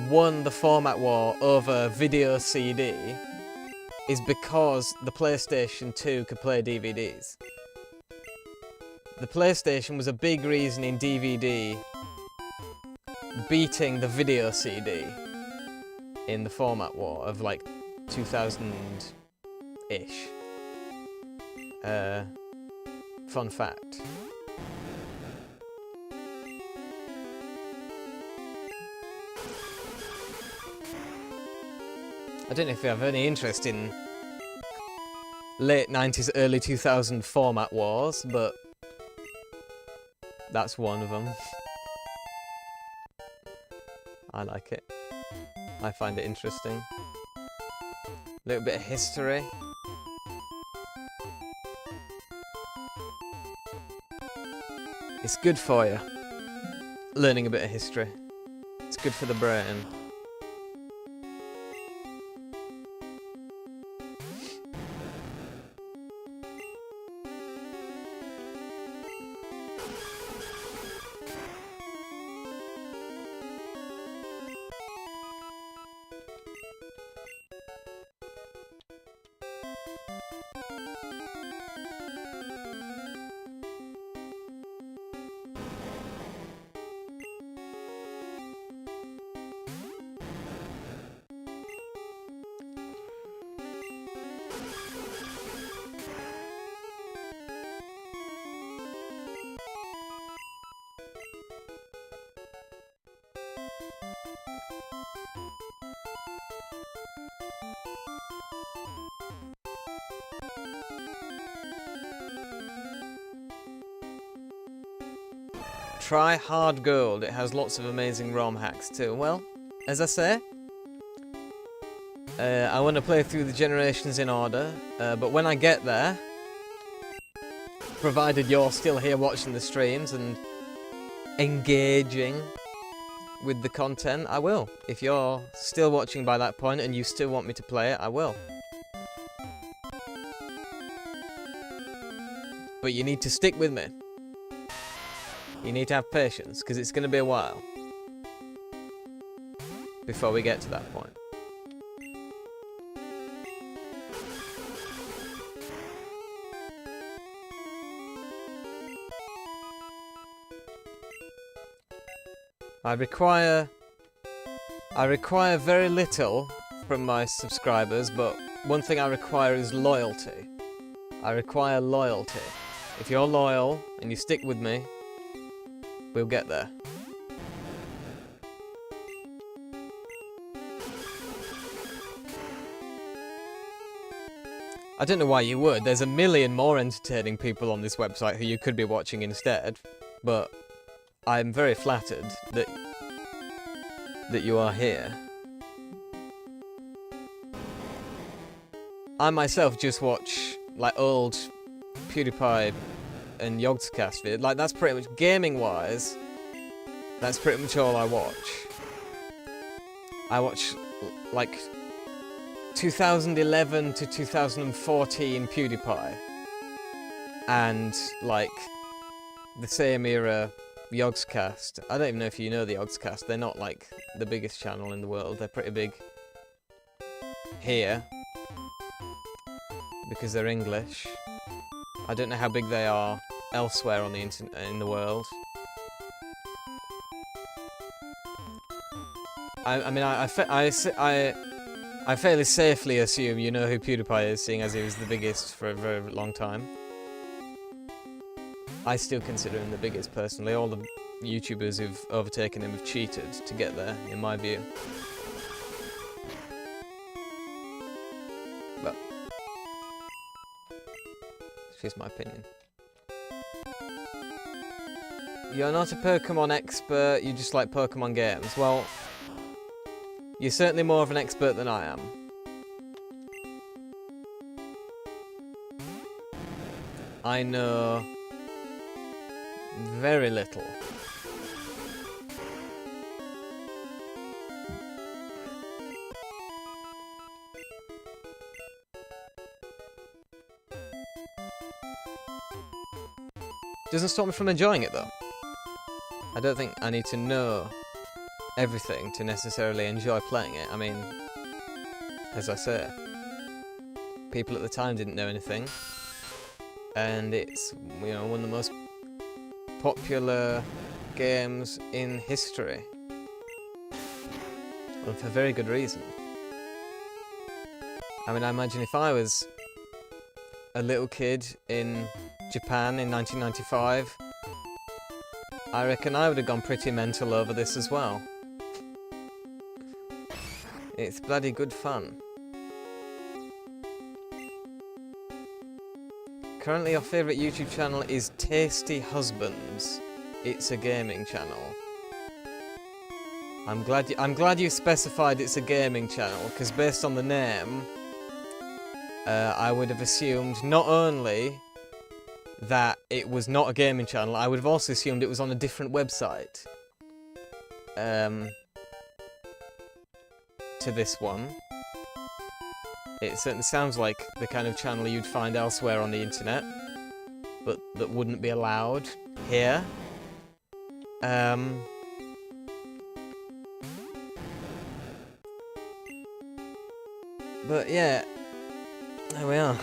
won the format war over video CD is because the PlayStation 2 could play DVDs. The PlayStation was a big reason in DVD beating the video CD in the format war of like 2000-ish. Fun fact. I don't know if you have any interest in late 90s, early 2000 format wars, but that's one of them. I like it. I find it interesting. A little bit of history. It's good for you, learning a bit of history. It's good for the brain. Try Hard Gold, it has lots of amazing ROM hacks too. Well, as I say, I want to play through the generations in order, but when I get there, provided you're still here watching the streams and engaging with the content, I will. If you're still watching by that point and you still want me to play it, I will. But you need to stick with me. You need to have patience, because it's going to be a while before we get to that point. I require very little from my subscribers, but one thing I require is loyalty. I require loyalty. If you're loyal and you stick with me, we'll get there. I don't know why you would. There's a million more entertaining people on this website who you could be watching instead, but I'm very flattered that you are here. I myself just watch like old PewDiePie and Yogscast vid. Like, that's pretty much, gaming-wise, that's pretty much all I watch. I watch, like, 2011 to 2014 PewDiePie. And, like, the same era Yogscast. I don't even know if you know the Yogscast. They're not, like, the biggest channel in the world. They're pretty big here. Because they're English. I don't know how big they are elsewhere on the in the world. I mean, I fairly safely assume you know who PewDiePie is, seeing as he was the biggest for a very long time. I still consider him the biggest, personally. All the YouTubers who've overtaken him have cheated to get there, in my view. But it's just my opinion. You're not a Pokémon expert, you just like Pokémon games. Well, you're certainly more of an expert than I am. I know very little. Doesn't stop me from enjoying it, though. I don't think I need to know everything to necessarily enjoy playing it. I mean, as I say, people at the time didn't know anything, and it's, you know, one of the most popular games in history, and for very good reason. I mean, I imagine if I was a little kid in Japan in 1995, I reckon I would have gone pretty mental over this as well. It's bloody good fun. Currently your favourite YouTube channel is Tasty Husbands. It's a gaming channel. I'm glad you specified it's a gaming channel, because based on the name, I would have assumed not only that it was not a gaming channel, I would have also assumed it was on a different website. To this one. It certainly sounds like the kind of channel you'd find elsewhere on the internet, but that wouldn't be allowed here. But yeah, there we are.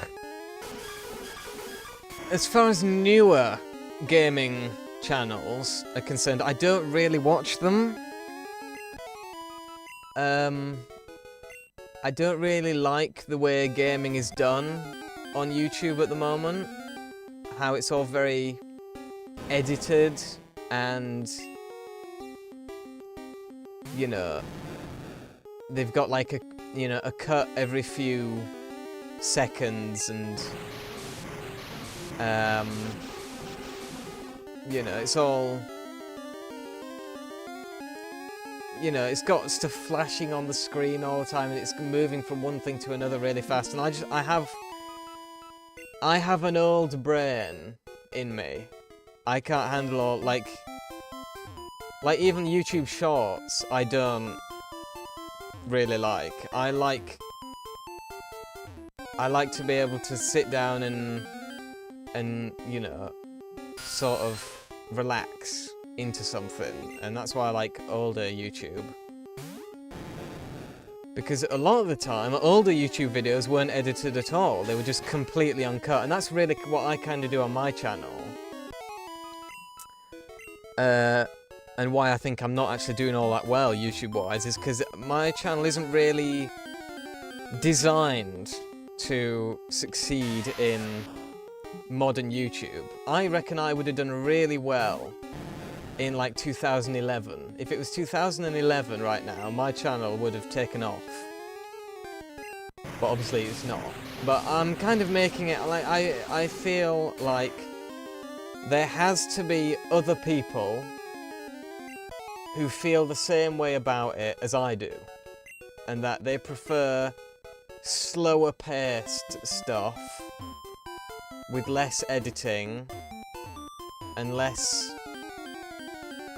As far as newer gaming channels are concerned, I don't really watch them. I don't really like the way gaming is done on YouTube at the moment. How it's all very edited and, you know, they've got like a cut every few seconds, and you know, it's all, you know, it's got stuff flashing on the screen all the time, and it's moving from one thing to another really fast, and I have an old brain in me. I can't handle all, like even YouTube Shorts I don't really like. I like to be able to sit down and you know, sort of relax into something, and that's why I like older YouTube. Because a lot of the time, older YouTube videos weren't edited at all, they were just completely uncut, and that's really what I kind of do on my channel. And why I think I'm not actually doing all that well YouTube-wise is because my channel isn't really designed to succeed in modern YouTube. I reckon I would have done really well in like 2011. If it was 2011 right now, my channel would have taken off. But obviously it's not. But I'm kind of making it like, I feel like there has to be other people who feel the same way about it as I do, and that they prefer slower paced stuff with less editing and less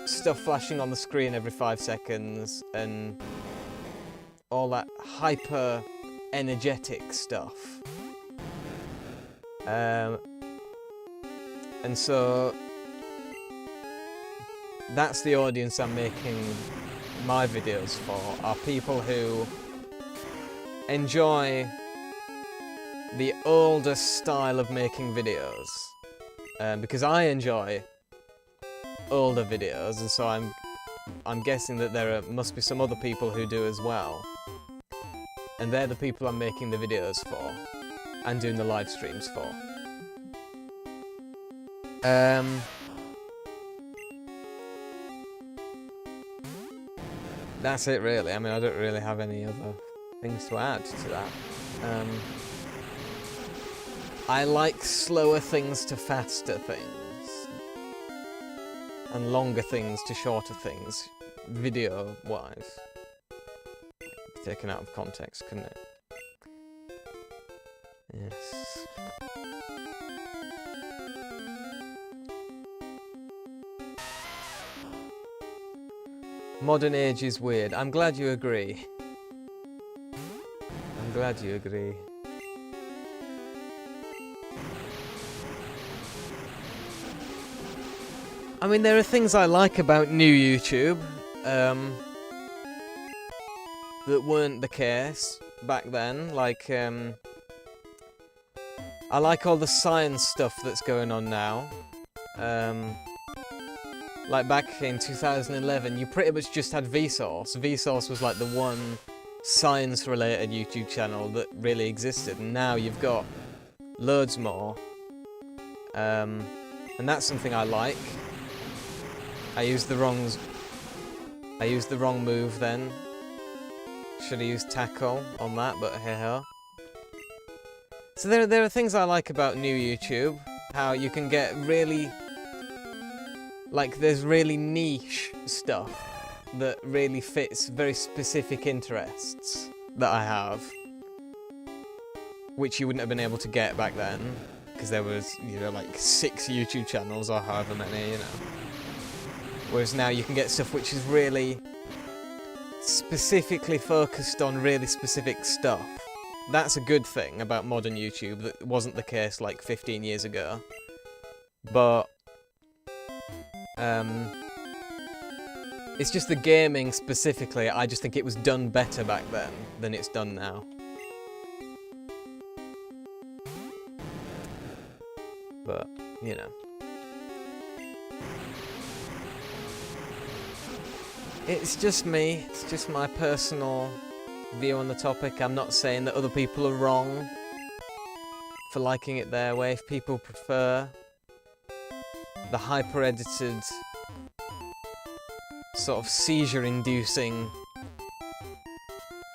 stuff flashing on the screen every 5 seconds and all that hyper energetic stuff. And so that's the audience I'm making my videos for, are people who enjoy the older style of making videos. Because I enjoy older videos, and so I'm guessing that there must be some other people who do as well. And they're the people I'm making the videos for and doing the live streams for. That's it really. I mean, I don't really have any other things to add to that. I like slower things to faster things, and longer things to shorter things, video-wise. Taken out of context, couldn't it? Yes. Modern age is weird. I'm glad you agree. I'm glad you agree. I mean, there are things I like about new YouTube, that weren't the case back then, like, I like all the science stuff that's going on now. Like back in 2011, you pretty much just had Vsauce. Vsauce was like the one science-related YouTube channel that really existed, and now you've got loads more. And that's something I like. I used the wrong move then. Should have used tackle on that, but hey ho. So there are things I like about new YouTube. How you can get really, like, there's really niche stuff that really fits very specific interests that I have, which you wouldn't have been able to get back then, because there was, you know, like 6 YouTube channels or however many, you know. Whereas now you can get stuff which is really specifically focused on really specific stuff. That's a good thing about modern YouTube that wasn't the case like 15 years ago. But it's just the gaming specifically, I just think it was done better back then than it's done now. But, you know. It's just me, it's just my personal view on the topic. I'm not saying that other people are wrong for liking it their way. If people prefer the hyper-edited, sort of seizure-inducing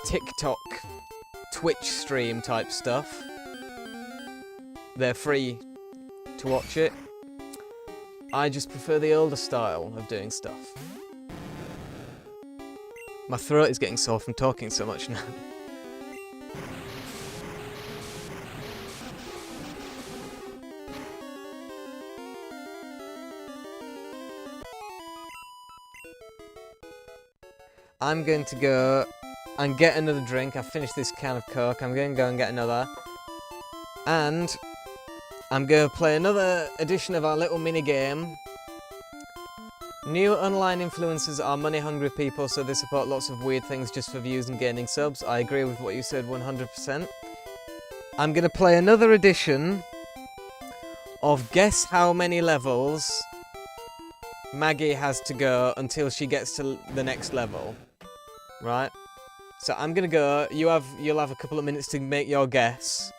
TikTok, Twitch stream type stuff, they're free to watch it. I just prefer the older style of doing stuff. My throat is getting sore from talking so much now. I'm going to go and get another drink. I've finished this can of Coke. I'm going to go and get another. And I'm going to play another edition of our little mini game. New online influencers are money-hungry people, so they support lots of weird things just for views and gaining subs. I agree with what you said 100%. I'm going to play another edition of Guess How Many Levels Maggie has to go until she gets to the next level. Right? So I'm going to go. You'll have a couple of minutes to make your guess.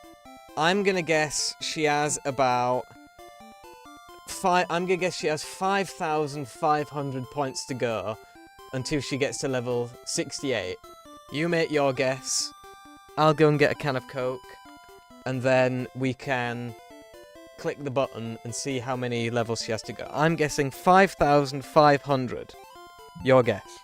I'm going to guess she has about... I'm gonna guess she has 5,500 points to go until she gets to level 68. You make your guess. I'll go and get a can of Coke, and then we can click the button and see how many levels she has to go. I'm guessing 5,500. Your guess.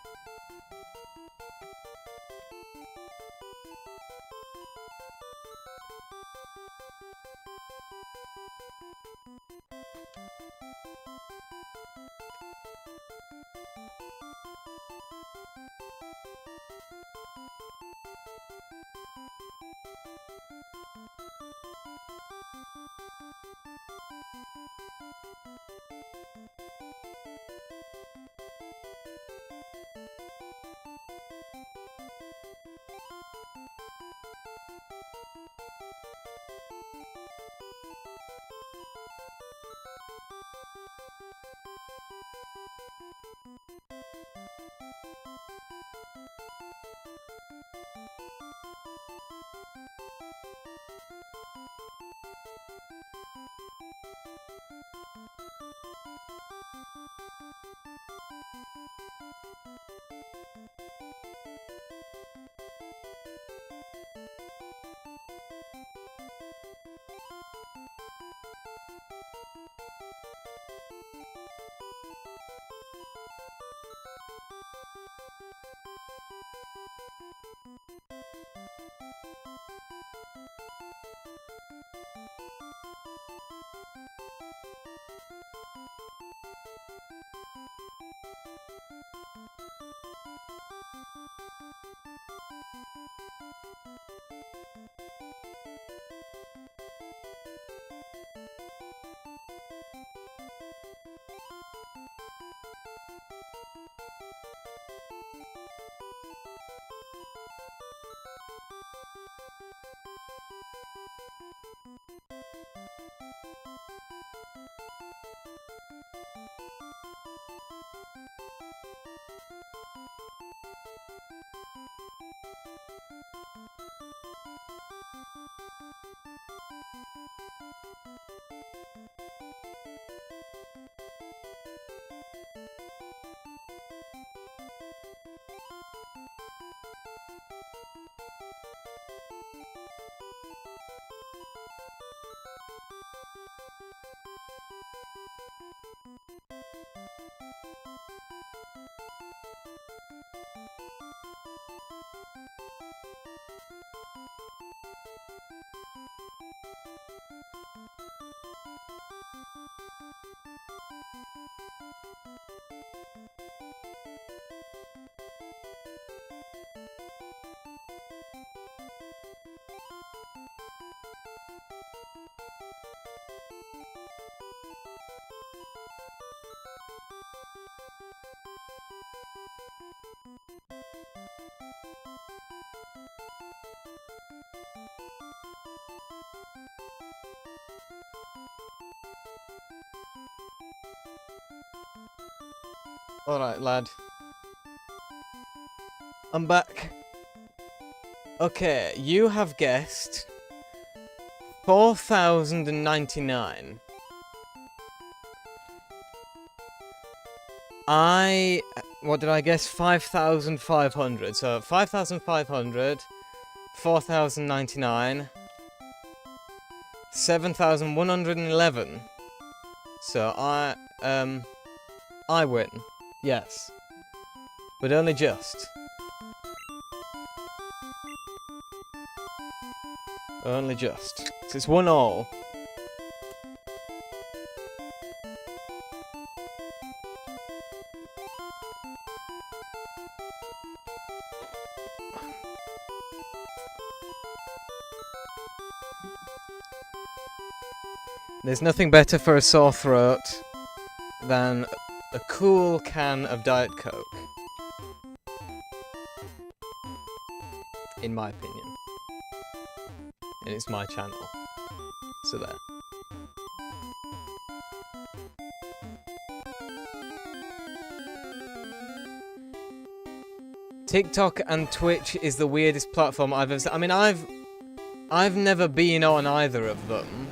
Alright, lad. I'm back. Okay, you have guessed 4,099. What did I guess? 5,500. So 5,500, 4,099, 7,111. So I win. Yes. But only just. Only just. So it's 1-1. There's nothing better for a sore throat than a cool can of Diet Coke. In my opinion. And it's my channel. So there. TikTok and Twitch is the weirdest platform I've ever seen. I mean, I've never been on either of them.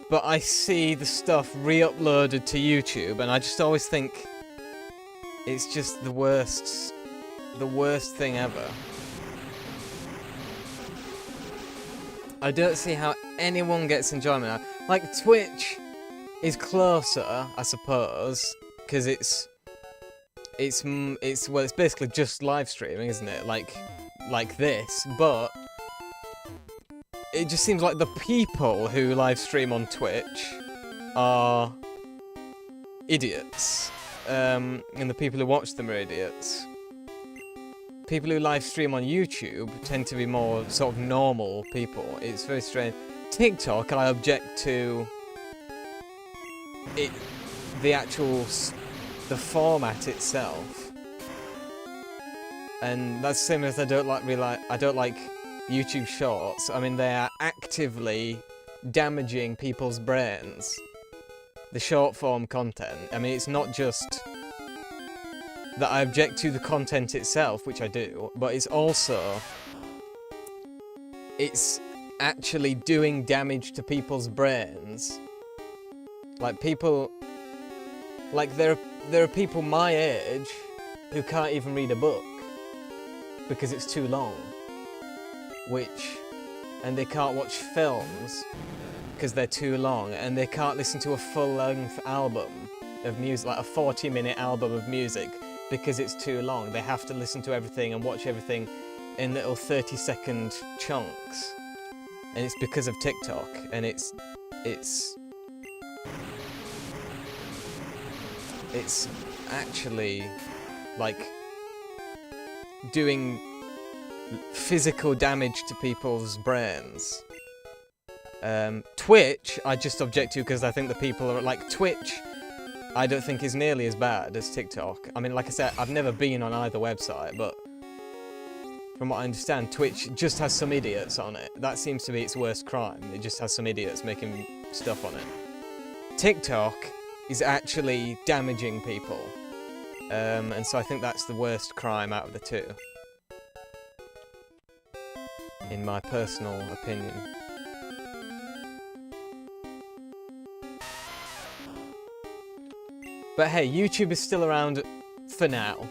But I see the stuff re-uploaded to YouTube, and I just always think it's just the worst thing ever. I don't see how anyone gets enjoyment out. Like, Twitch is closer, I suppose, because it's basically just live streaming, isn't it? Like this, but it just seems like the people who live stream on Twitch are idiots, and the people who watch them are idiots. People who live stream on YouTube tend to be more sort of normal people. It's very strange. TikTok, I object to it, the format itself, and that's the same as I don't like YouTube Shorts. I mean, they are actively damaging people's brains. The short form content. I mean, it's not just that I object to the content itself, which I do, but it's actually doing damage to people's brains. Like there are people my age who can't even read a book because it's too long. And they can't watch films because they're too long, and they can't listen to a full-length album of music, like a 40-minute album of music, because it's too long. They have to listen to everything and watch everything in little 30-second chunks. And it's because of TikTok, and it's actually, like, doing physical damage to people's brains. Twitch, I just object to because I think the people are, like, Twitch, I don't think is nearly as bad as TikTok. I mean, like I said, I've never been on either website, but from what I understand, Twitch just has some idiots on it. That seems to be its worst crime. It just has some idiots making stuff on it. TikTok is actually damaging people. And so I think that's the worst crime out of the two. In my personal opinion. But hey, YouTube is still around for now.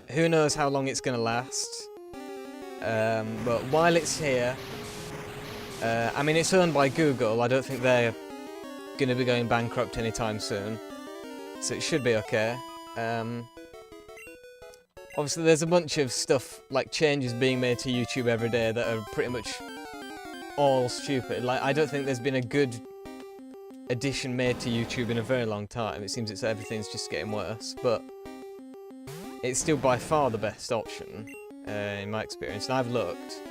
Who knows how long it's gonna last. But while it's here, I mean, it's owned by Google. I don't think they're gonna be going bankrupt anytime soon. So it should be okay. Obviously there's a bunch of stuff, like changes being made to YouTube every day that are pretty much all stupid. Like, I don't think there's been a good addition made to YouTube in a very long time. It seems everything's just getting worse, but it's still by far the best option, in my experience, and I've looked.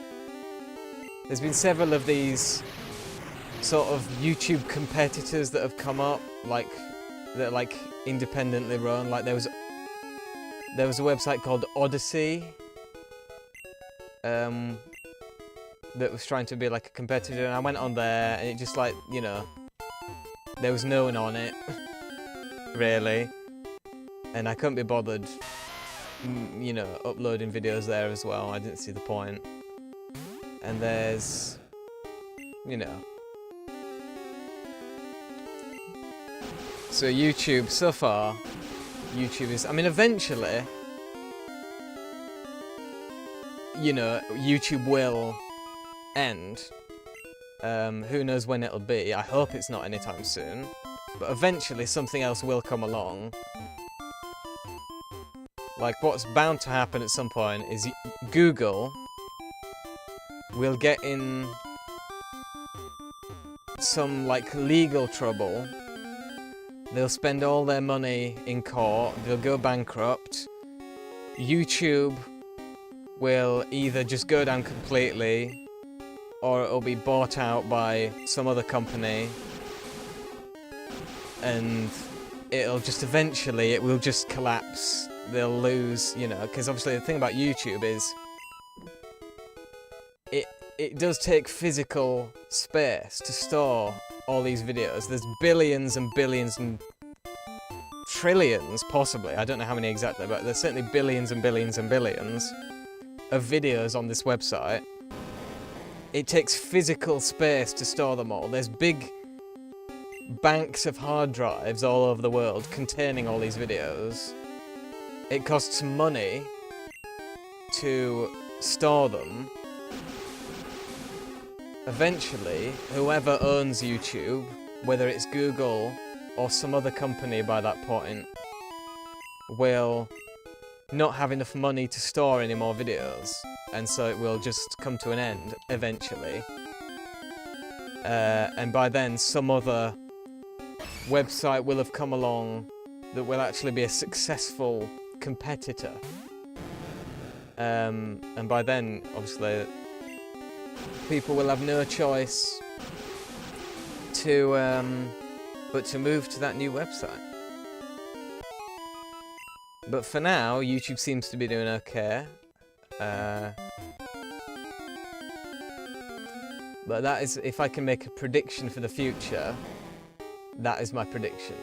There's been several of these sort of YouTube competitors that have come up, like, that are, like, independently run. Like, there was a website called Odyssey, that was trying to be like a competitor, and I went on there, and it just, like, you know, there was no one on it, really, and I couldn't be bothered, you know, uploading videos there as well. I didn't see the point. And there's, you know, so YouTube, so far, YouTube is, I mean, eventually, you know, YouTube will end. Who knows when it'll be. I hope it's not anytime soon. But eventually something else will come along. Like, what's bound to happen at some point is Google will get in some, like, legal trouble. They'll spend all their money in court. They'll go bankrupt. YouTube will either just go down completely, or it'll be bought out by some other company, and it'll just eventually, it will just collapse. They'll lose, you know, because obviously the thing about YouTube is it does take physical space to store all these videos. There's billions and billions and trillions, possibly, I don't know how many exactly, but there's certainly billions and billions and billions of videos on this website. It takes physical space to store them all. There's big banks of hard drives all over the world containing all these videos. It costs money to store them. Eventually, whoever owns YouTube, whether it's Google or some other company by that point, will not have enough money to store any more videos, and so it will just come to an end eventually. and by then some other website will have come along that will actually be a successful competitor. And by then, obviously, people will have no choice but to move to that new website. But for now, YouTube seems to be doing okay. But that is, if I can make a prediction for the future, that is my prediction.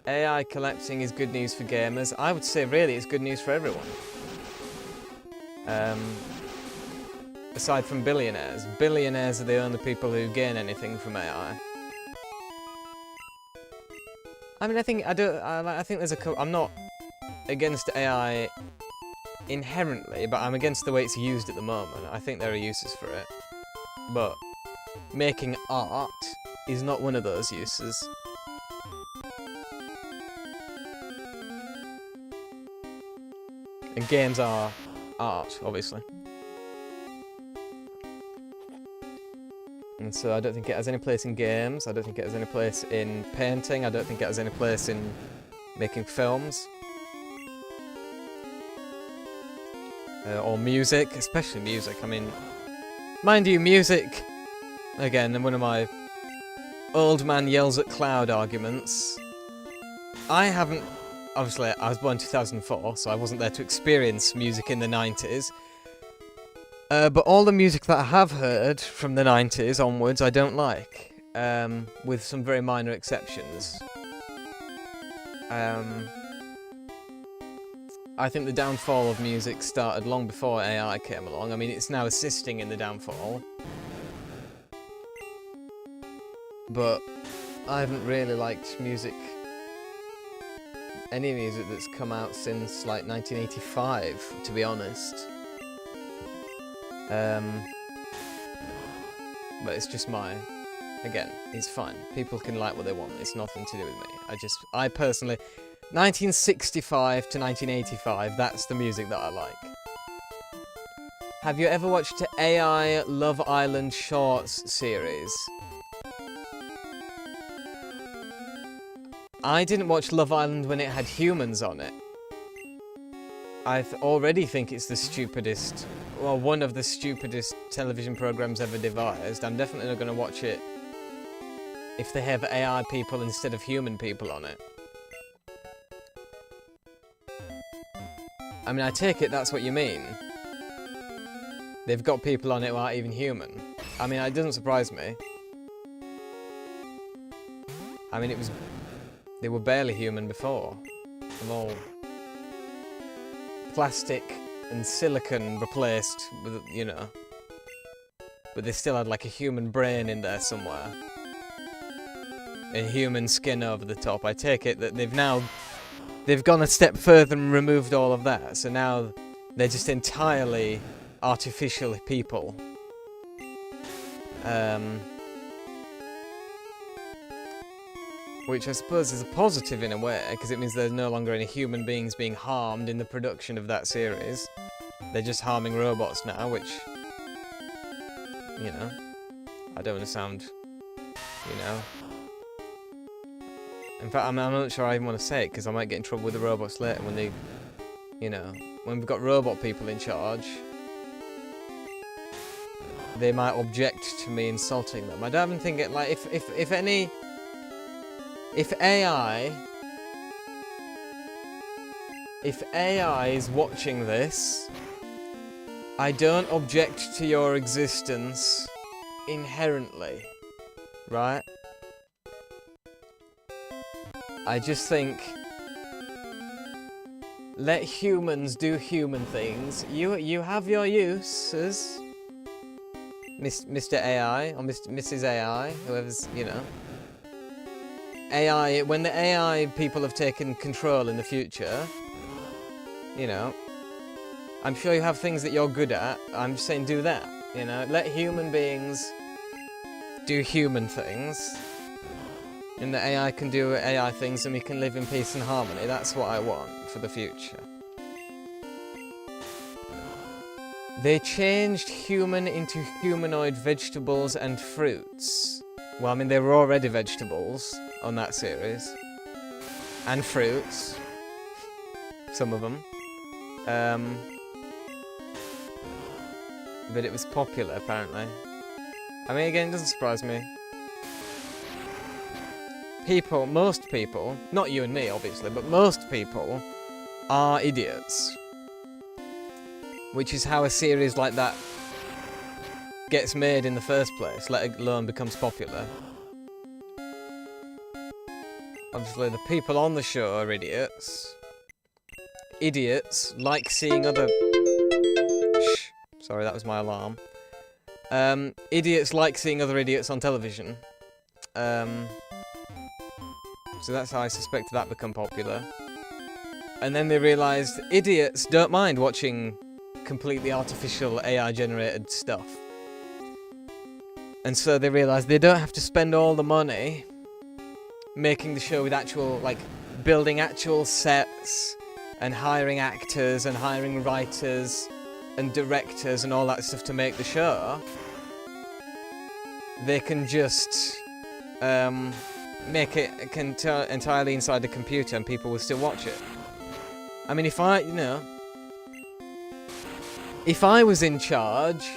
AI collapsing is good news for gamers. I would say really it's good news for everyone. Aside from billionaires. Billionaires are the only people who gain anything from AI. I mean, I think there's I'm not against AI inherently, but I'm against the way it's used at the moment. I think there are uses for it. But making art is not one of those uses. And games are art, obviously. And so I don't think it has any place in games, I don't think it has any place in painting, I don't think it has any place in making films. Or music, especially music. I mean, mind you, music, again, one of my old man yells at cloud arguments. I haven't, obviously, I was born in 2004, so I wasn't there to experience music in the 90s. But all the music that I have heard from the 90s onwards, I don't like, with some very minor exceptions. I think the downfall of music started long before AI came along. I mean, it's now assisting in the downfall. But I haven't really liked music, any music that's come out since, like, 1985, to be honest. But it's just again, it's fine. People can like what they want. It's nothing to do with me. I personally, 1965 to 1985, that's the music that I like. Have you ever watched the AI Love Island Shorts series? I didn't watch Love Island when it had humans on it. I already think it's the stupidest, well, one of the stupidest television programs ever devised. I'm definitely not going to watch it if they have AI people instead of human people on it. I mean, I take it that's what you mean. They've got people on it who aren't even human. I mean, it doesn't surprise me. I mean, they were barely human before. They're all plastic and silicon replaced with, you know. But they still had like a human brain in there somewhere. A human skin over the top. I take it that they've gone a step further and removed all of that. So now they're just entirely artificial people. Which I suppose is a positive in a way, because it means there's no longer any human beings being harmed in the production of that series. They're just harming robots now, which, you know, I don't want to sound, you know. In fact, I'm not sure I even want to say it, because I might get in trouble with the robots later when they, you know, when we've got robot people in charge. They might object to me insulting them. I don't even think it, like, if AI is watching this, I don't object to your existence inherently, right? I just think, let humans do human things. You have your uses, Mr. AI, or Mrs. AI, whoever's, you know. AI, when the AI people have taken control in the future, you know, I'm sure you have things that you're good at. I'm just saying do that, you know. Let human beings do human things. And the AI can do AI things and we can live in peace and harmony. That's what I want for the future. They changed human into humanoid vegetables and fruits. Well, I mean, they were already vegetables on that series. And fruits. Some of them. But it was popular, apparently. I mean, again, it doesn't surprise me. People, most people, not you and me, obviously, but most people are idiots. Which is how a series like that gets made in the first place, let alone becomes popular. Obviously, the people on the show are idiots. Idiots like seeing other... Shh. Sorry, that was my alarm. Idiots like seeing other idiots on television. So that's how I suspect that become popular. And then they realised idiots don't mind watching completely artificial AI-generated stuff. And so they realised they don't have to spend all the money making the show with actual, like, building actual sets and hiring actors and hiring writers and directors and all that stuff to make the show. They can just make it entirely inside the computer and people will still watch it. I mean, if I was in charge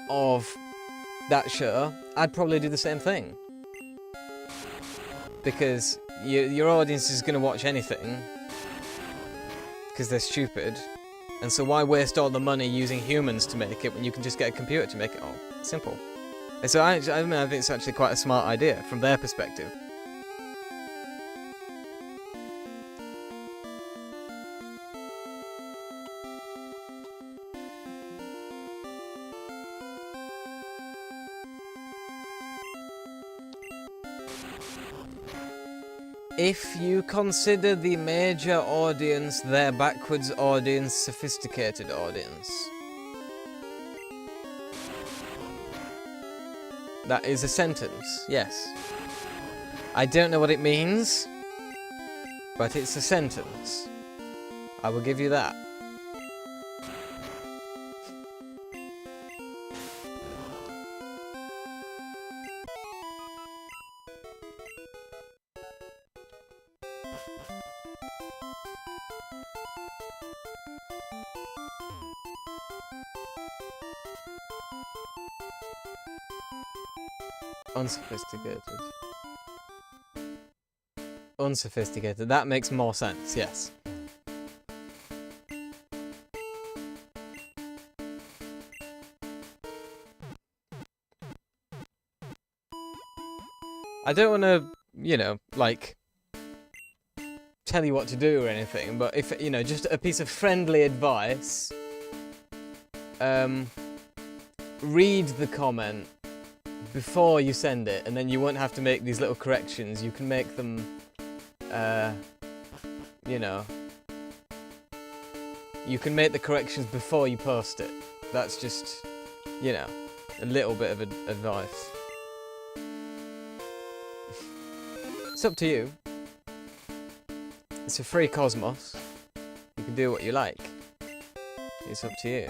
of that show, I'd probably do the same thing. Because your audience is going to watch anything. Because they're stupid. And so why waste all the money using humans to make it when you can just get a computer to make it all? Simple. And so I think it's actually quite a smart idea from their perspective. If you consider the major audience their backwards audience, sophisticated audience. That is a sentence, yes. I don't know what it means, but it's a sentence. I will give you that. Unsophisticated. Unsophisticated. That makes more sense, yes. I don't want to, you know, like, tell you what to do or anything, but if, you know, just a piece of friendly advice, read the comment before you send it, and then you won't have to make these little corrections. You can make them, you know, you can make the corrections before you post it. That's just, you know, a little bit of advice. It's up to you. It's a free cosmos. You can do what you like. It's up to you.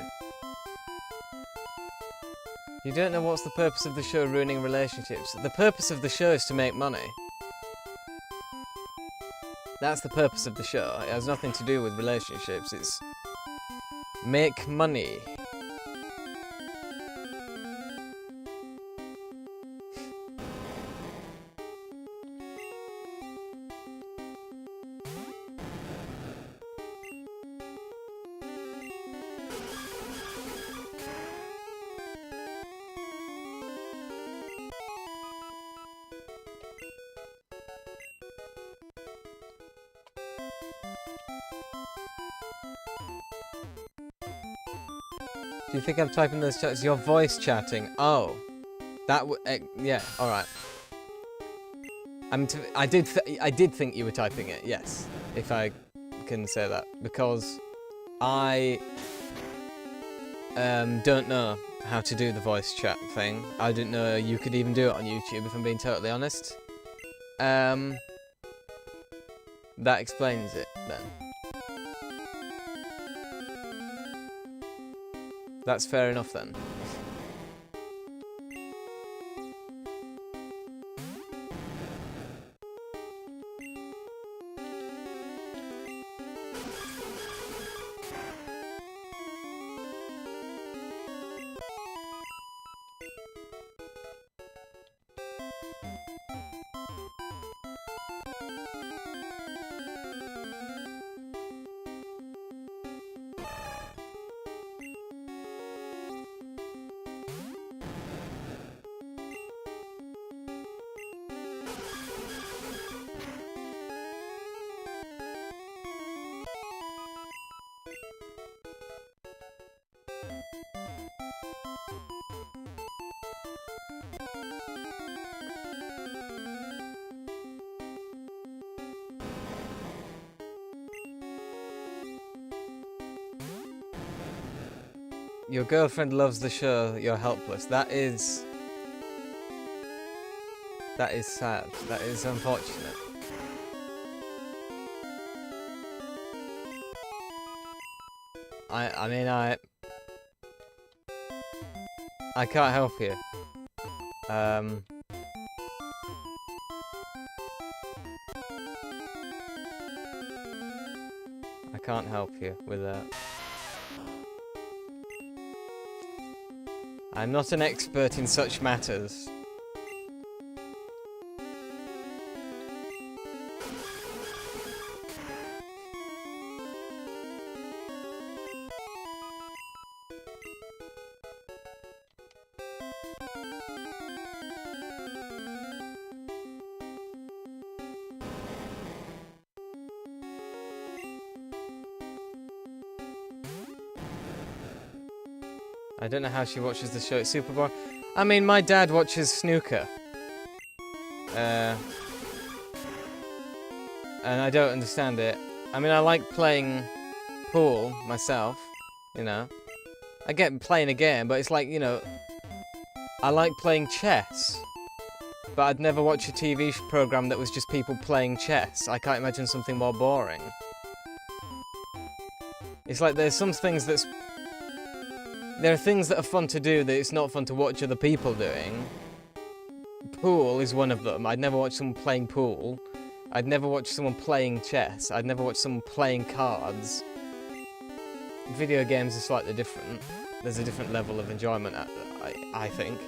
You don't know what's the purpose of the show ruining relationships. The purpose of the show is to make money. That's the purpose of the show. It has nothing to do with relationships. It's make money. Do you think I'm typing those chats? Your voice chatting. Oh, that yeah. All right. I did think you were typing it. Yes, if I can say that, because I don't know how to do the voice chat thing. I didn't know you could even do it on YouTube. If I'm being totally honest. That explains it then. That's fair enough then. Your girlfriend loves the show, you're helpless. That is sad. That is unfortunate. I mean, I can't help you. I can't help you with that. I'm not an expert in such matters. I don't know how she watches the show. It's super boring. I mean, my dad watches snooker. And I don't understand it. I mean, I like playing pool myself, you know. I get playing a game, but it's like, you know, I like playing chess. But I'd never watch a TV program that was just people playing chess. I can't imagine something more boring. It's like there's some things that's... There are things that are fun to do that it's not fun to watch other people doing. Pool is one of them. I'd never watch someone playing pool. I'd never watch someone playing chess. I'd never watch someone playing cards. Video games are slightly different. There's a different level of enjoyment, I think.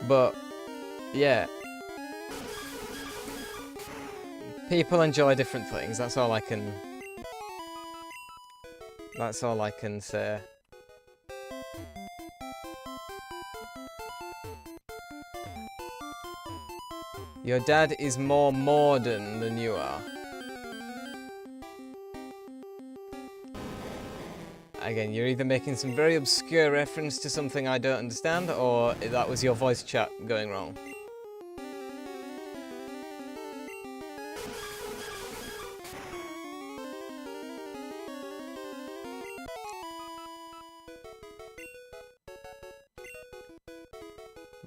But, yeah. People enjoy different things. That's all I can say. Your dad is more modern than you are. Again, you're either making some very obscure reference to something I don't understand, or that was your voice chat going wrong.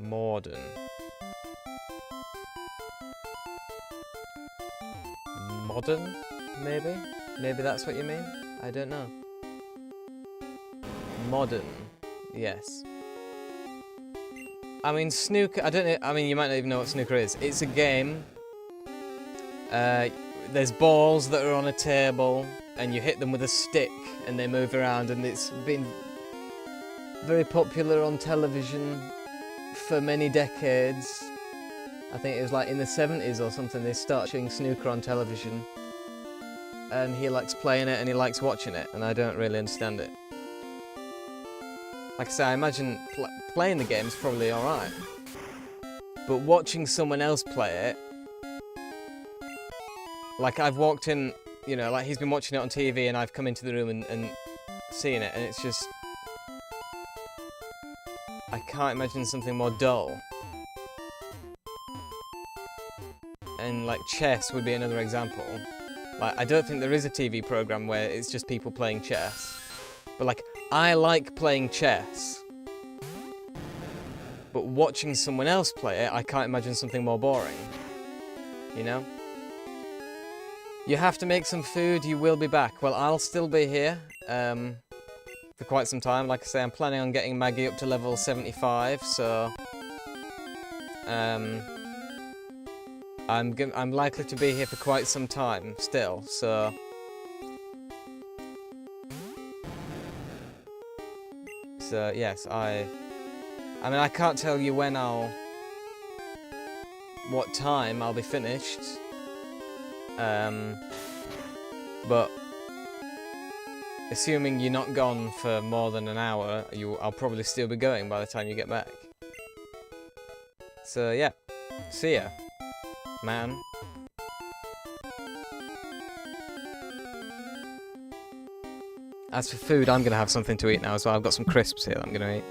Modern. Modern? Maybe? Maybe that's what you mean? I don't know. Modern. Yes. I mean, snooker... I don't know... I mean, you might not even know what snooker is. It's a game. There's balls that are on a table, and you hit them with a stick, and they move around, and it's been very popular on television for many decades. I think it was like in the 70s or something, they started showing snooker on television. And he likes playing it and he likes watching it, and I don't really understand it. Like I say, I imagine playing the game's probably alright. But watching someone else play it... Like, I've walked in, you know, like he's been watching it on TV and I've come into the room and seen it, and it's just... I can't imagine something more dull. And like chess would be another example. Like, I don't think there is a TV program where it's just people playing chess. But like, I like playing chess. But watching someone else play it, I can't imagine something more boring. You know? You have to make some food, you will be back. Well, I'll still be here. The for quite some time. Like I say, I'm planning on getting Maggie up to level 75, so I'm likely to be here for quite some time still, so yes, I mean, I can't tell you what time I'll be finished, but assuming you're not gone for more than an hour, I'll probably still be going by the time you get back. So yeah, see ya, man. As for food, I'm gonna have something to eat now as well. I've got some crisps here that I'm gonna eat.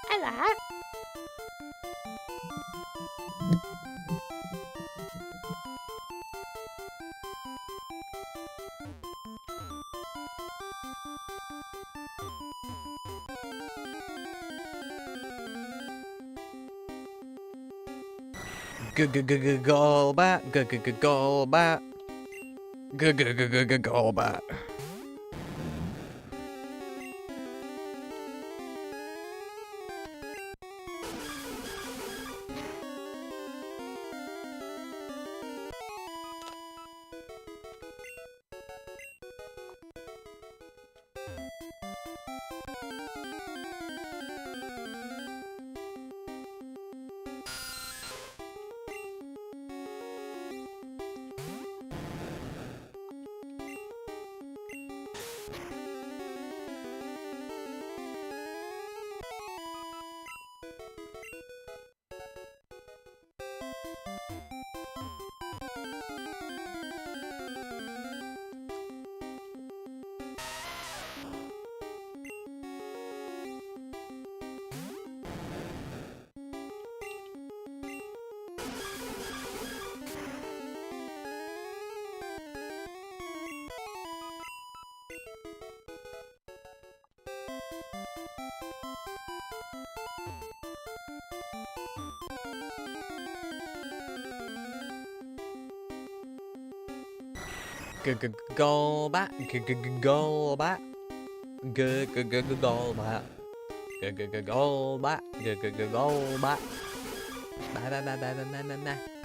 Hello. Golbat. Golbat. Golbat. Golbat. Golbat. Golbat. Golbat. Golbat. Bye bye bye bye bye bye bye.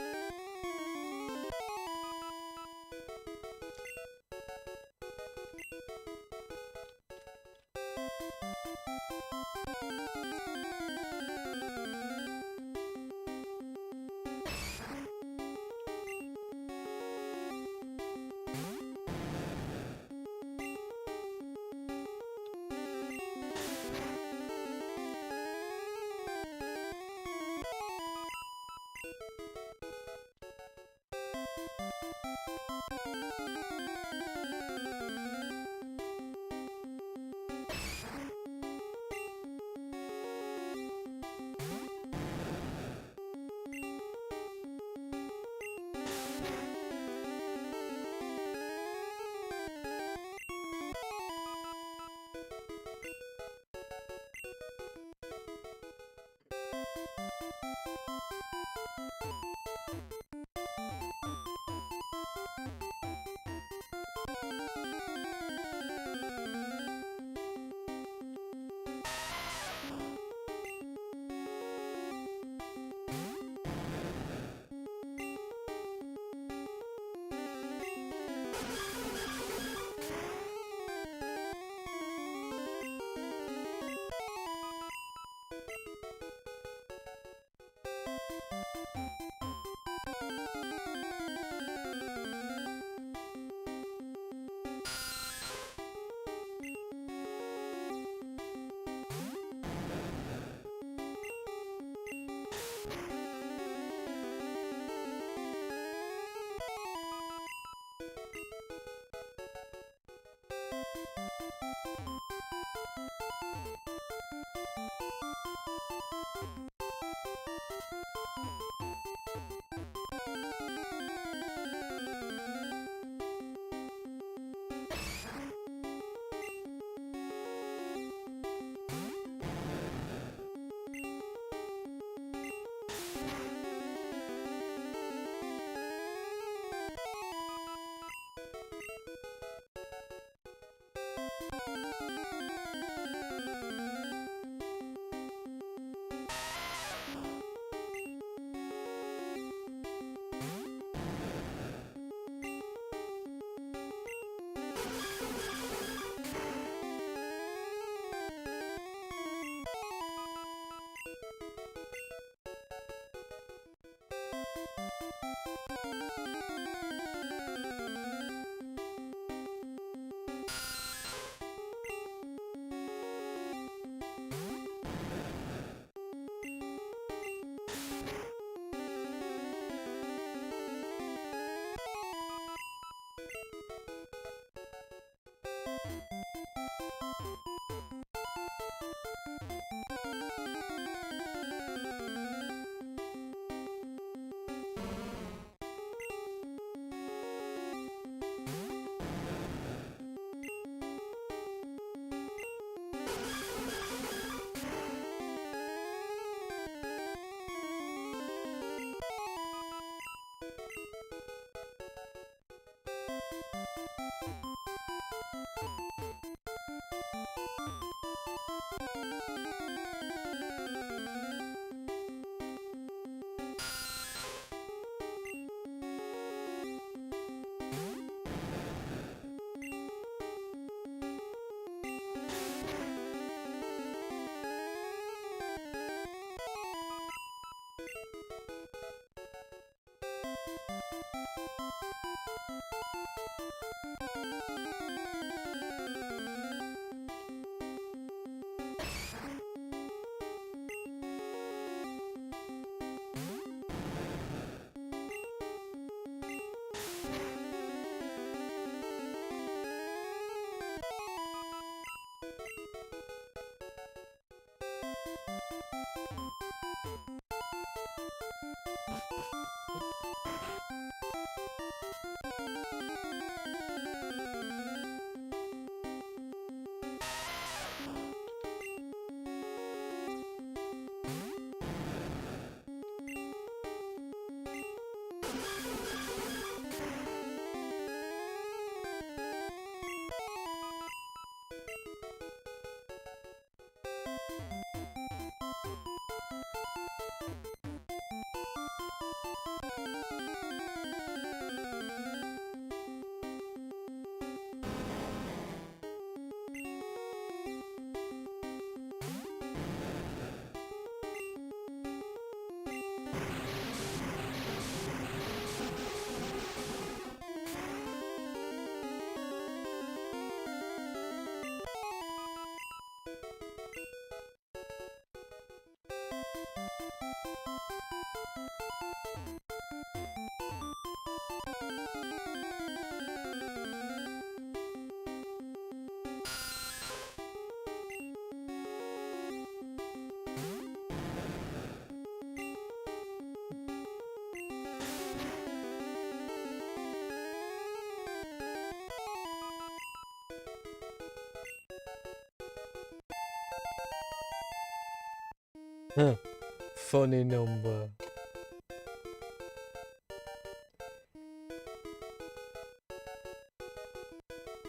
Funny number.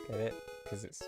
Get it? Because it's...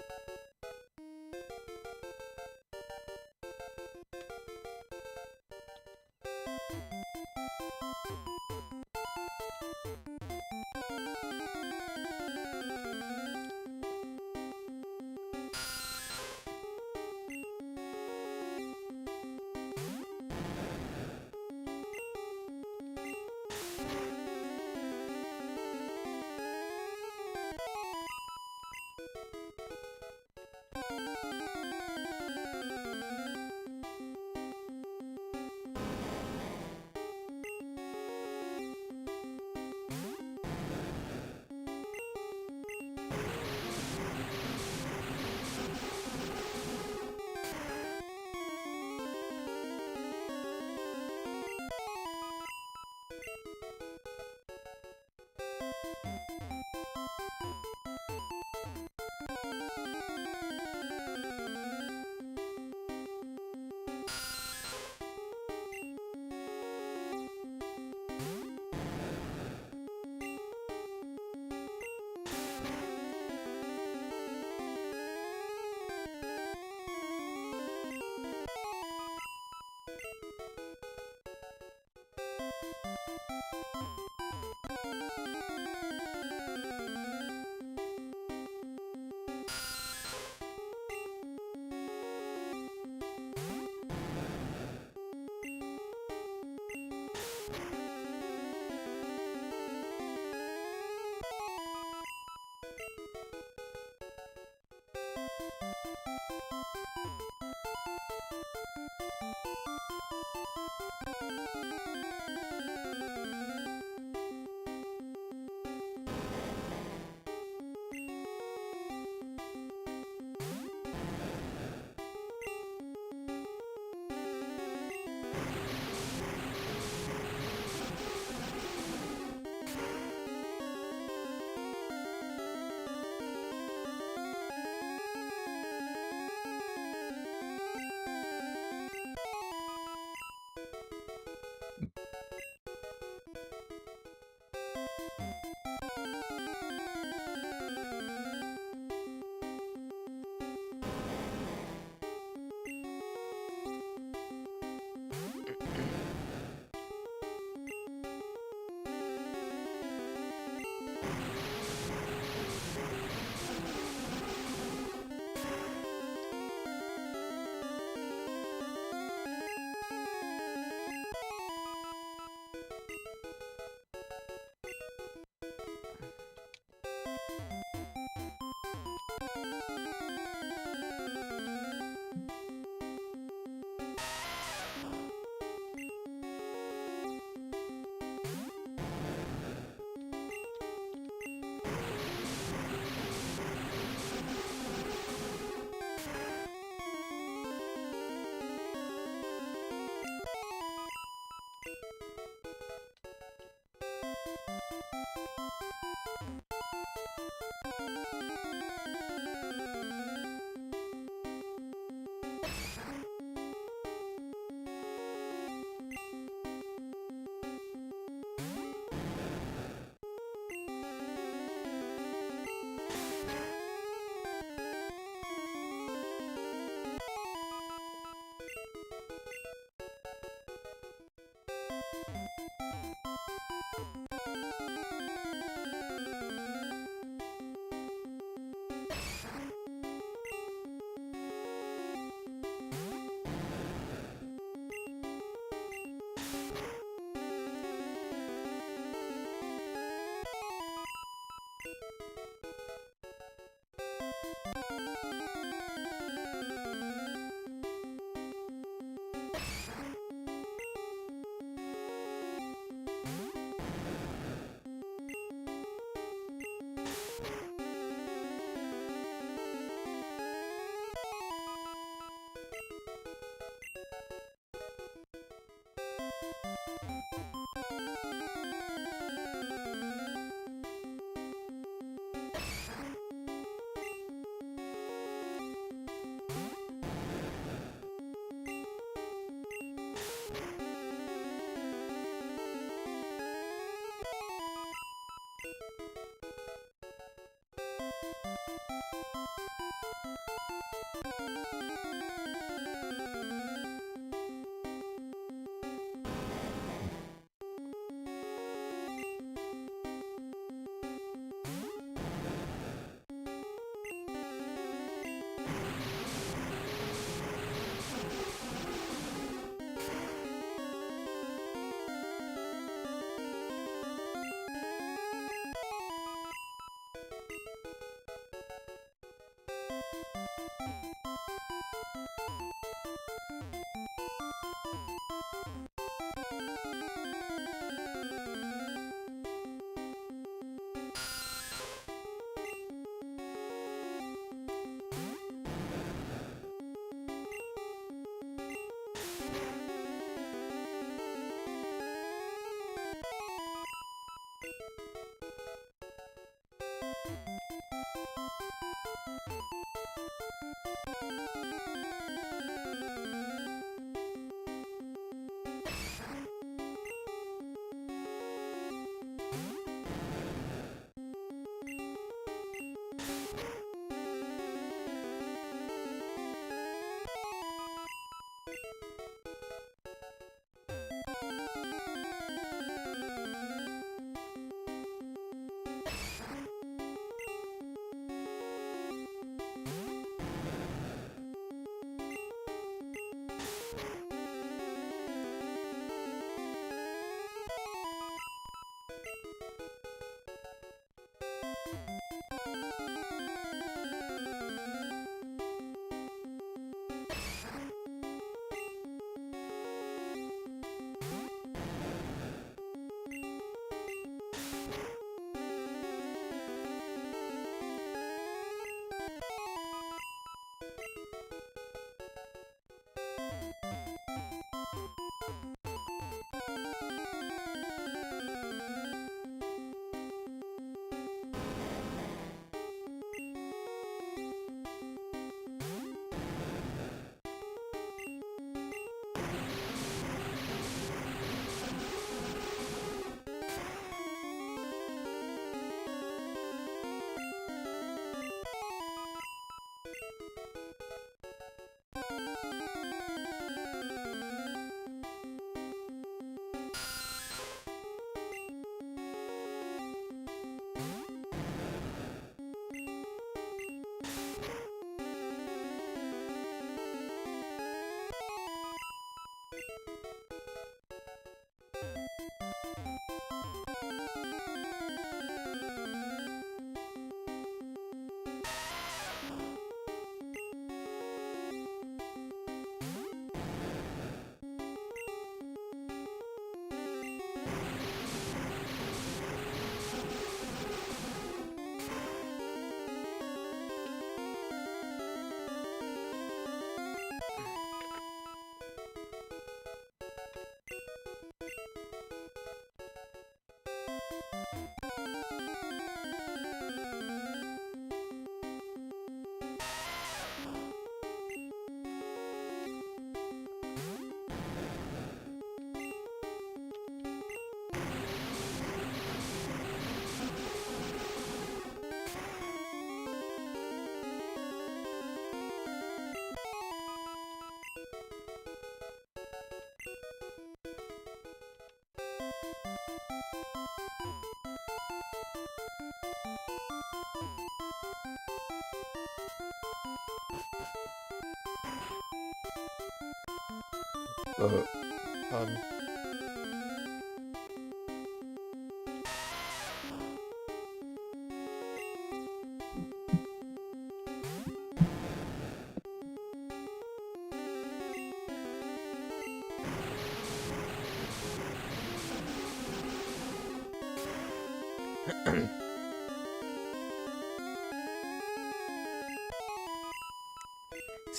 Pardon.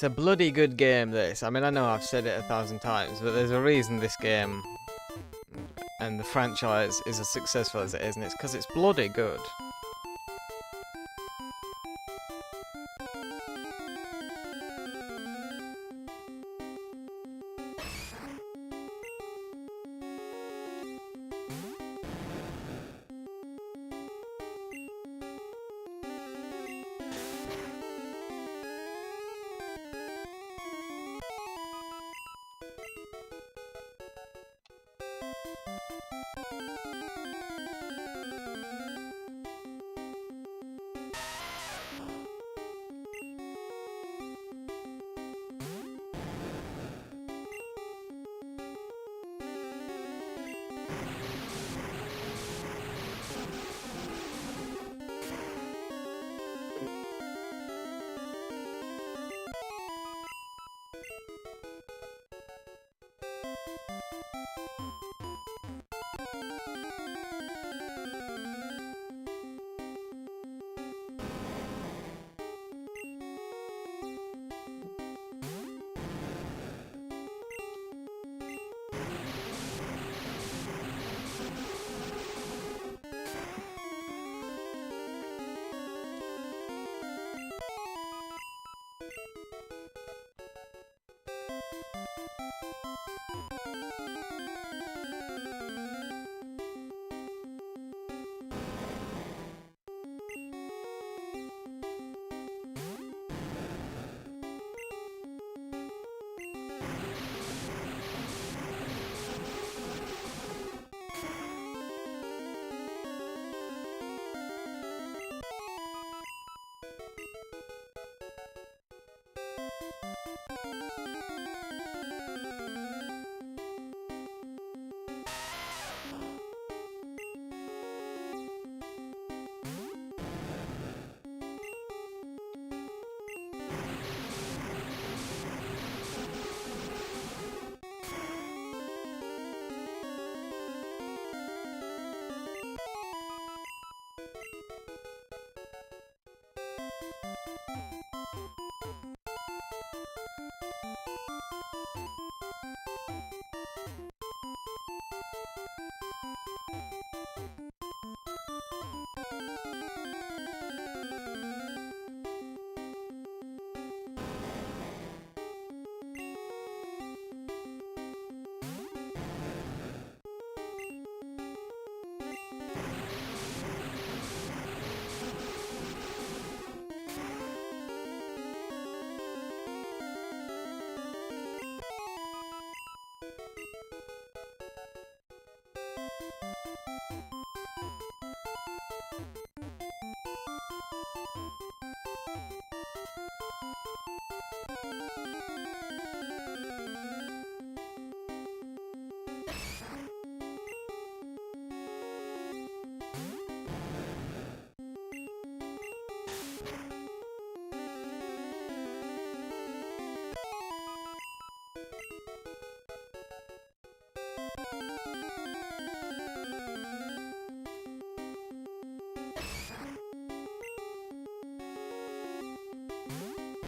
It's a bloody good game, this. I mean, I know I've said it 1,000 times, but there's a reason this game and the franchise is as successful as it is, and it's because it's bloody good.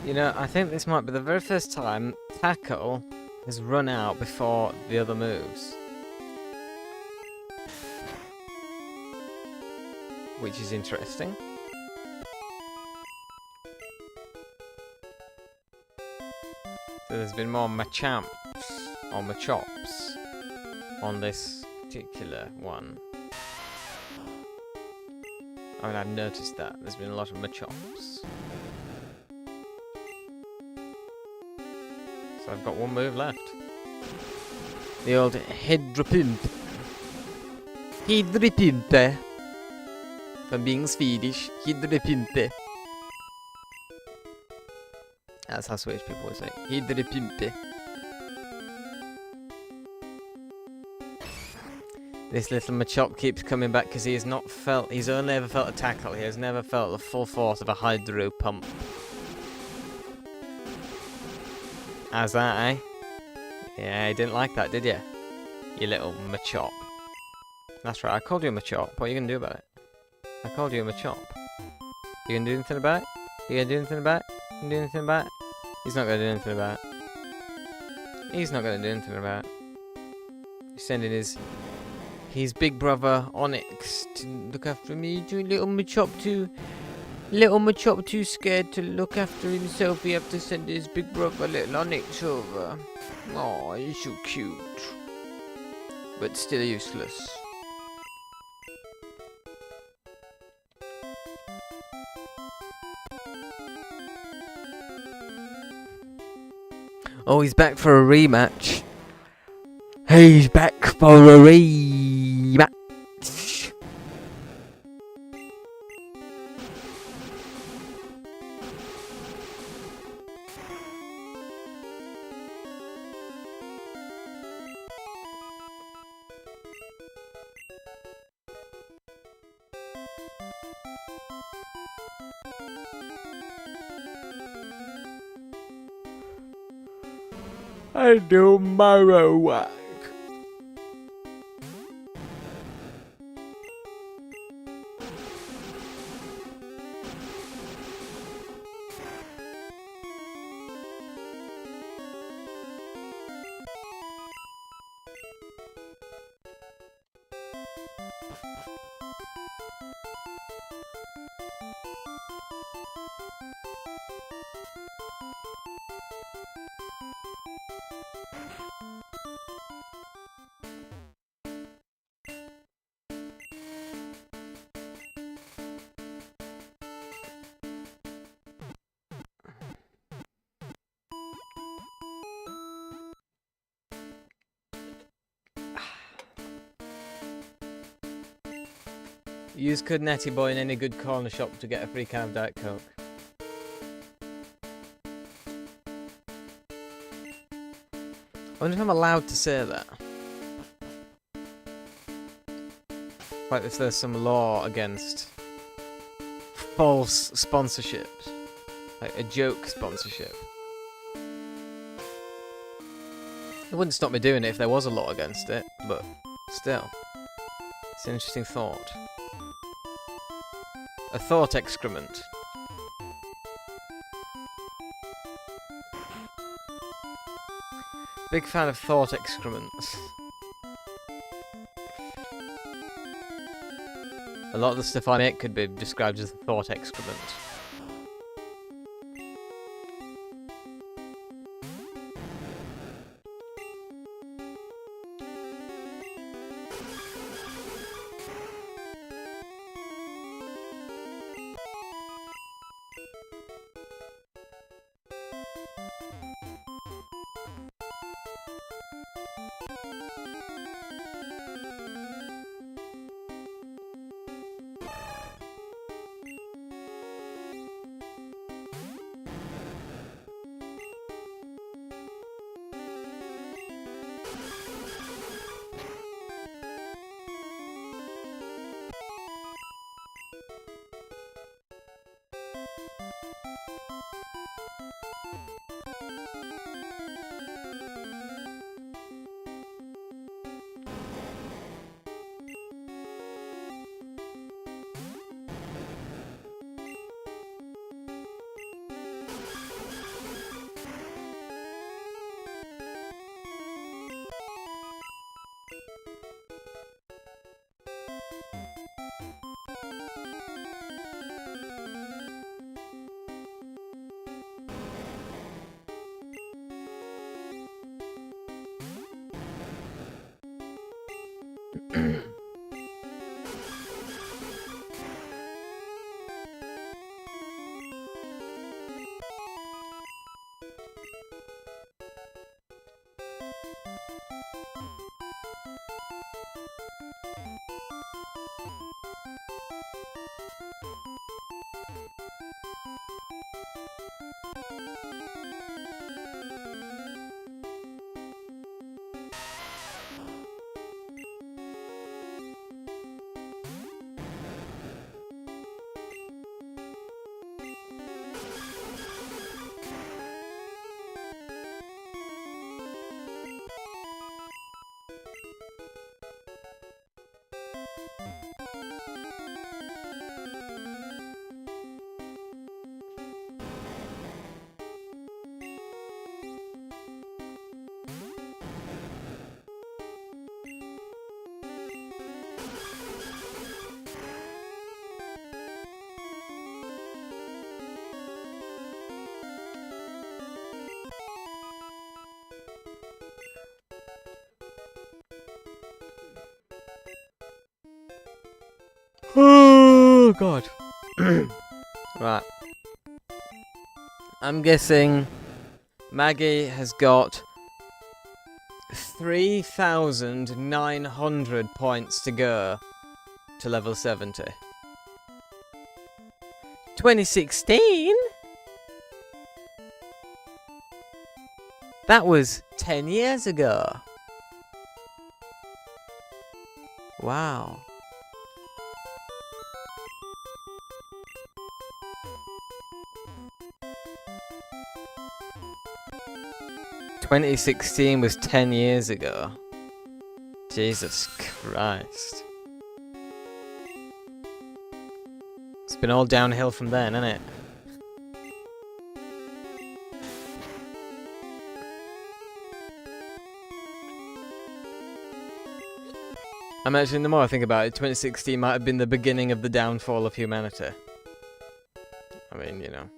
You know, I think this might be the very first time Tackle has run out before the other moves. which is interesting. So there's been more Machamps or Machops on this particular one. I mean, I've noticed that there's been a lot of Machops. So I've got one move left. The old Hedrepimp. Hedrepimpe. If I'm being Swedish, Hedrepimpe. That's how Swedish people would say. Hedrepimpe. This little Machop keeps coming back because he has not felt. He's only ever felt a tackle. He has never felt the full force of a Hydro Pump. How's that, eh? Yeah, you didn't like that, did you? You little Machop. That's right, I called you a Machop. What are you going to do about it? I called you a Machop. You going to do anything about it? You going to do anything about it? You going to do anything about it? He's not going to do anything about it. He's not going to do anything about it. He's sending his big brother Onyx to look after me. Little Machop too scared to look after himself. We have to send his big brother little Onyx over. Oh, he's so cute. But still useless. Oh, he's back for a rematch. He's back for a rematch. I do marrow work. Use code NattyBoy in any good corner shop to get a free can of Diet Coke. I wonder if I'm allowed to say that. Like if there's some law against false sponsorships. Like a joke sponsorship. It wouldn't stop me doing it if there was a law against it, but still. It's an interesting thought. A thought excrement. Big fan of thought excrements. A lot of the stuff on it could be described as a thought excrement. Oh god. Right. I'm guessing Maggie has got 3,900 points to go to level 70. 2016? That was 10 years ago. Wow. "2016 was 10 years ago. Jesus Christ. It's been all downhill from then, hasn't it? I'm actually, the more I think about it, 2016 might have been the beginning of the downfall of humanity. I mean, you know,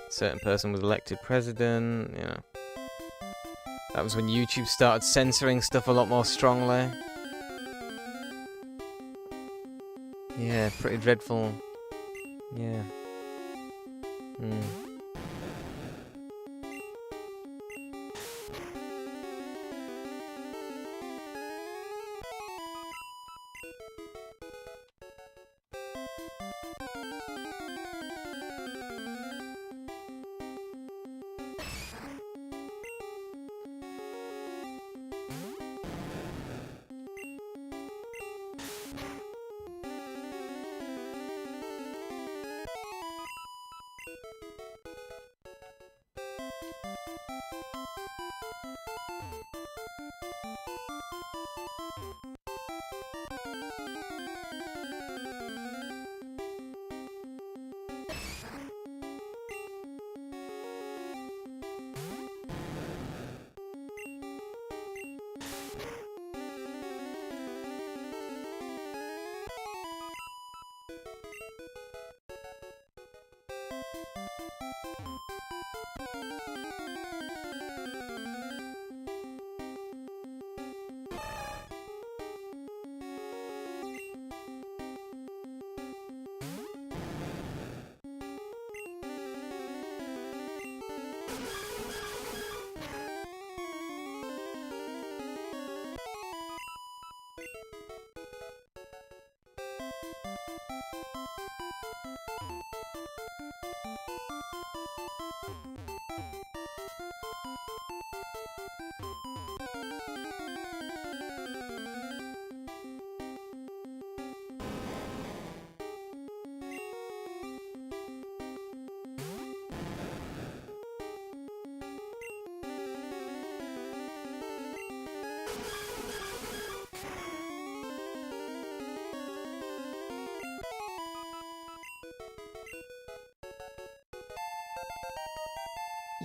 a certain person was elected president, you know. That was when YouTube started censoring stuff a lot more strongly. Yeah, pretty dreadful. Yeah.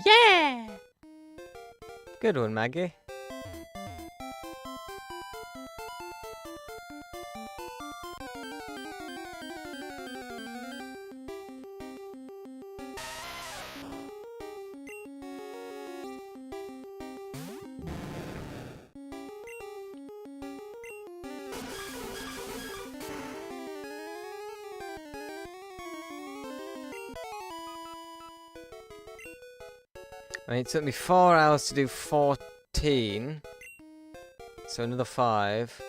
Yeah! Good one, Maggie. I mean, it took me 4 hours to do 14. So another 5.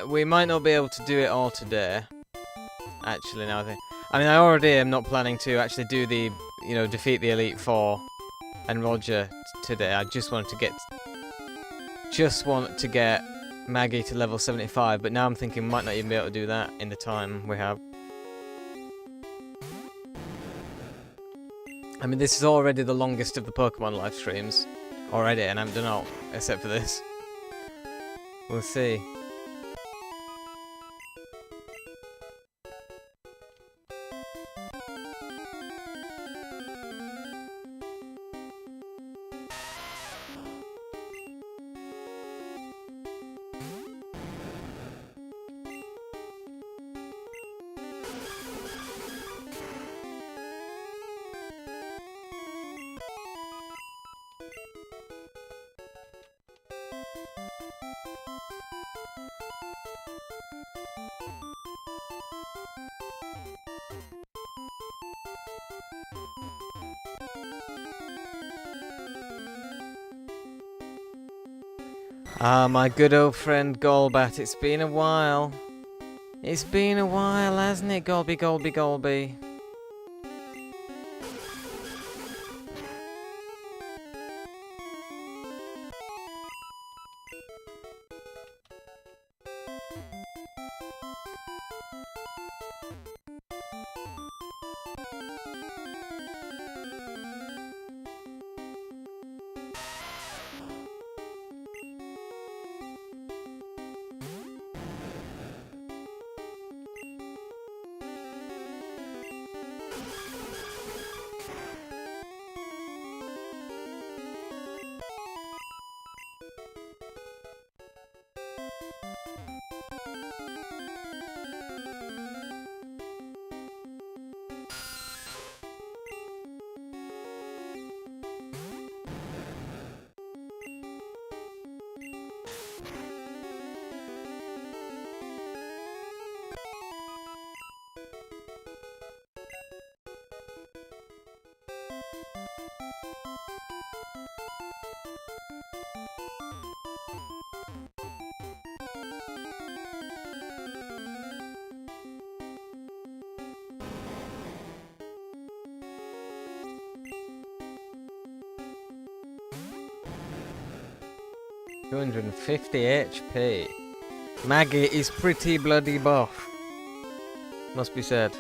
We might not be able to do it all today. Actually, now I think. I mean, I already am not planning to actually do the, defeat the Elite Four and Roger today. I just want to get Maggie to level 75, but now I'm thinking we might not even be able to do that in the time we have. I mean, this is already the longest of the Pokemon live streams already, and I haven't done all except for this. We'll see. Ah, my good old friend Golbat, it's been a while. It's been a while, hasn't it, Golby, Golby, Golby? $250 HP. Maggie is pretty bloody buff. Must be said.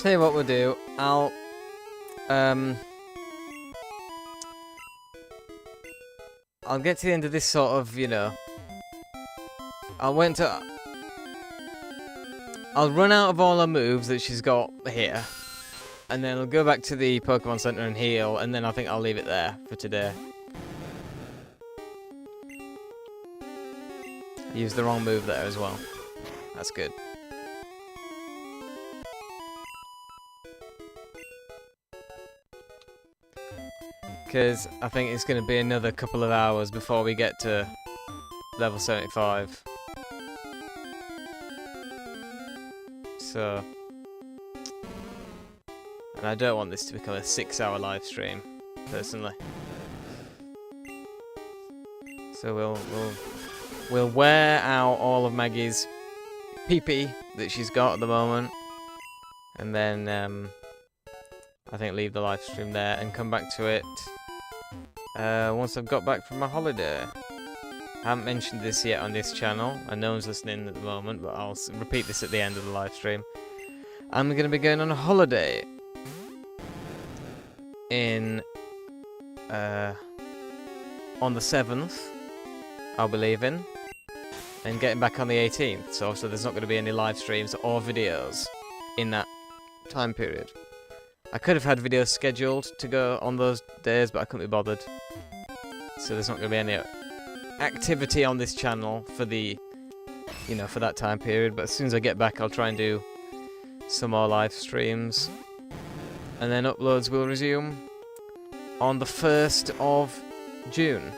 Tell you what we'll do. I'll get to the end of this sort of, I'll run out of all her moves that she's got here, and then I'll go back to the Pokemon Center and heal, and then I think I'll leave it there for today. I used the wrong move there as well. That's good. Because I think it's going to be another couple of hours before we get to level 75. So... And I don't want this to become a 6-hour live stream, personally. So we'll wear out all of Maggie's PP that she's got at the moment, and then I think leave the live stream there and come back to it once I've got back from my holiday. I haven't mentioned this yet on this channel, and no one's listening at the moment, but I'll repeat this at the end of the live stream. I'm going to be going on a holiday in on the 7th, I'll be leaving, and getting back on the 18th, so obviously there's not going to be any live streams or videos in that time period. I could have had videos scheduled to go on those days, but I couldn't be bothered, so there's not going to be any activity on this channel for the, you know, for that time period. But as soon as I get back, I'll try and do some more live streams, and then uploads will resume on the 1st of June.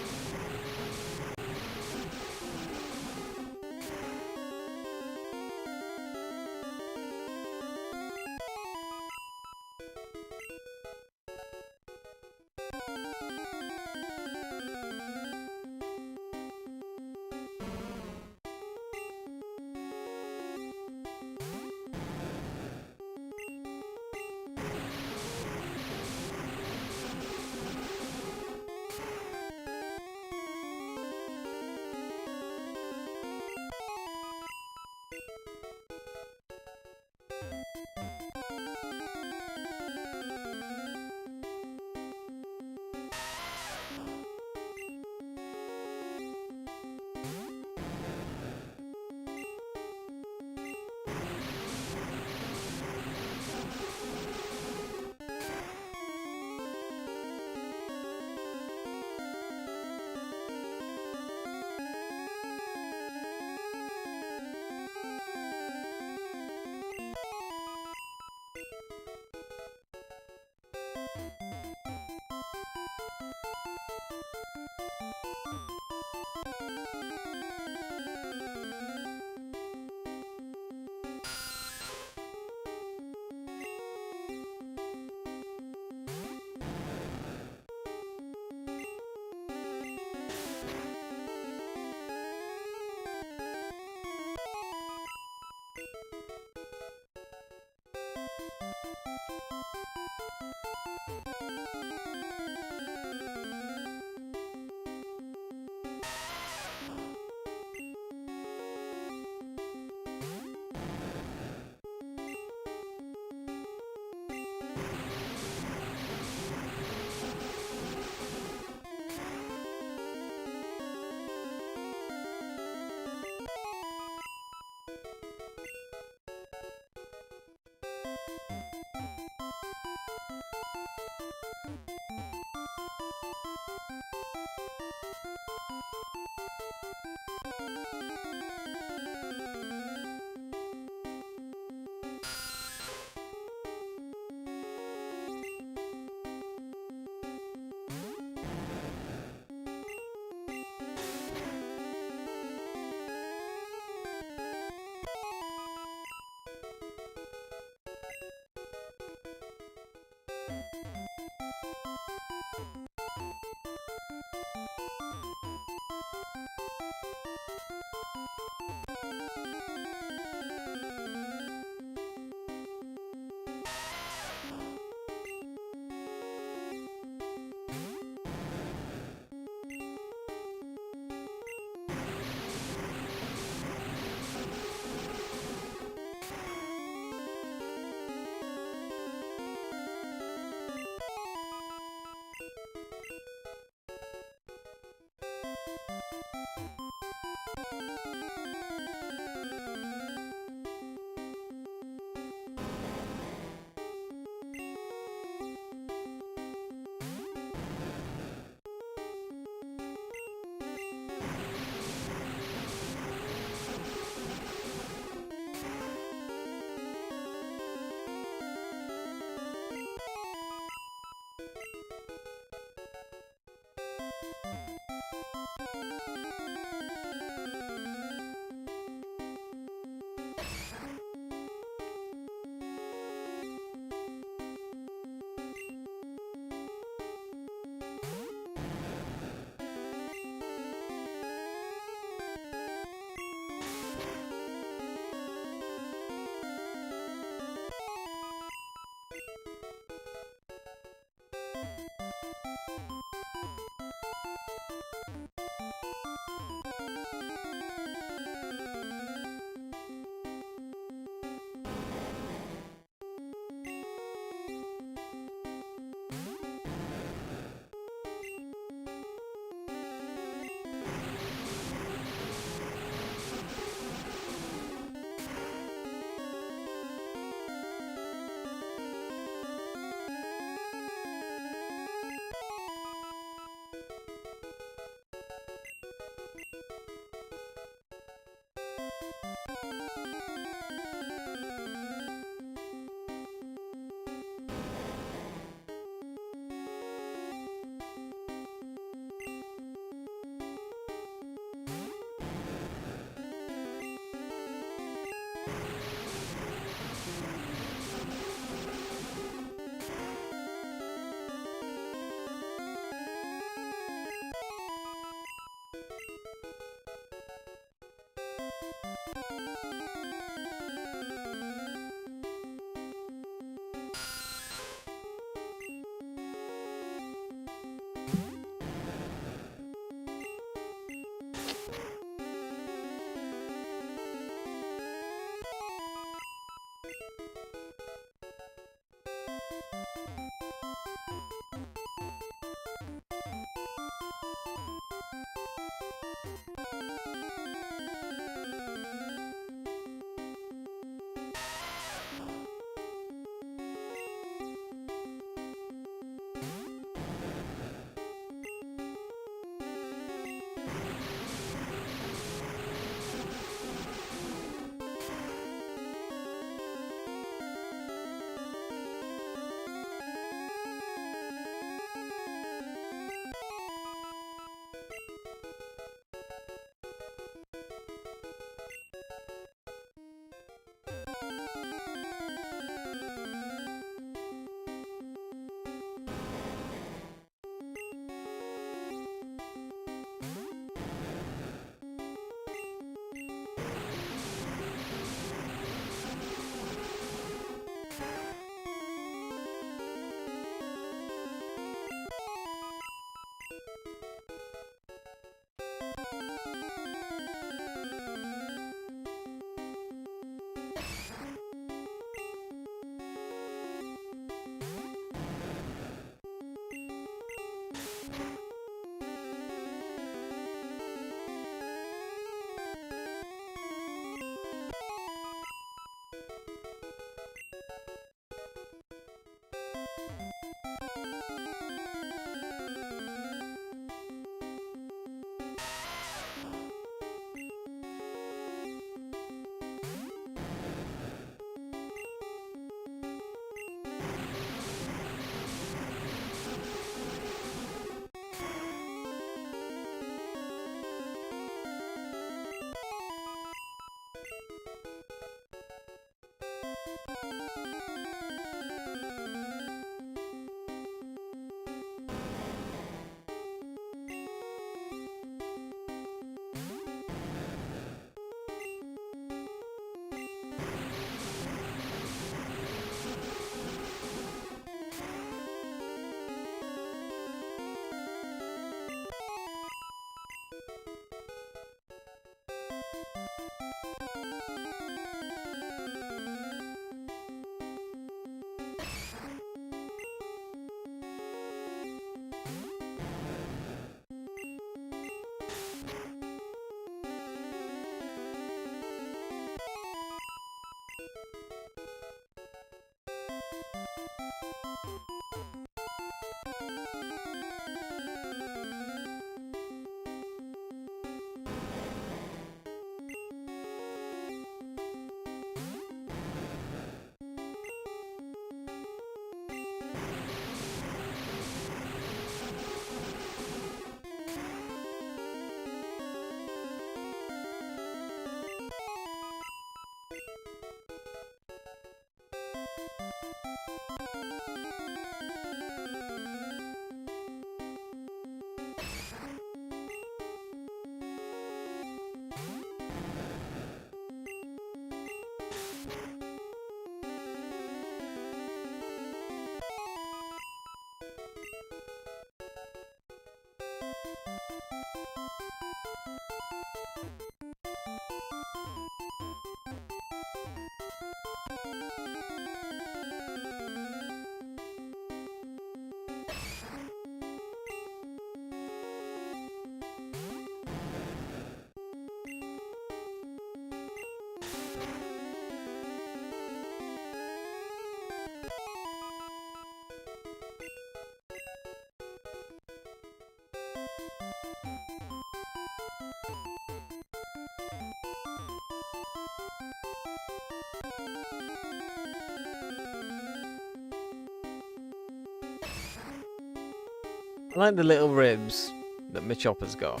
I like the little ribs that my chopper's got.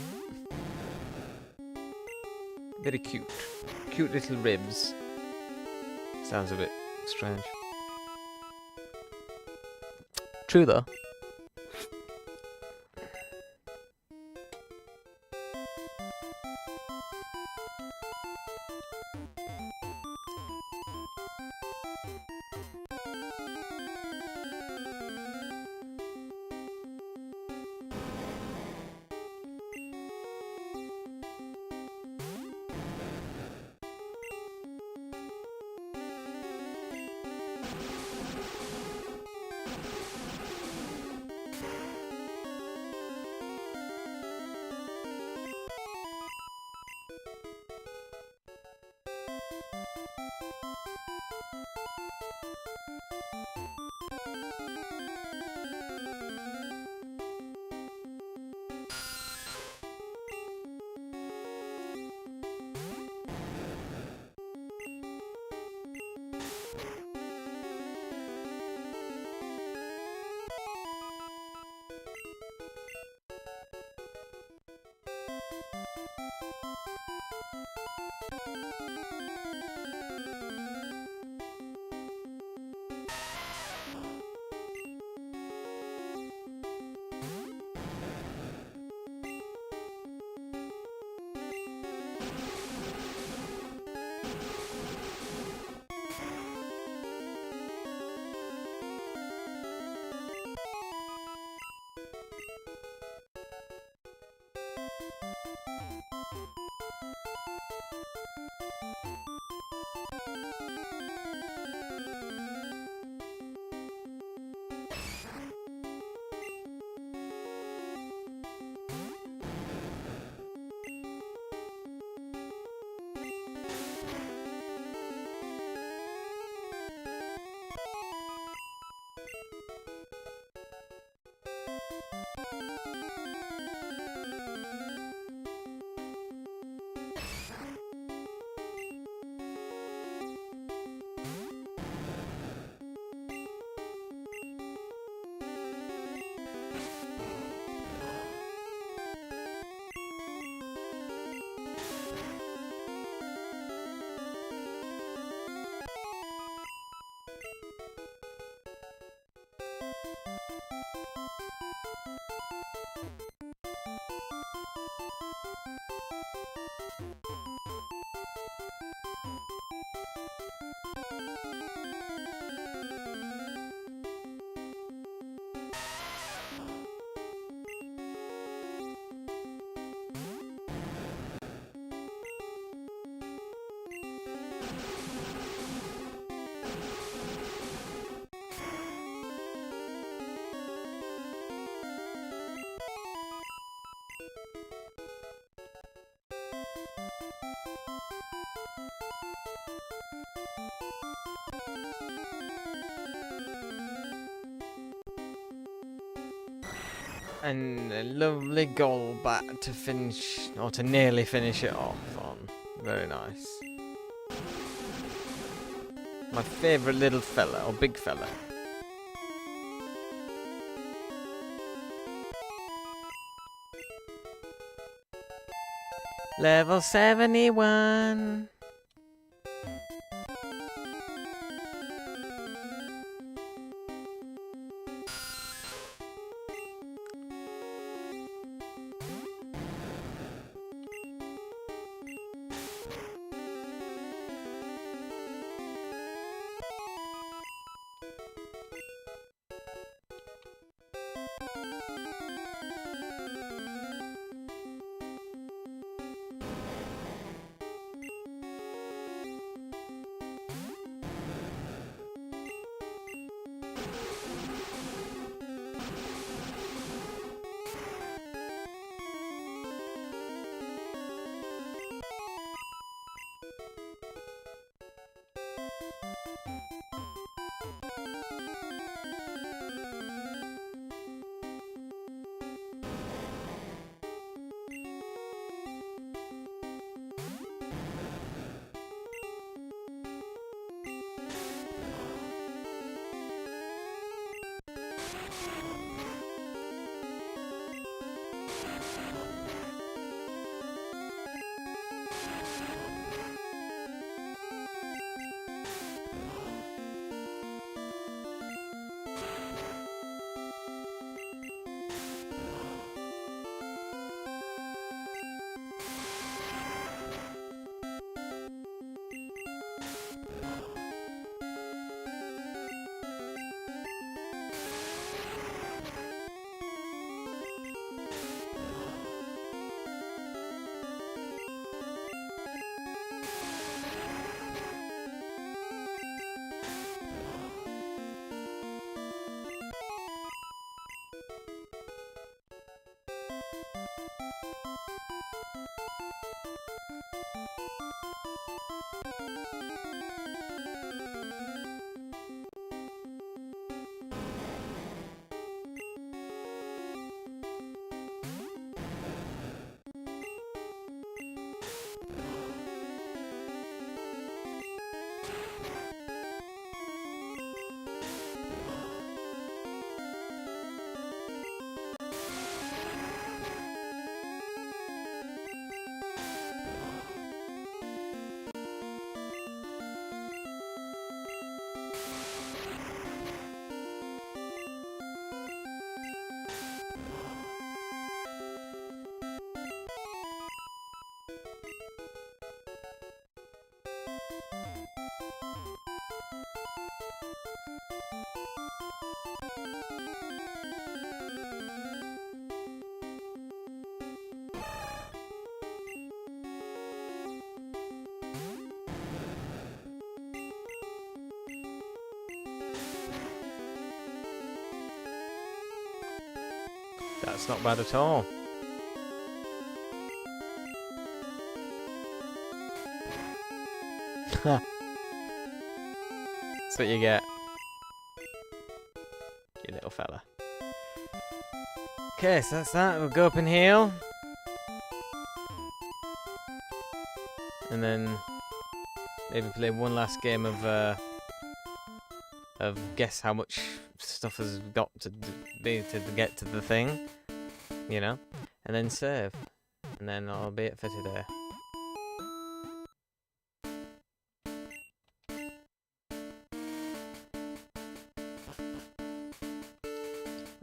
Very cute. Cute little ribs. Sounds a bit strange. True though. And a lovely goal bat to finish, or to nearly finish it off on. Very nice. My favourite little fella, or big fella. Level 71. That's not bad at all. That's what you get. You little fella. Okay, so that's that. We'll go up and heal. And then maybe play one last game of guess how much stuff has got to be to get to the thing, you know, and then save, and then I'll be it for today.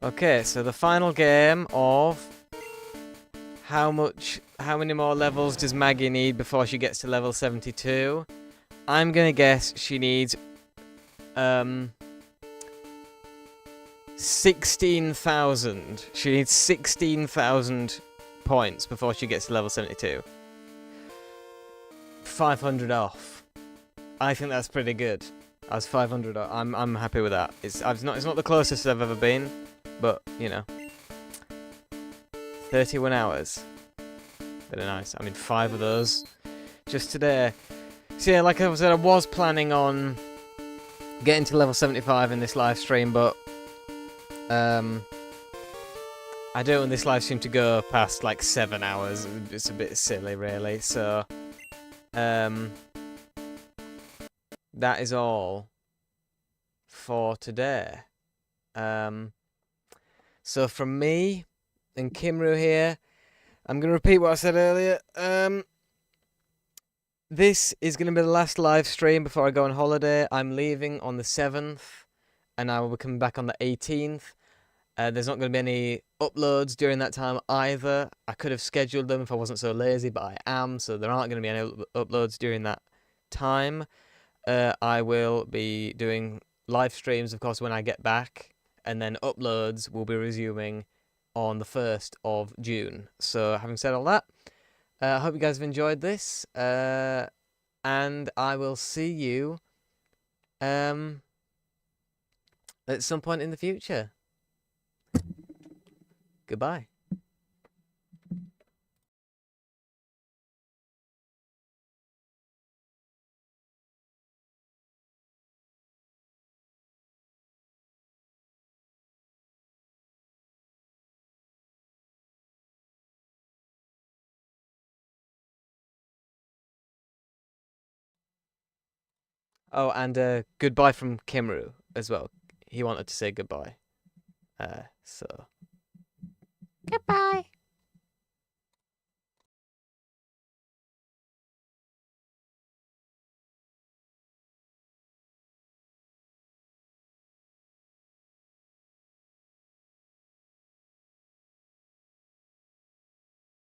Okay, so the final game of how many more levels does Maggie need before she gets to level 72? I'm gonna guess she needs 16,000. She needs 16,000 points before she gets to level 72. 500 off. I think that's pretty good. I was 500 off. I'm happy with that. It's not the closest I've ever been, but you know, 31 hours. Very nice. I mean, 5 of those just today. So yeah, like I said, I was planning on getting to level 75 in this live stream, but I don't want this live stream to go past like 7 hours. It's a bit silly, really. So that is all for today. So from me and Kimru here, I'm going to repeat what I said earlier. This is going to be the last live stream before I go on holiday. I'm leaving on the 7th, and I will be coming back on the 18th. There's not going to be any uploads during that time either. I could have scheduled them if I wasn't so lazy, but I am, so there aren't going to be any uploads during that time. I will be doing live streams, of course, when I get back, and then uploads will be resuming on the 1st of June. So having said all that, I hope you guys have enjoyed this, and I will see you at some point in the future. Goodbye. Oh, and goodbye from Kimru as well. He wanted to say goodbye. So goodbye.